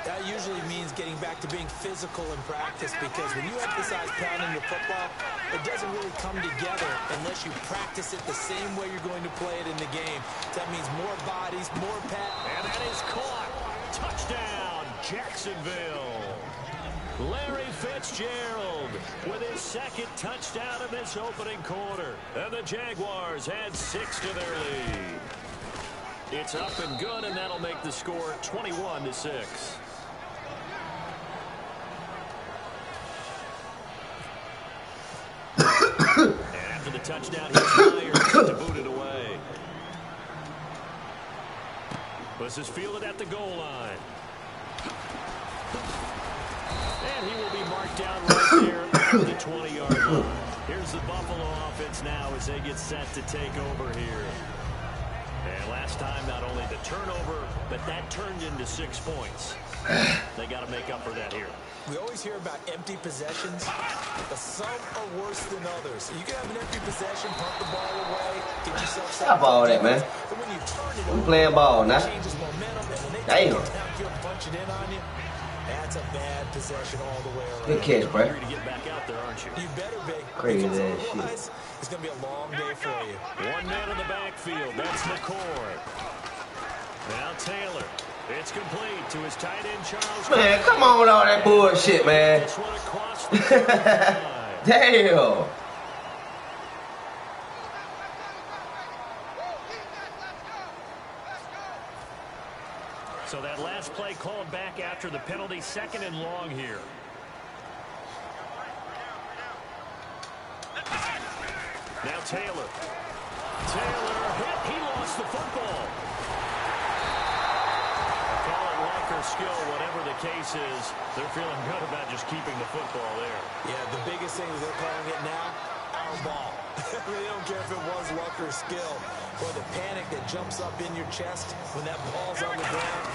That usually means getting back to being physical in practice because when you emphasize pounding the football, it doesn't really come together unless you practice it the same way you're going to play it in the game. That means more bodies, more pass. And that is caught. Touchdown, Jacksonville. Larry Fitzgerald with his second touchdown of this opening quarter. And the Jaguars add 6 to their lead. It's up and good, and that'll make the score 21-6. And after the touchdown, here's Myers to boot it away. This is fielded at the goal line. And he will be marked down right there at the 20-yard line. Here's the Buffalo offense now as they get set to take over here. And last time, not only the turnover, but that turned into 6 points. They got to make up for that here. We always hear about empty possessions, but some are worse than others. You can have an empty possession, pump the ball away, get yourself set up. Stop all that, man. But when you turn it I'm playing ball now. changes momentum, and when they Damn. take it downfield and punch it in on you, that's a bad possession all the way around. Good catch, bro. You're to get back out there, aren't you? You better be. Crazy Because ass otherwise, it's going to be a long day for you. One man in the backfield. That's McCoy. Now Taylor. It's complete to his tight end, Charles. Man, come on with all that bullshit, man. This one across the line. Damn. So that last play called back after the penalty, 2nd and long here. Now Taylor. Taylor hit. He lost the football. Call it luck or skill, whatever the case is. They're feeling good about just keeping the football there. Yeah, the biggest thing is they're calling it now, our ball. They don't care if it was luck or skill, or the panic that jumps up in your chest when that ball's on the ground.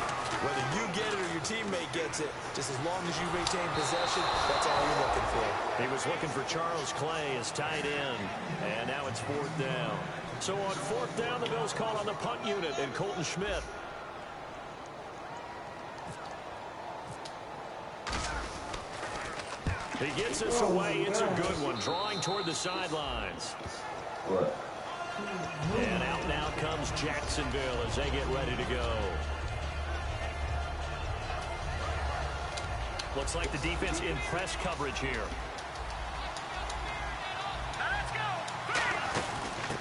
Whether you get it or your teammate gets it, just as long as you retain possession, that's all you're looking for. He was looking for Charles Clay as tight end, and now it's 4th down. So on 4th down, the Bills call on the punt unit and Colton Schmidt. He gets us away. It's a good one. Drawing toward the sidelines. What? And out now comes Jacksonville as they get ready to go. Looks like the defense in press coverage here.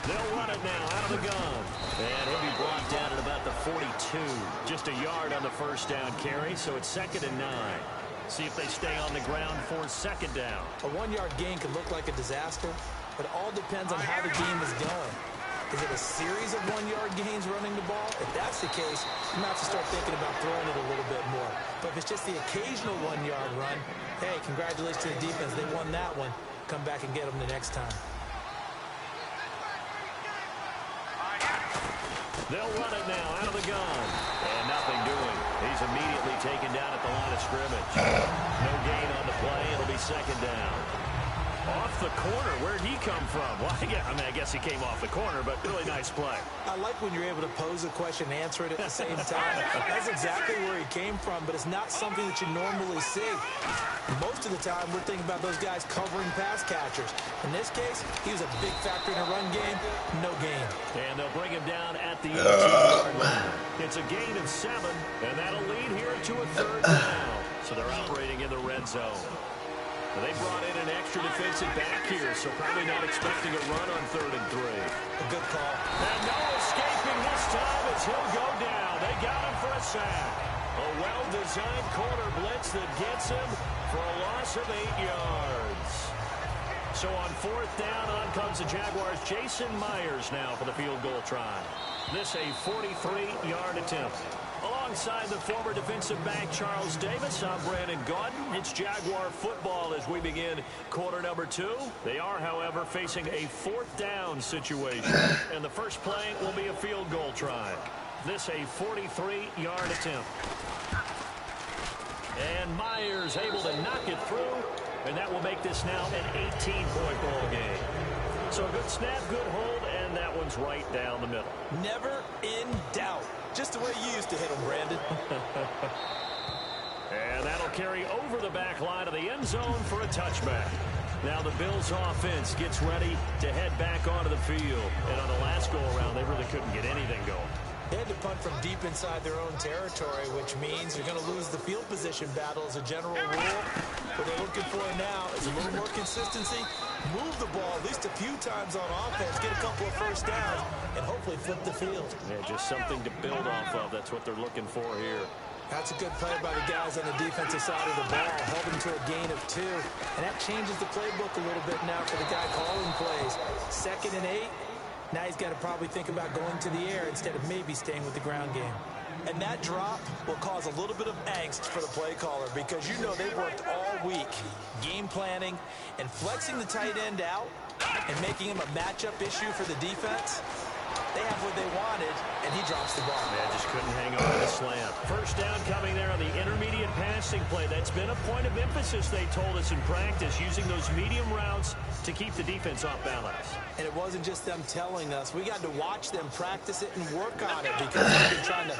They'll run it now out of the gun. And he'll be brought down at about the 42. Just a yard on the first down carry, so it's 2nd and 9. See if they stay on the ground for 2nd down. A 1-yard gain could look like a disaster, but it all depends on how the game is going. Is it a series of 1-yard gains running the ball? If that's the case, you might have to start thinking about throwing it a little bit more. But if it's just the occasional 1-yard run, hey, congratulations to the defense. They won that one. Come back and get them the next time. They'll run it now out of the gun. And nothing doing. He's immediately taken down at the line of scrimmage. No gain on the play. It'll be 2nd down. Off the corner. Where'd he come from? Well, I guess he came off the corner, but really nice play. I like when you're able to pose a question and answer it at the same time. That's exactly where he came from, but it's not something that you normally see. Most of the time, we're thinking about those guys covering pass catchers. In this case, he was a big factor in a run game. No gain. And they'll bring him down at the 18-yard line. It's a gain of 7, and that'll lead here to a 3rd down. So they're operating in the red zone. They brought in an extra defensive back here, so probably not expecting a run on 3rd and 3. A good call. And no escaping this time as he'll go down. They got him for a sack. A well-designed corner blitz that gets him for a loss of 8 yards. So on 4th down, on comes the Jaguars' Jason Myers now for the field goal try. This a 43-yard attempt. Alongside the former defensive back Charles Davis, I'm Brandon Gaudin. It's Jaguar football as we begin quarter number 2. They are, however, facing a 4th down situation. And the first play will be a field goal try. This a 43-yard attempt. And Myers able to knock it through. And that will make this now an 18-point ball game. So a good snap, good hold, and that one's right down the middle. Never in doubt. Just the way you used to hit them, Brandon. And that'll carry over the back line of the end zone for a touchback. Now the Bills offense gets ready to head back onto the field. And on the last go-around, they really couldn't get anything going. They had to punt from deep inside their own territory, which means you're going to lose the field position battle as a general rule. What they're looking for now is a little more consistency, move the ball at least a few times on offense, get a couple of first downs, and hopefully flip the field. Yeah, just something to build off of. That's what they're looking for here. That's a good play by the guys on the defensive side of the ball, held them to a gain of 2. And that changes the playbook a little bit now for the guy calling plays. 2nd and 8. Now he's got to probably think about going to the air instead of maybe staying with the ground game. And that drop will cause a little bit of angst for the play caller because you know they've worked all week game planning and flexing the tight end out and making him a matchup issue for the defense. They have what they wanted, and he drops the ball. Yeah, just couldn't hang on to the slant. First down coming there on the intermediate passing play. That's been a point of emphasis, they told us in practice, using those medium routes to keep the defense off balance. And it wasn't just them telling us. We got to watch them practice it and work on it because they've been trying to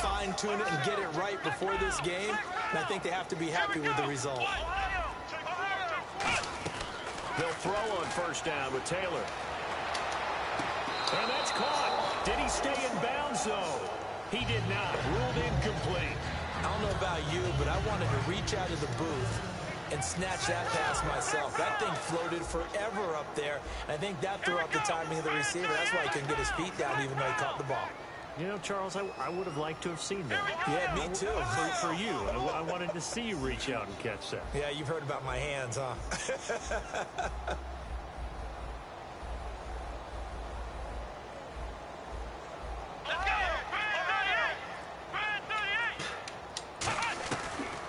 fine-tune it and get it right before this game. And I think they have to be happy with the result. They'll throw on first down with Taylor. And that's caught. Did he stay in bounds, though? He did not. Ruled incomplete. I don't know about you, but I wanted to reach out of the booth and snatch that pass myself. That thing floated forever up there, and I think that threw up the timing of the receiver. That's why he couldn't get his feet down even though he caught the ball. You know, Charles, I would have liked to have seen that. Yeah, me too. For you. I wanted to see you reach out and catch that. Yeah, you've heard about my hands, huh?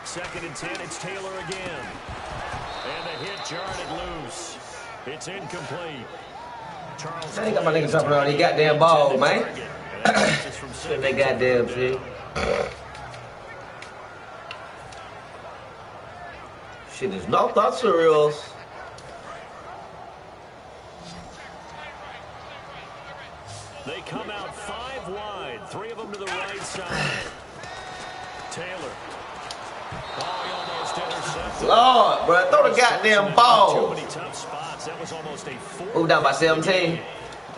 Second and 10, it's Taylor again. And the hit jarred it loose. It's incomplete. Charles I ain't got my niggas dropping all these goddamn balls, man. Shit, they goddamn shit. Shit is no thought cereals. They come out 5 wide, 3 of them to the right side. Taylor. Oh, he almost intercepted. Lord, bro, throw the goddamn ball. Too many tough spots. That was almost a 4. Moved down by 17.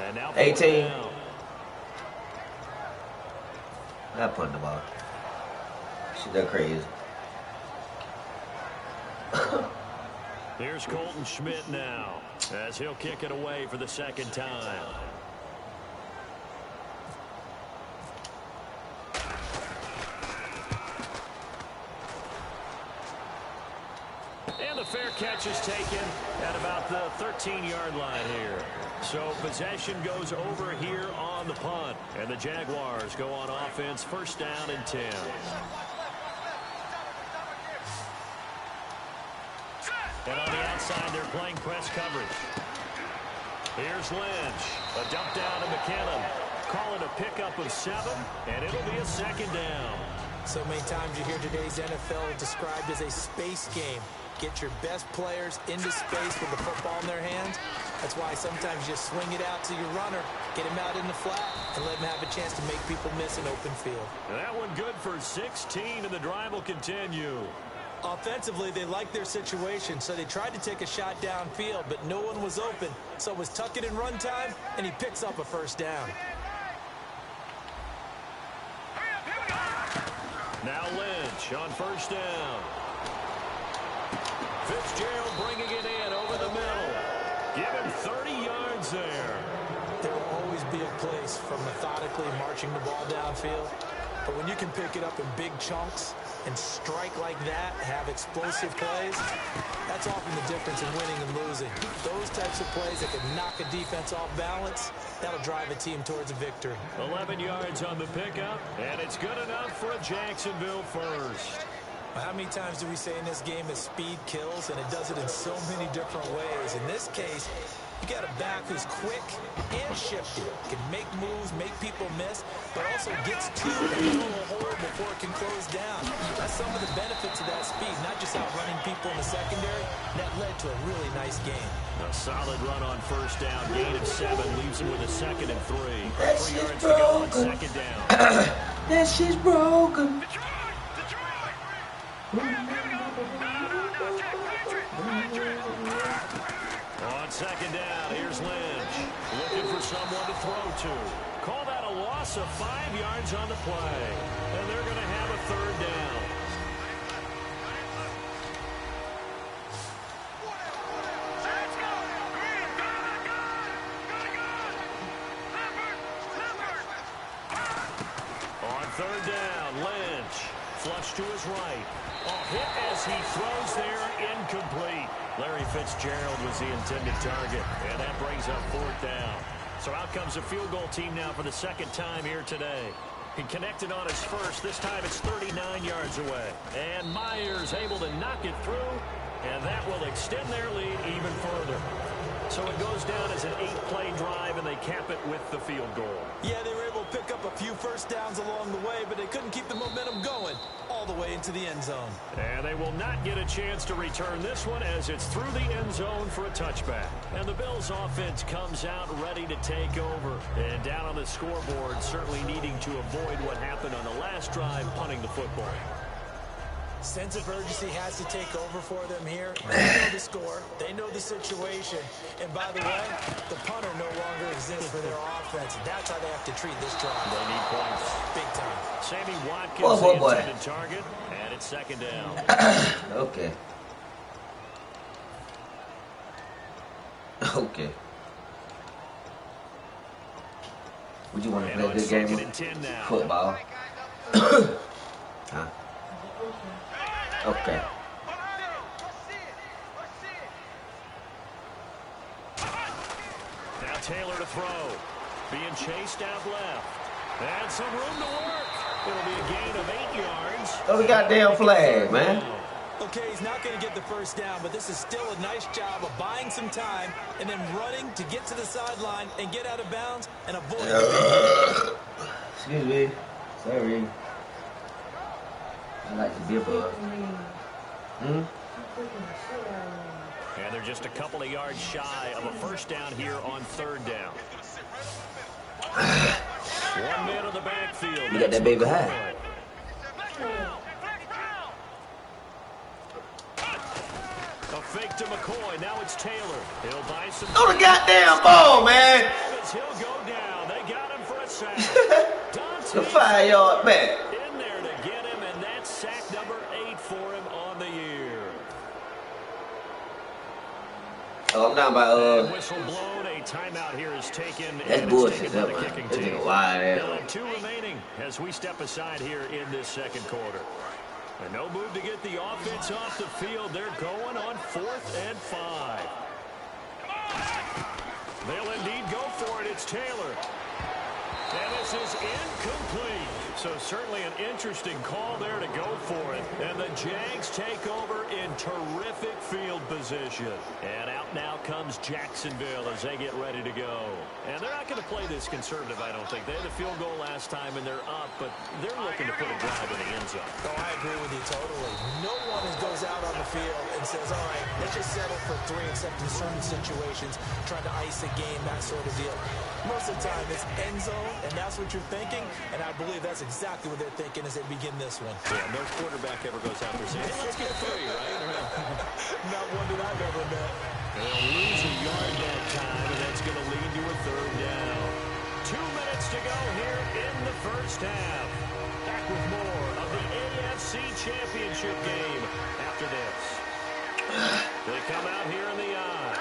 And now 18. I put the ball. Shit, that crazy. Here's Colton Schmidt now, as he'll kick it away for the second time. And the fair catch is taken at about the 13-yard line here. So possession goes over here on the punt. And the Jaguars go on offense, first down and 10. And on the outside, they're playing press coverage. Here's Lynch. A dump down to McKinnon. Call it a pickup of 7, and it'll be a second down. So many times you hear today's NFL described as a space game. Get your best players into space with the football in their hands. That's why sometimes you just swing it out to your runner, get him out in the flat, and let him have a chance to make people miss an open field. That one good for 16, and the drive will continue. Offensively, they liked their situation, so they tried to take a shot downfield, but no one was open. So it was tuck it in run time, and he picks up a first down. Now Lynch on first down. Fitzgerald bringing it in over the middle. Give him 30 yards there. There will always be a place for methodically marching the ball downfield. But when you can pick it up in big chunks and strike like that, have explosive plays, that's often the difference in winning and losing. Those types of plays that can knock a defense off balance, that'll drive a team towards a victory. 11 yards on the pickup, and it's good enough for a Jacksonville first. How many times do we say in this game that speed kills, and it does it in so many different ways? In this case, you got a back who's quick and shifty, can make moves, make people miss, but also gets to and through a hole before it can close down. That's some of the benefits of that speed, not just outrunning people in the secondary. That led to a really nice game. A solid run on first down, gain of 7, leaves him with a second and 3. That 3 shit's yards to go on broken. second down. That shit's broken. On second down, here's Lynch. Looking for someone to throw to. Call that a loss of 5 yards on the play. And they're going to have a third down. On third down, Lynch. Flush to his right. A hit as he throws there, incomplete. Larry Fitzgerald was the intended target, and that brings up fourth down. So out comes a field goal team now for the second time here today. He connected on his first. This time it's 39 yards away. And Myers able to knock it through, and that will extend their lead even further. So it goes down as an 8-play drive, and they cap it with the field goal. Yeah, they were able to pick up a few first downs along the way, but they couldn't keep the momentum going all the way into the end zone. And they will not get a chance to return this one as it's through the end zone for a touchback. And the Bills offense comes out ready to take over. And down on the scoreboard, certainly needing to avoid what happened on the last drive, punting the football. Sense of urgency has to take over for them here. They know the score. They know the situation. And by the way, the punter no longer exists for their offense. That's how they have to treat this drive. They need points. Big time. Sammy Watkins, the intended target, and it's second down. Okay. Okay. Would you want to play a good game of football? Huh? Okay. Now Taylor to throw. Being chased out left. And some room to work. It'll be a gain of 8 yards. Throw the goddamn flag, man. Okay, he's not going to get the first down, but this is still a nice job of buying some time and then running to get to the sideline and get out of bounds and avoid it. Excuse me. Sorry. I like to be above. And they're just a couple of yards shy of a first down here on third down. 1 man on the backfield. You got that baby high. A fake to McCoy. Now it's Taylor. He'll buy some. Oh, the goddamn ball, man. He'll go down. They got him for a sack. The 5-yard back. In there to get him, and that's sack number 8 for him on the year. Oh, I'm down by whistle blown. A timeout here is taken. That's and bullshit, it's taken by the man. kicking That's team. a wide ass. They'll have 2 remaining as we step aside here in this second quarter. And no move to get the offense off the field. They're going on 4th and 5. They'll indeed go for it. It's Taylor. And this is incomplete. So certainly an interesting call there to go for it. And the Jags take over in terrific field position. And out now comes Jacksonville as they get ready to go. And they're not going to play this conservative, I don't think. They had a field goal last time and they're up, but they're looking to put a drive in the end zone. Oh, I agree with you totally. No one goes out on the field and says, all right, let's just settle for 3 except in certain situations, trying to ice a game, that sort of deal. Most of the time it's end zone, and that's what you're thinking, and I believe that's exactly what they're thinking as they begin this one. Yeah, no quarterback ever goes out there saying, hey, let's get 3, right? Not one that I've ever met. They'll lose a yard that time, and that's going to lead to a 3rd down. 2 minutes to go here in the first half. Back with more of the AFC Championship game after this. They come out here in the eye.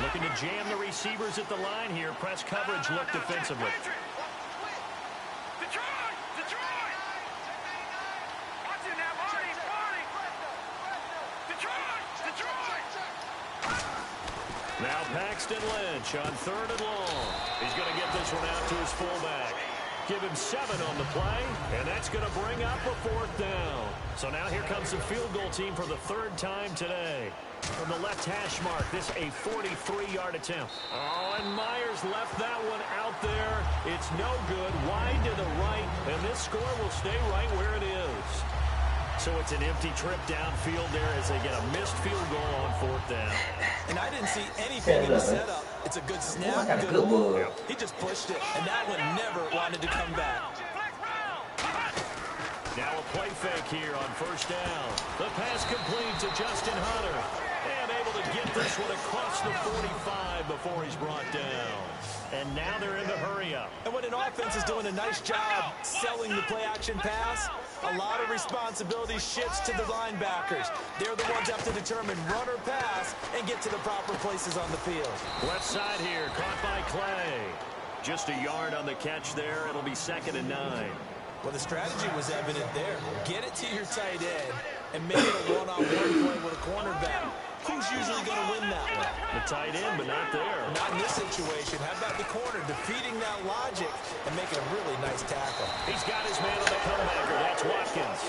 Looking to jam the receivers at the line here. Press coverage look defensively. Now Paxton Lynch on 3rd and long. He's going to get this one out to his fullback. Give him 7 on the play, and that's going to bring up a 4th down. So now here comes the field goal team for the 3rd time today. From the left hash mark, this a 43-yard attempt. Oh, and Myers left that one out there. It's no good. Wide to the right, and this score will stay right where it is. So it's an empty trip downfield there as they get a missed field goal on 4th down. And I didn't see anything in the setup. It's a good snap, good ball. He just pushed it, and that one never wanted to come back. Now a play fake here on 1st down. The pass complete to Justin Hunter. And able to get this one across the 45 before he's brought down. And now they're in the hurry-up. And when an offense is doing a nice job selling the play-action pass, a lot of responsibility shifts to the linebackers. They're the ones that have to determine run or pass and get to the proper places on the field. Left side here, caught by Clay. Just a yard on the catch there. It'll be 2nd and 9. Well, the strategy was evident there. Get it to your tight end and make it a one-on-one play with a cornerback. Who's usually going to win that one? The tight end, but not there. Not in this situation. How about the corner defeating that logic and making a really nice tackle? He's got his man on the comebacker. That's Watkins.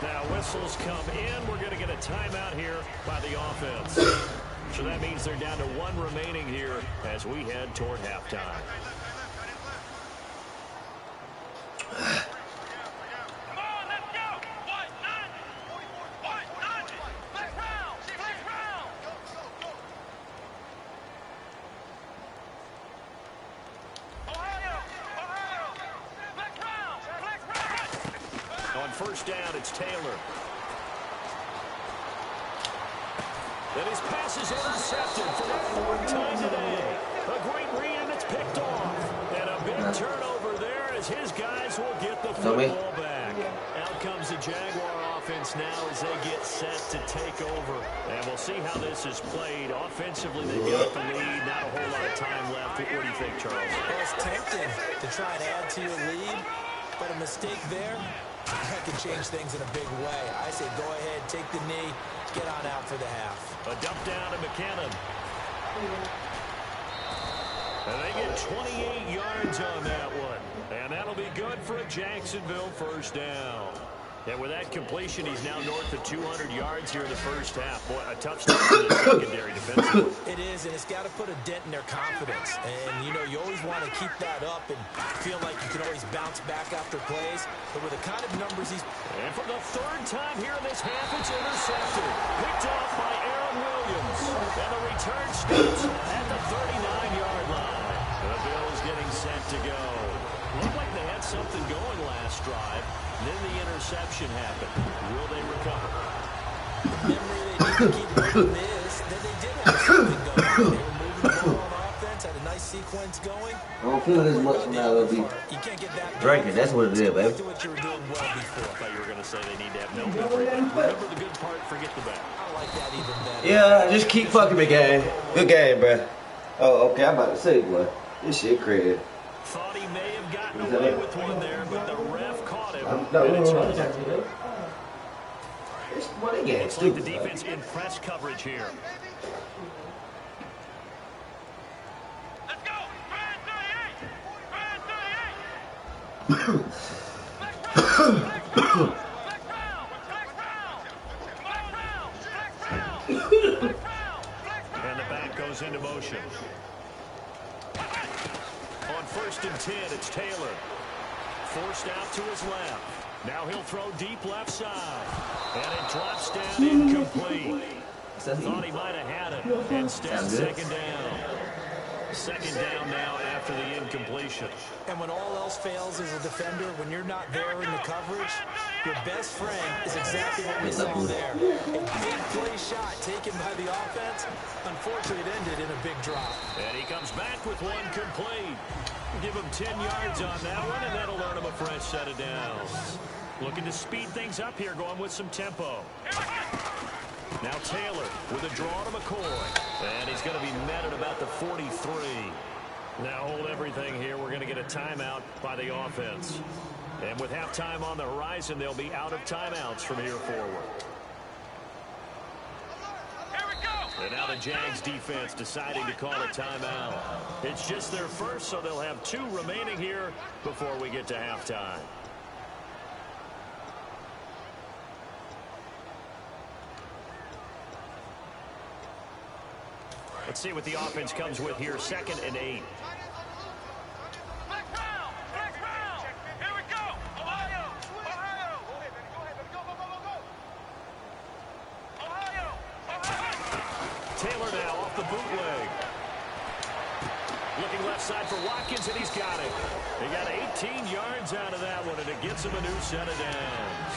Now whistles come in. We're going to get a timeout here by the offense. So that means they're down to 1 remaining here as we head toward halftime. On 1st down, it's Taylor. And his pass is intercepted for the 4th time today. A great read, and it's picked off. And a big turnover there as his guys will get the football back. Out comes the Jaguar offense now as they get set to take over. And we'll see how this is played. Offensively, they've got the lead. Not a whole lot of time left. What do you think, Charles? Well, it's tempting to try and add to your lead, but a mistake there, that can change things in a big way. I say go ahead, take the knee, get on out for the half. A dump down to McKinnon. And they get 28 yards on that one. And that'll be good for a Jacksonville 1st down. And with that completion, he's now north of 200 yards here in the first half. Boy, a tough start for the secondary defensively. It is, and it's got to put a dent in their confidence. And, you know, you always want to keep that up and feel like you can always bounce back after plays. But with the kind of numbers he's... And for the third time here in this half, it's intercepted. Picked off by Aaron Williams. And the return stops at the 39-yard line. The Bills getting set to go. Looked like they had something going last drive. Then the interception happened. Will they recover? The memory they need to keep moving is that they did have something going. They were moving the ball on offense, had a nice sequence going. I don't feel it as much from now, it'll be You can't get that drinking. That's what it is, baby. do what you were doing well before. I thought you were going to say they need to have no memory. Remember the good part, forget the bad. I like that even better. Yeah, just keep fucking me, gang. Good game, bro. Oh, okay, I'm about to say, boy. This shit crazy. Thought he may have gotten away with one there, but the ref caught him. No, and it's no, on. It's what they get. Looks like the defense in press coverage here. Let's go! Brand 38! Brand 38! And the back goes into motion. On 1st and 10, it's Taylor. Forced out to his left. Now he'll throw deep left side. And it drops down incomplete. Thought he might have had it. Instead, second down. Second down now after the incompletion. And when all else fails as a defender, when you're not there in the coverage, your best friend is exactly what we saw there. A big play shot taken by the offense. Unfortunately, it ended in a big drop. And he comes back with one complete. Give him 10 yards on that one, and that'll earn him a fresh set of downs. Looking to speed things up here, going with some tempo. Now Taylor with a draw to McCoy. And he's going to be met at about the 43. Now hold everything here. We're going to get a timeout by the offense. And with halftime on the horizon, they'll be out of timeouts from here forward. Here we go! And now the Jags defense deciding to call a timeout. It's just their first, so they'll have 2 remaining here before we get to halftime. Let's see what the offense comes with here. 2nd and 8. Black Brown! Black Brown! Here we go! Ohio! Ohio! Go ahead, baby. Go ahead, baby. Go, go, go, go, go! Ohio! Ohio! Taylor now off the bootleg. Looking left side for Watkins, and he's got it. He got 18 yards out of that one, and it gets him a new set of downs.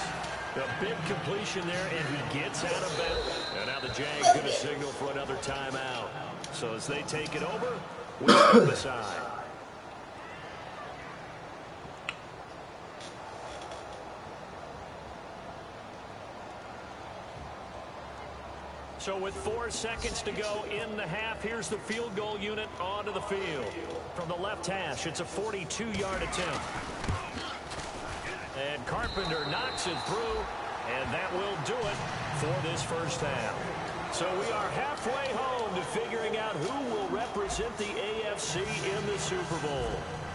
A big completion there, and he gets out of bounds. And now the Jags going to signal for another timeout. So as they take it over, we step aside. So with 4 seconds to go in the half, here's the field goal unit onto the field. From the left hash, it's a 42-yard attempt. And Carpenter knocks it through, and that will do it for this first half. So we are halfway home to figuring out who will represent the AFC in the Super Bowl.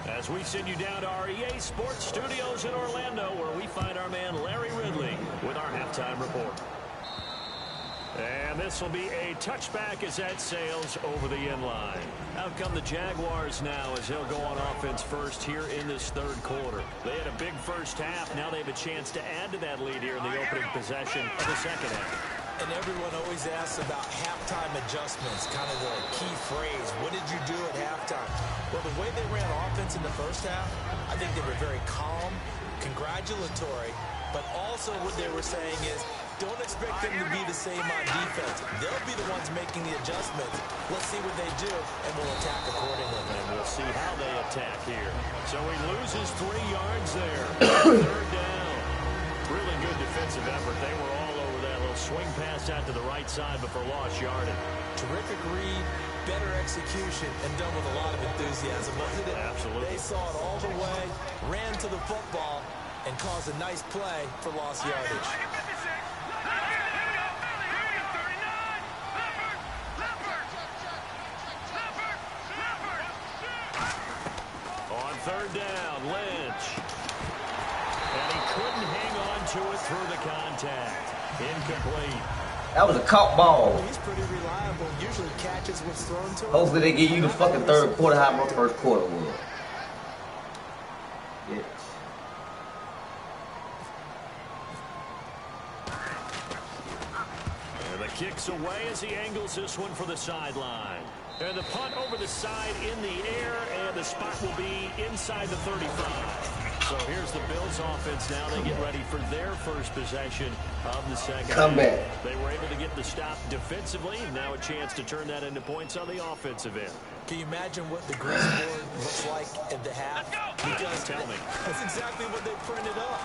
As we send you down to our EA Sports Studios in Orlando, where we find our man Larry Ridley with our halftime report. And this will be a touchback as that sails over the end line. Out come the Jaguars now as they'll go on offense first here in this 3rd quarter. They had a big first half. Now they have a chance to add to that lead here in the opening possession of the 2nd half. And everyone always asks about halftime adjustments, kind of the key phrase. What did you do at halftime? Well, the way they ran offense in the first half, I think they were very calm, congratulatory, but also what they were saying is, don't expect them to be the same on defense. They'll be the ones making the adjustments. Let's see what they do, and we'll attack accordingly. And we'll see how they attack here. So he loses 3 yards there. 3rd down. Really good defensive effort. They were all over that little swing pass out to the right side before lost yardage. Terrific read, better execution, and done with a lot of enthusiasm, wasn't it? Absolutely. They saw it all the way, ran to the football, and caused a nice play for lost yardage. On 3rd down, Lynch. And he couldn't hang on to it through the contact. Incomplete. That was a caught ball. He's pretty reliable. Usually catches what's thrown to him. Hopefully they give you the fucking third quarter how my first quarter was. Yeah. And the kick's away as he angles this one for the sideline. And the punt over the side in the air, and the spot will be inside the 35. So here's the Bills offense now. They get ready for their first possession of the second half. Come back. They were able to get the stop defensively. Now a chance to turn that into points on the offensive end. Can you imagine what the grease board looks like at the half? Because tell me. That's exactly what they printed up.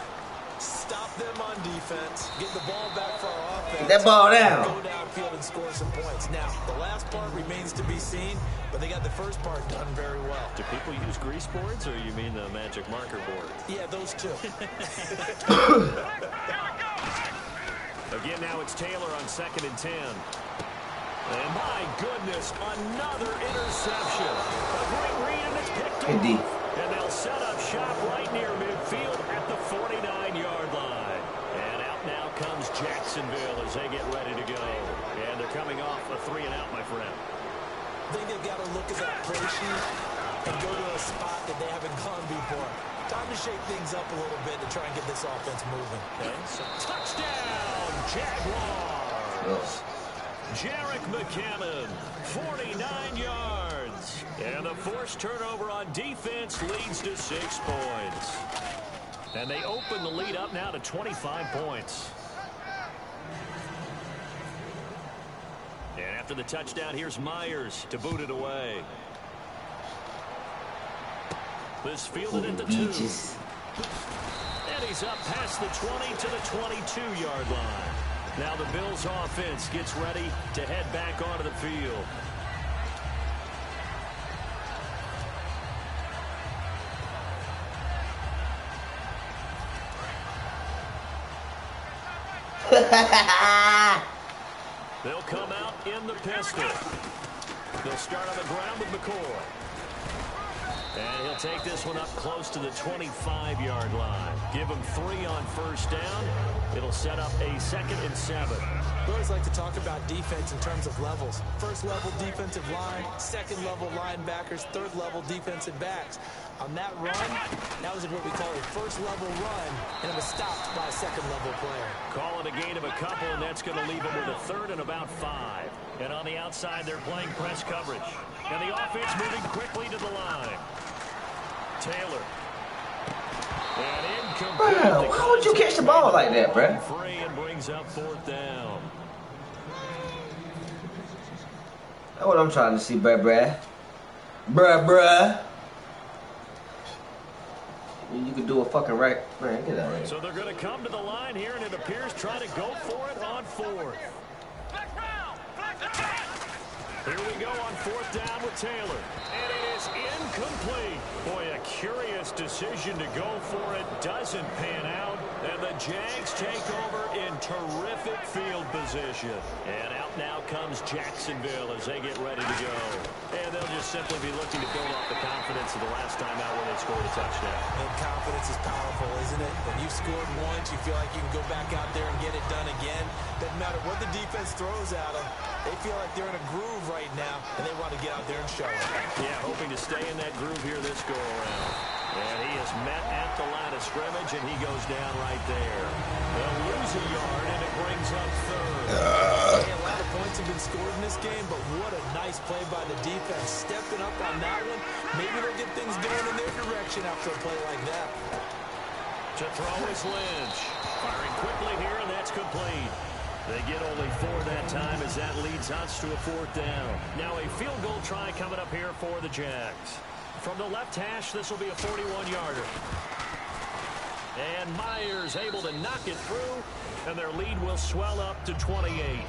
Stop them on defense, get the ball back for our offense. Get that ball down. Go downfield and score some points. Now, the last part remains to be seen, but they got the first part done very well. Do people use grease boards, or you mean the magic marker board? Yeah, those two. Again, now it's Taylor on 2nd and 10. And my goodness, another interception. A great read, and it's picked up. Indeed. And they'll set up shop right near midfield at the 49-yard line. And out now comes Jacksonville as they get ready to go. And they're coming off a 3-and-out, my friend. I think they've got to look at that play sheet and go to a spot that they haven't gone before. Time to shake things up a little bit to try and get this offense moving. Okay, so touchdown, Jaguars. Jarek McCammon, 49 yards. And the forced turnover on defense leads to 6 points. And they open the lead up now to 25 points. And after the touchdown, here's Myers to boot it away. This fielded at the 2. And he's up past the 20 to the 22-yard line. Now the Bills offense gets ready to head back onto the field. They'll come out in the pistol. They'll start on the ground with McCoy. And he'll take this one up close to the 25-yard line. Give him 3 on first down. It'll set up a 2nd and 7. We always like to talk about defense in terms of levels. First level defensive line, second level linebackers, third level defensive backs. On that run, that was what we call a first level run, and it was stopped by a second level player. Call it a gain of a couple, and that's going to leave them with a 3rd and about 5. And on the outside, they're playing press coverage. And the offense moving quickly to the line. Taylor. And incomplete. Bro, how would you catch the ball like that, bro? Free and brings up 4th down. That's what I'm trying to see, bruh. Bruh. You could do a fucking right. Man, get out of here. So they're going to come to the line here, and it appears trying to go for it on 4th. Here we go on 4th down with Taylor. And it is incomplete. Boy, a curious decision to go for it. Doesn't pan out. And the Jags take over in terrific field position. And out now comes Jacksonville as they get ready to go. And they'll just simply be looking to build off the confidence of the last time out when they scored a touchdown. And confidence is powerful, isn't it? When you've scored once, you feel like you can go back out there and get it done again. Doesn't matter what the defense throws at them. They feel like they're in a groove right now, and they want to get out there and show it. Yeah, hoping to stay in that groove here this go-around. And he is met at the line of scrimmage, and he goes down right there. They'll lose a yard, and it brings up 3rd. A lot of points have been scored in this game, but what a nice play by the defense. Stepping up on that one. Maybe they'll get things going in their direction after a play like that. To throw is Lynch. Firing quickly here, and that's complete. They get only 4 that time as that leads us to a 4th down. Now a field goal try coming up here for the Jags. From the left hash, this will be a 41-yarder. And Myers able to knock it through, and their lead will swell up to 28.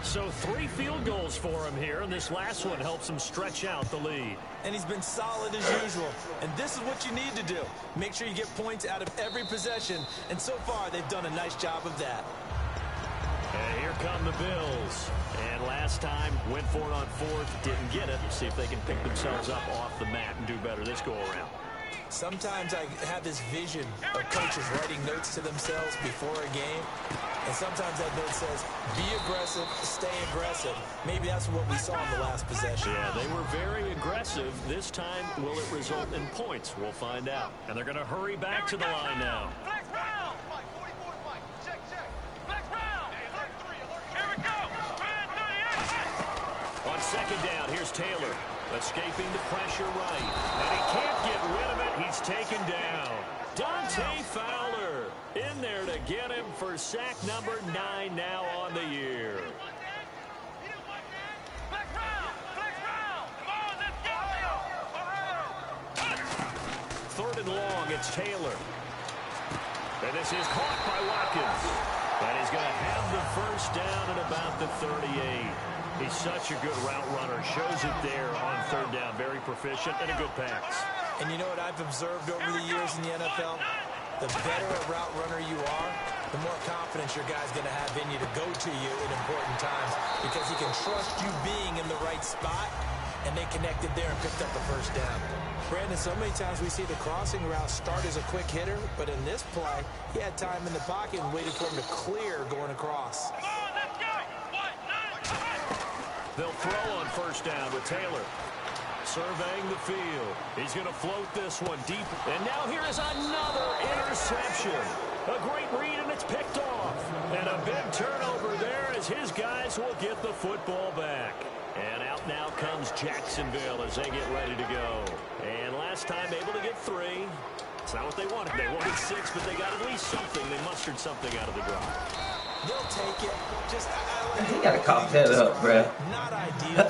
So 3 field goals for him here, and this last one helps him stretch out the lead. And he's been solid as usual. And this is what you need to do. Make sure you get points out of every possession. And so far, they've done a nice job of that. And here come the Bills. And last time, went for it on 4th, didn't get it. See if they can pick themselves up off the mat and do better this go-around. Sometimes I have this vision of coaches writing notes to themselves before a game. And sometimes that note says, be aggressive, stay aggressive. Maybe that's what we saw in the last possession. Yeah, they were very aggressive. This time, will it result in points? We'll find out. And they're going to hurry back to the line now. Flex round. 44 fight. Check. Flex round. Alert 3. Here we go. Man 38. On second down, here's Taylor. Escaping the pressure right. And he can't get rid of it. He's taken down. Dante Fowler in there to get him for sack number 9 now on the year. Flex round. Come on, let's go. Third and long, it's Taylor. And this is caught by Watkins. And he's going to have the first down at about the 38. He's such a good route runner. Shows it there on third down. Very proficient and a good pass. And you know what I've observed over the years in the NFL? The better a route runner you are, the more confidence your guy's going to have in you to go to you in important times because he can trust you being in the right spot, and they connected there and picked up the first down. Brandon, so many times we see the crossing route start as a quick hitter, but in this play, he had time in the pocket and waited for him to clear going across. They'll throw on first down with Taylor. Surveying the field. He's going to float this one deep. And now here is another interception. A great read, and it's picked off. And a big turnover there as his guys will get the football back. And out now comes Jacksonville as they get ready to go. And last time able to get 3. It's not what they wanted. They wanted 6, but they got at least something. They mustered something out of the drive. They'll take it. Just He got to cough that up, bro. Not ideal.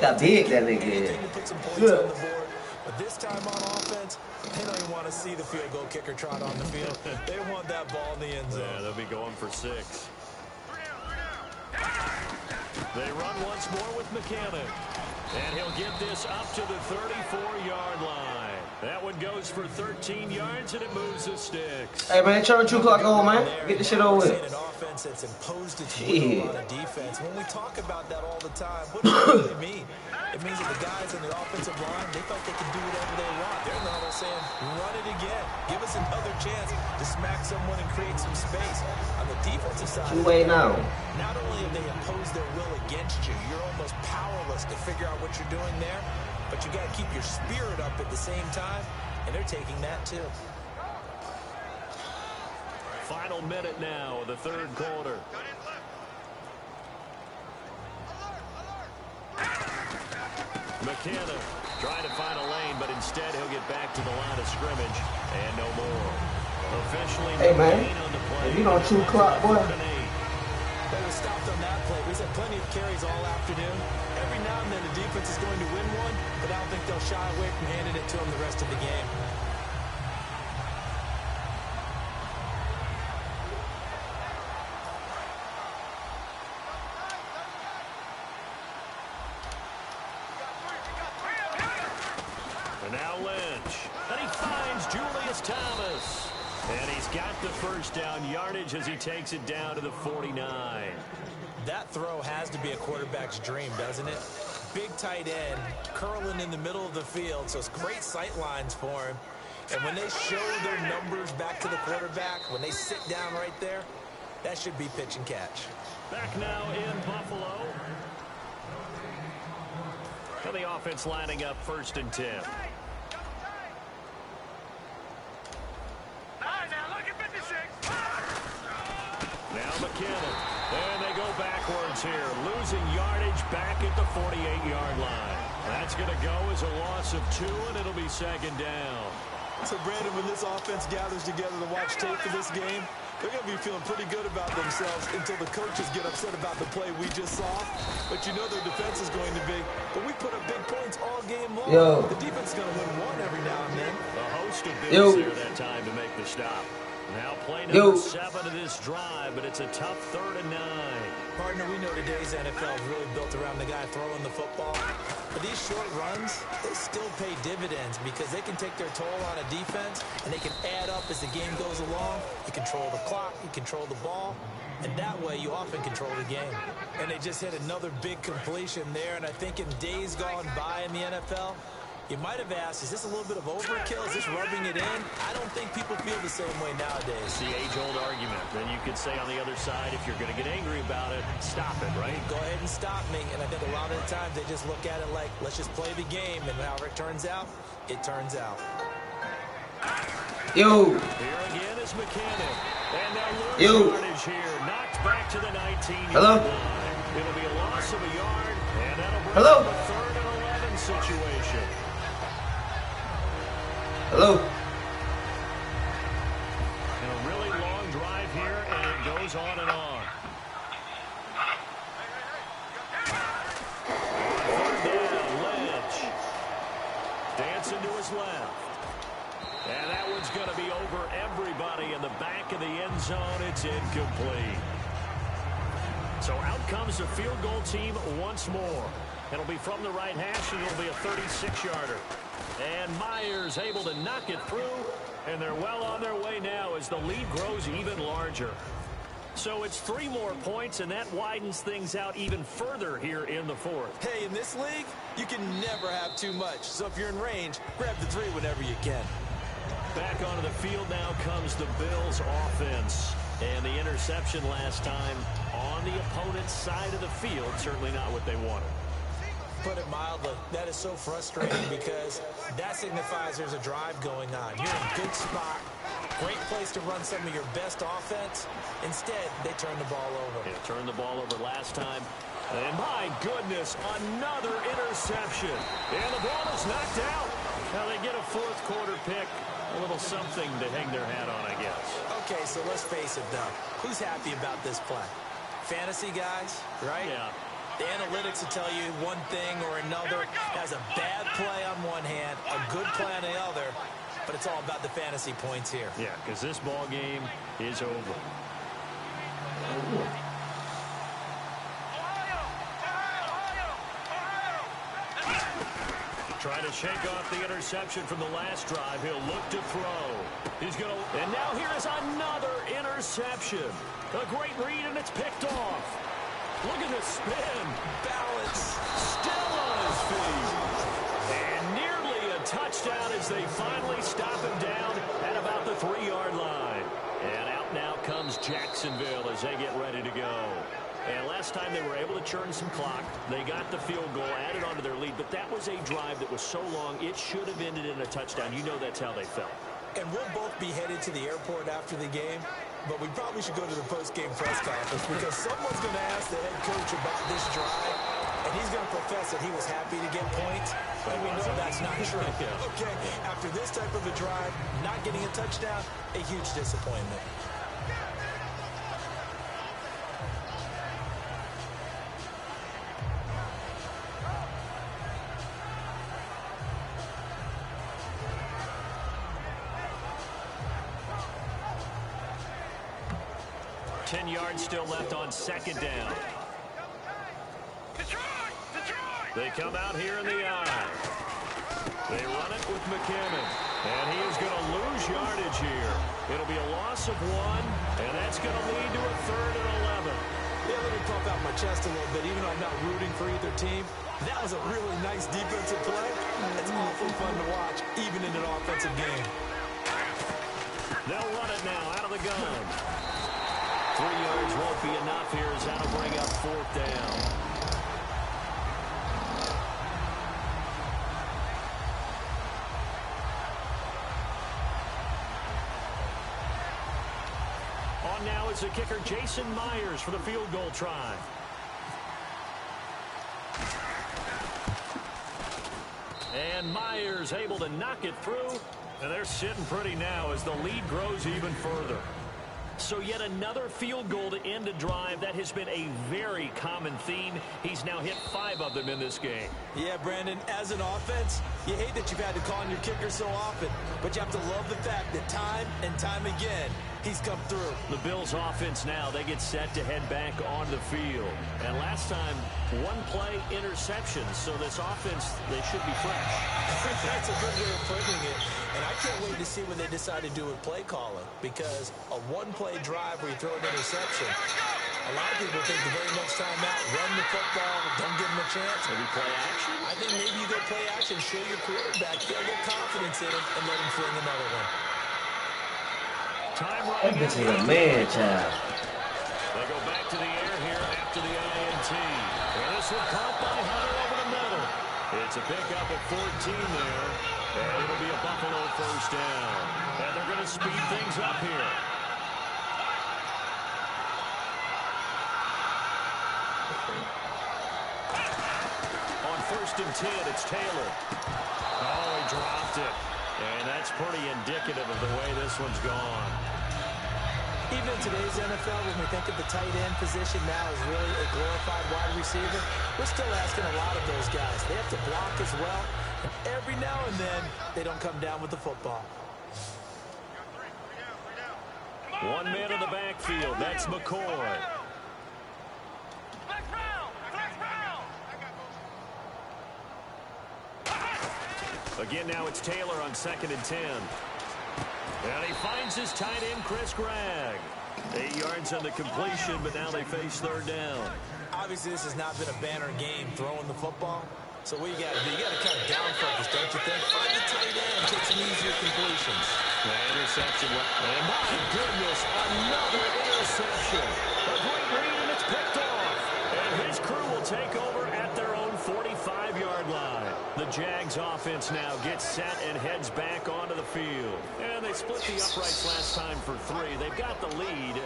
How big that nigga is. Put some points on the board. But this time on offense, they don't even want to see the field goal kicker trot on the field. They want that ball in the end zone. Yeah, they'll be going for 6. They run once more with McKinnon. And he'll get this up to the 34-yard line. That one goes for 13 yards, and it moves the sticks. Hey, man, turn the 2 o'clock on, man. Get this shit over with. An offense that's imposed its will on a defense. When we talk about that all the time, what does it really mean? It means that the guys in the offensive line, they felt they could do whatever they want. They're in the huddle saying, run it again. Give us another chance to smack someone and create some space. On the defensive side, now. Not only have they imposed their will against you, you're almost powerless to figure out what you're doing there, but you got to keep your spirit up at the same time, and they're taking that too. Final minute now of the third quarter. McKinnon trying to find a lane, but instead he'll get back to the line of scrimmage, and no more. Officially, hey, man, on the play. if you on 2 o'clock, boy. They were stopped on that play. We've had plenty of carries all afternoon. Every now and then the defense is going to win one, but I don't think they'll shy away from handing it to them the rest of the game. And now Lynch. And he finds Julius Thomas. And he's got the first down yardage as he takes it down to the 49. That throw has to be a quarterback's dream, doesn't it? Big tight end, curling in the middle of the field, so it's great sight lines for him. And when they show their numbers back to the quarterback, when they sit down right there, that should be pitch and catch. Back now in Buffalo. And the offense lining up 1st and 10. Now McKinnon. And they go backwards here. Losing yardage back at the 48-yard line. That's going to go as a loss of 2, and it'll be 2nd down. So, Brandon, when this offense gathers together to watch tape for this game, they're going to be feeling pretty good about themselves until the coaches get upset about the play we just saw. But you know their defense is going to be. But we put up big points all game long. Yo. The defense is going to win one every now and then. A host of bigs there that time to make the stop. Now play number 7 of this drive, but it's a tough 3rd and 9. Partner, we know today's NFL is really built around the guy throwing the football. But these short runs, they still pay dividends because they can take their toll on a defense, and they can add up as the game goes along. You control the clock, you control the ball, and that way you often control the game. And they just hit another big completion there, and I think in days gone by in the NFL, You might have asked, is this a little bit of overkill? Is this rubbing it in? I don't think people feel the same way nowadays. It's the age-old argument. Then you could say on the other side, if you're going to get angry about it, stop it, right? Go ahead and stop me. And I think a lot of the times they just look at it like, let's just play the game. And however it turns out, it turns out. Here Yo. again is McKinnon. And they'll lose yardage here. Knocked back to the 19-yard Hello? line. It'll be a loss of a yard, and that'll bring Hello? up a 3rd and 11 situation. Hello. And a really long drive here, and it goes on and on. Third down, Lynch. Dancing to his left. And that one's going to be over everybody in the back of the end zone. It's incomplete. So out comes the field goal team once more. It'll be from the right hash, and it'll be a 36-yarder. And Myers able to knock it through, and they're well on their way now as the lead grows even larger. So it's 3 more points, and that widens things out even further here in the 4th. Hey, in this league, you can never have too much. So if you're in range, grab the 3 whenever you can. Back onto the field now comes the Bills offense. And the interception last time on the opponent's side of the field, certainly not what they wanted. Put it mildly, that is so frustrating because that signifies there's a drive going on. You're in a good spot, great place to run some of your best offense. Instead, they turn the ball over. Yeah, turned the ball over last time. And my goodness, another interception. And the ball is knocked out. Now they get a 4th quarter pick. A little something to hang their hat on, I guess. Okay, so let's face it, though. Who's happy about this play? Fantasy guys, right? Yeah. The analytics will tell you one thing or another. Has a bad play on one hand, a good play on the other, but it's all about the fantasy points here. Yeah, because this ball game is over. Trying to shake off the interception from the last drive. He'll look to throw. He's going to... And now here is another interception. A great read, and it's picked off. Look at the spin. Balance. Still on his feet. And nearly a touchdown as they finally stop him down at about the 3-yard line. And out now comes Jacksonville as they get ready to go. And last time they were able to churn some clock. They got the field goal, added onto their lead. But that was a drive that was so long, it should have ended in a touchdown. You know that's how they felt. And we'll both be headed to the airport after the game. But we probably should go to the post-game press conference because someone's going to ask the head coach about this drive. And he's going to profess that he was happy to get points. And we know that's not true. Okay, after this type of a drive, not getting a touchdown, a huge disappointment. Ten yards still left on 2nd down. They come out here in the eye. They run it with McKinnon. And he is going to lose yardage here. It'll be a loss of 1, and that's going to lead to a 3rd and 11. Yeah, let me pump out my chest a little bit, even though I'm not rooting for either team. That was a really nice defensive play. It's awfully fun to watch, even in an offensive game. They'll run it now out of the gun. 3 yards won't be enough here as that'll bring up 4th down. On now is the kicker Jason Myers for the field goal try. And Myers able to knock it through. And they're sitting pretty now as the lead grows even further. So yet another field goal to end a drive. That has been a very common theme. He's now hit 5 of them in this game. Yeah, Brandon, as an offense, you hate that you've had to call on your kicker so often, but you have to love the fact that time and time again, he's come through. The Bills offense now, they get set to head back on the field. And last time, 1 play interception. So this offense, they should be fresh. That's a good way of putting it. And I can't wait to see what they decide to do with play calling, because a 1-play drive where you throw an interception, A lot of people think the very next time out, run the football, don't give him a chance. Maybe play action? I think maybe you go play action, show your quarterback, feel a little confidence in him, and let him fling another one. Time That running bitch out. is a man child. They go back to the air here after the INT. And this one caught by Hunter over the middle. It's a pickup at 14 there. And it'll be a Buffalo first down. And they're going to speed things up here. On 1st and 10, it's Taylor. Oh, he dropped it. And that's pretty indicative of the way this one's gone. Even in today's NFL, when we think of the tight end position now as really a glorified wide receiver, we're still asking a lot of those guys. They have to block as well. And every now and then, they don't come down with the football. One man in the backfield. That's McCoy. Again, now it's Taylor on 2nd and 10. And he finds his tight end, Chris Gregg. 8 yards on the completion, but now they face 3rd down. Obviously, this has not been a banner game throwing the football. So what you got to do, you got to kind of down focus, don't you think? Find the tight end, get some easier completions. Interception. And my goodness, another interception. A great read, and it's picked off. And his crew will take over at their own 45-yard line. The Jags offense now gets set and heads back onto the field. And they split the uprights last time for 3. They've got the lead.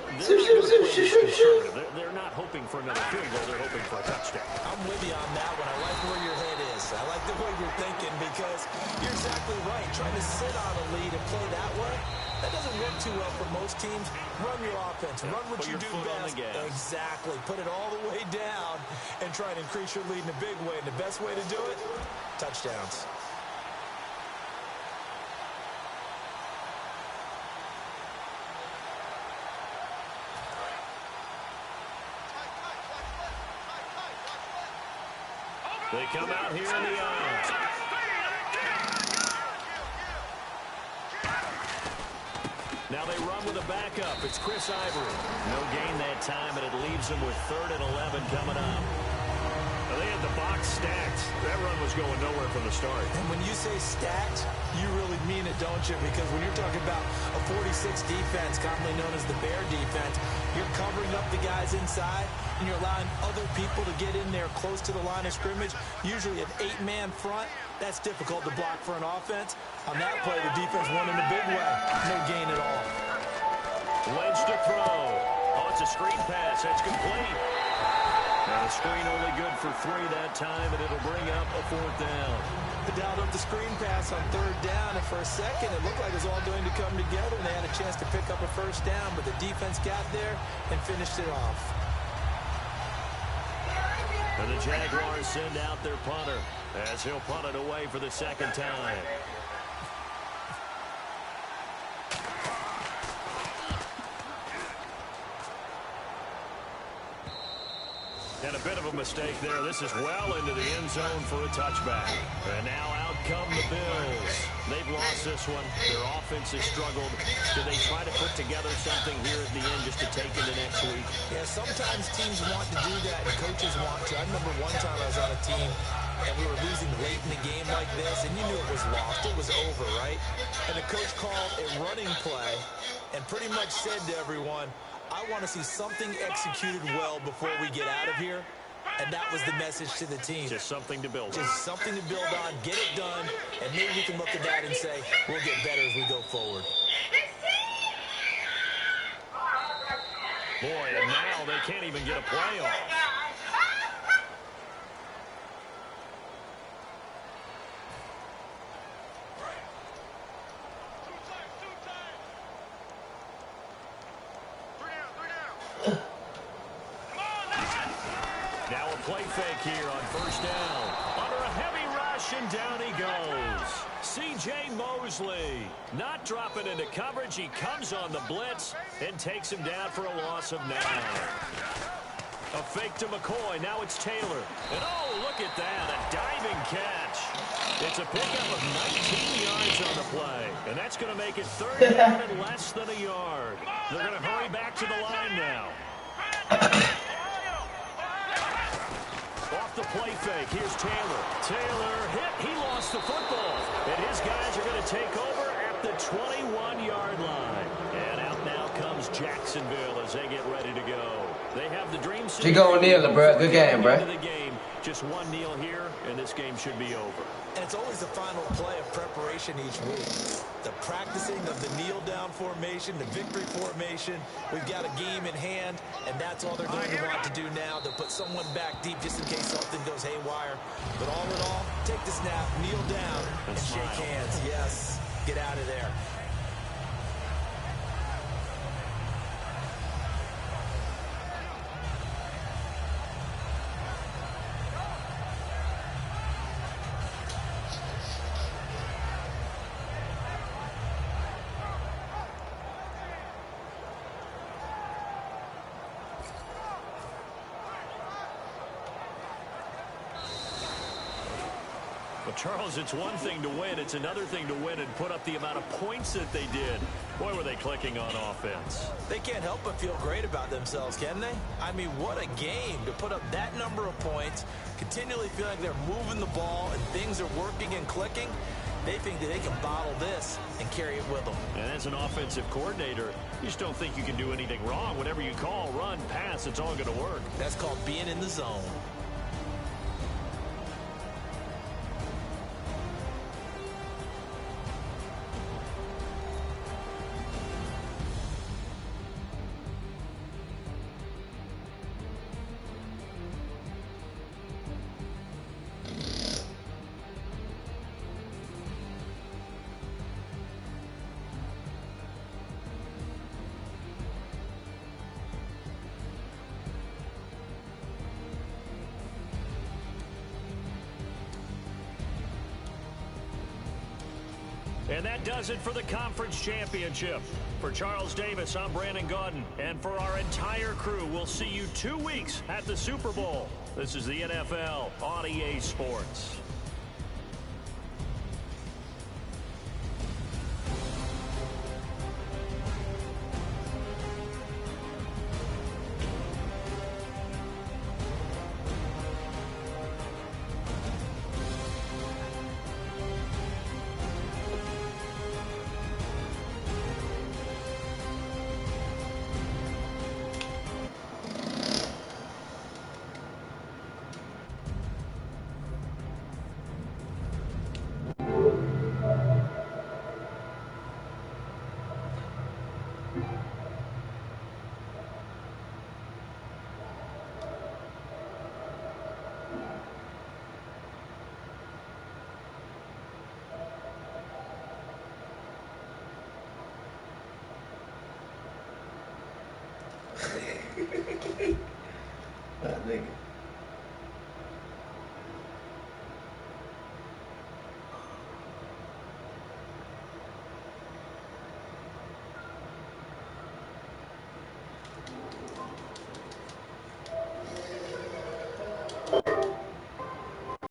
They're not hoping for another field goal. They're hoping for a touchdown. I'm with you on that one. I like where your head is. I like the way you're thinking because you're exactly right. Trying to sit on a lead and play that way, that doesn't work too well for most teams. Run your offense. Run what you do best. Exactly. Put it all the way down and try and increase your lead in a big way. And the best way to do it, touchdowns. They come out here in the aisle. Now they run with a backup. It's Chris Ivory. No gain that time, and it leaves them with 3rd and 11 coming up. They had the box stacked. That run was going nowhere from the start. And when you say stacked, you really mean it, don't you? Because when you're talking about a 46 defense, commonly known as the Bear defense, you're covering up the guys inside, and you're allowing other people to get in there close to the line of scrimmage, usually an 8-man front. That's difficult to block for an offense. On that play, the defense won in a big way. No gain at all. Lynch to throw. Oh, it's a screen pass. That's complete. Now the screen only good for 3 that time, and it'll bring up a 4th down. They dialed up the screen pass on 3rd down, and for a second, it looked like it was all going to come together, and they had a chance to pick up a 1st down, but the defense got there and finished it off. And the Jaguars send out their punter as he'll punt it away for the 2nd time. And a bit of a mistake there. This is well into the end zone for a touchback. And now out come the Bills. They've lost this one. Their offense has struggled. Do they try to put together something here at the end just to take into next week? Yeah, sometimes teams want to do that, and coaches want to. I remember one time I was on a team, and we were losing late in the game like this, and you knew it was lost. It was over, right? And the coach called a running play and pretty much said to everyone, I want to see something executed well before we get out of here. And that was the message to the team. Just something to build on. Just something to build on, get it done, and maybe we can look at that and say, we'll get better as we go forward. Boy, and now they can't even get a play off. Now a play fake here on 1st down. Under a heavy rush, and down he goes. C.J. Mosley not dropping into coverage. He comes on the blitz and takes him down for a loss of 9. A fake to McCoy. Now it's Taylor. And oh, look at that. A diving catch. It's a pickup of 19 yards on the play. And that's going to make it 3rd down and less than a yard. They're going to hurry back to the line now. fake. Here's Taylor. Taylor hit. He lost the football. And his guys are going to take over at the 21-yard line. And out now comes Jacksonville as they get ready to go. They have the dream. She going kneeling, bro. Good game, bro. Just one kneel here, and this game should be over. And it's always the final play of preparation each week. The practicing of the kneel-down formation, the victory formation. We've got a game in hand, and that's all they're going to want to do now. They'll put someone back deep just in case something goes haywire. But all in all, take the snap, kneel down, and shake hands. Yes, get out of there. Well, Charles, it's one thing to win. It's another thing to win and put up the amount of points that they did. Boy, were they clicking on offense. They can't help but feel great about themselves, can they? I mean, what a game to put up that number of points, continually feel like they're moving the ball and things are working and clicking. They think that they can bottle this and carry it with them. And as an offensive coordinator, you just don't think you can do anything wrong. Whatever you call, run, pass, it's all going to work. That's called being in the zone. And that does it for the conference championship. For Charles Davis, I'm Brandon Gaudin. And for our entire crew, we'll see you 2 weeks at the Super Bowl. This is the NFL on EA Sports. That nigga.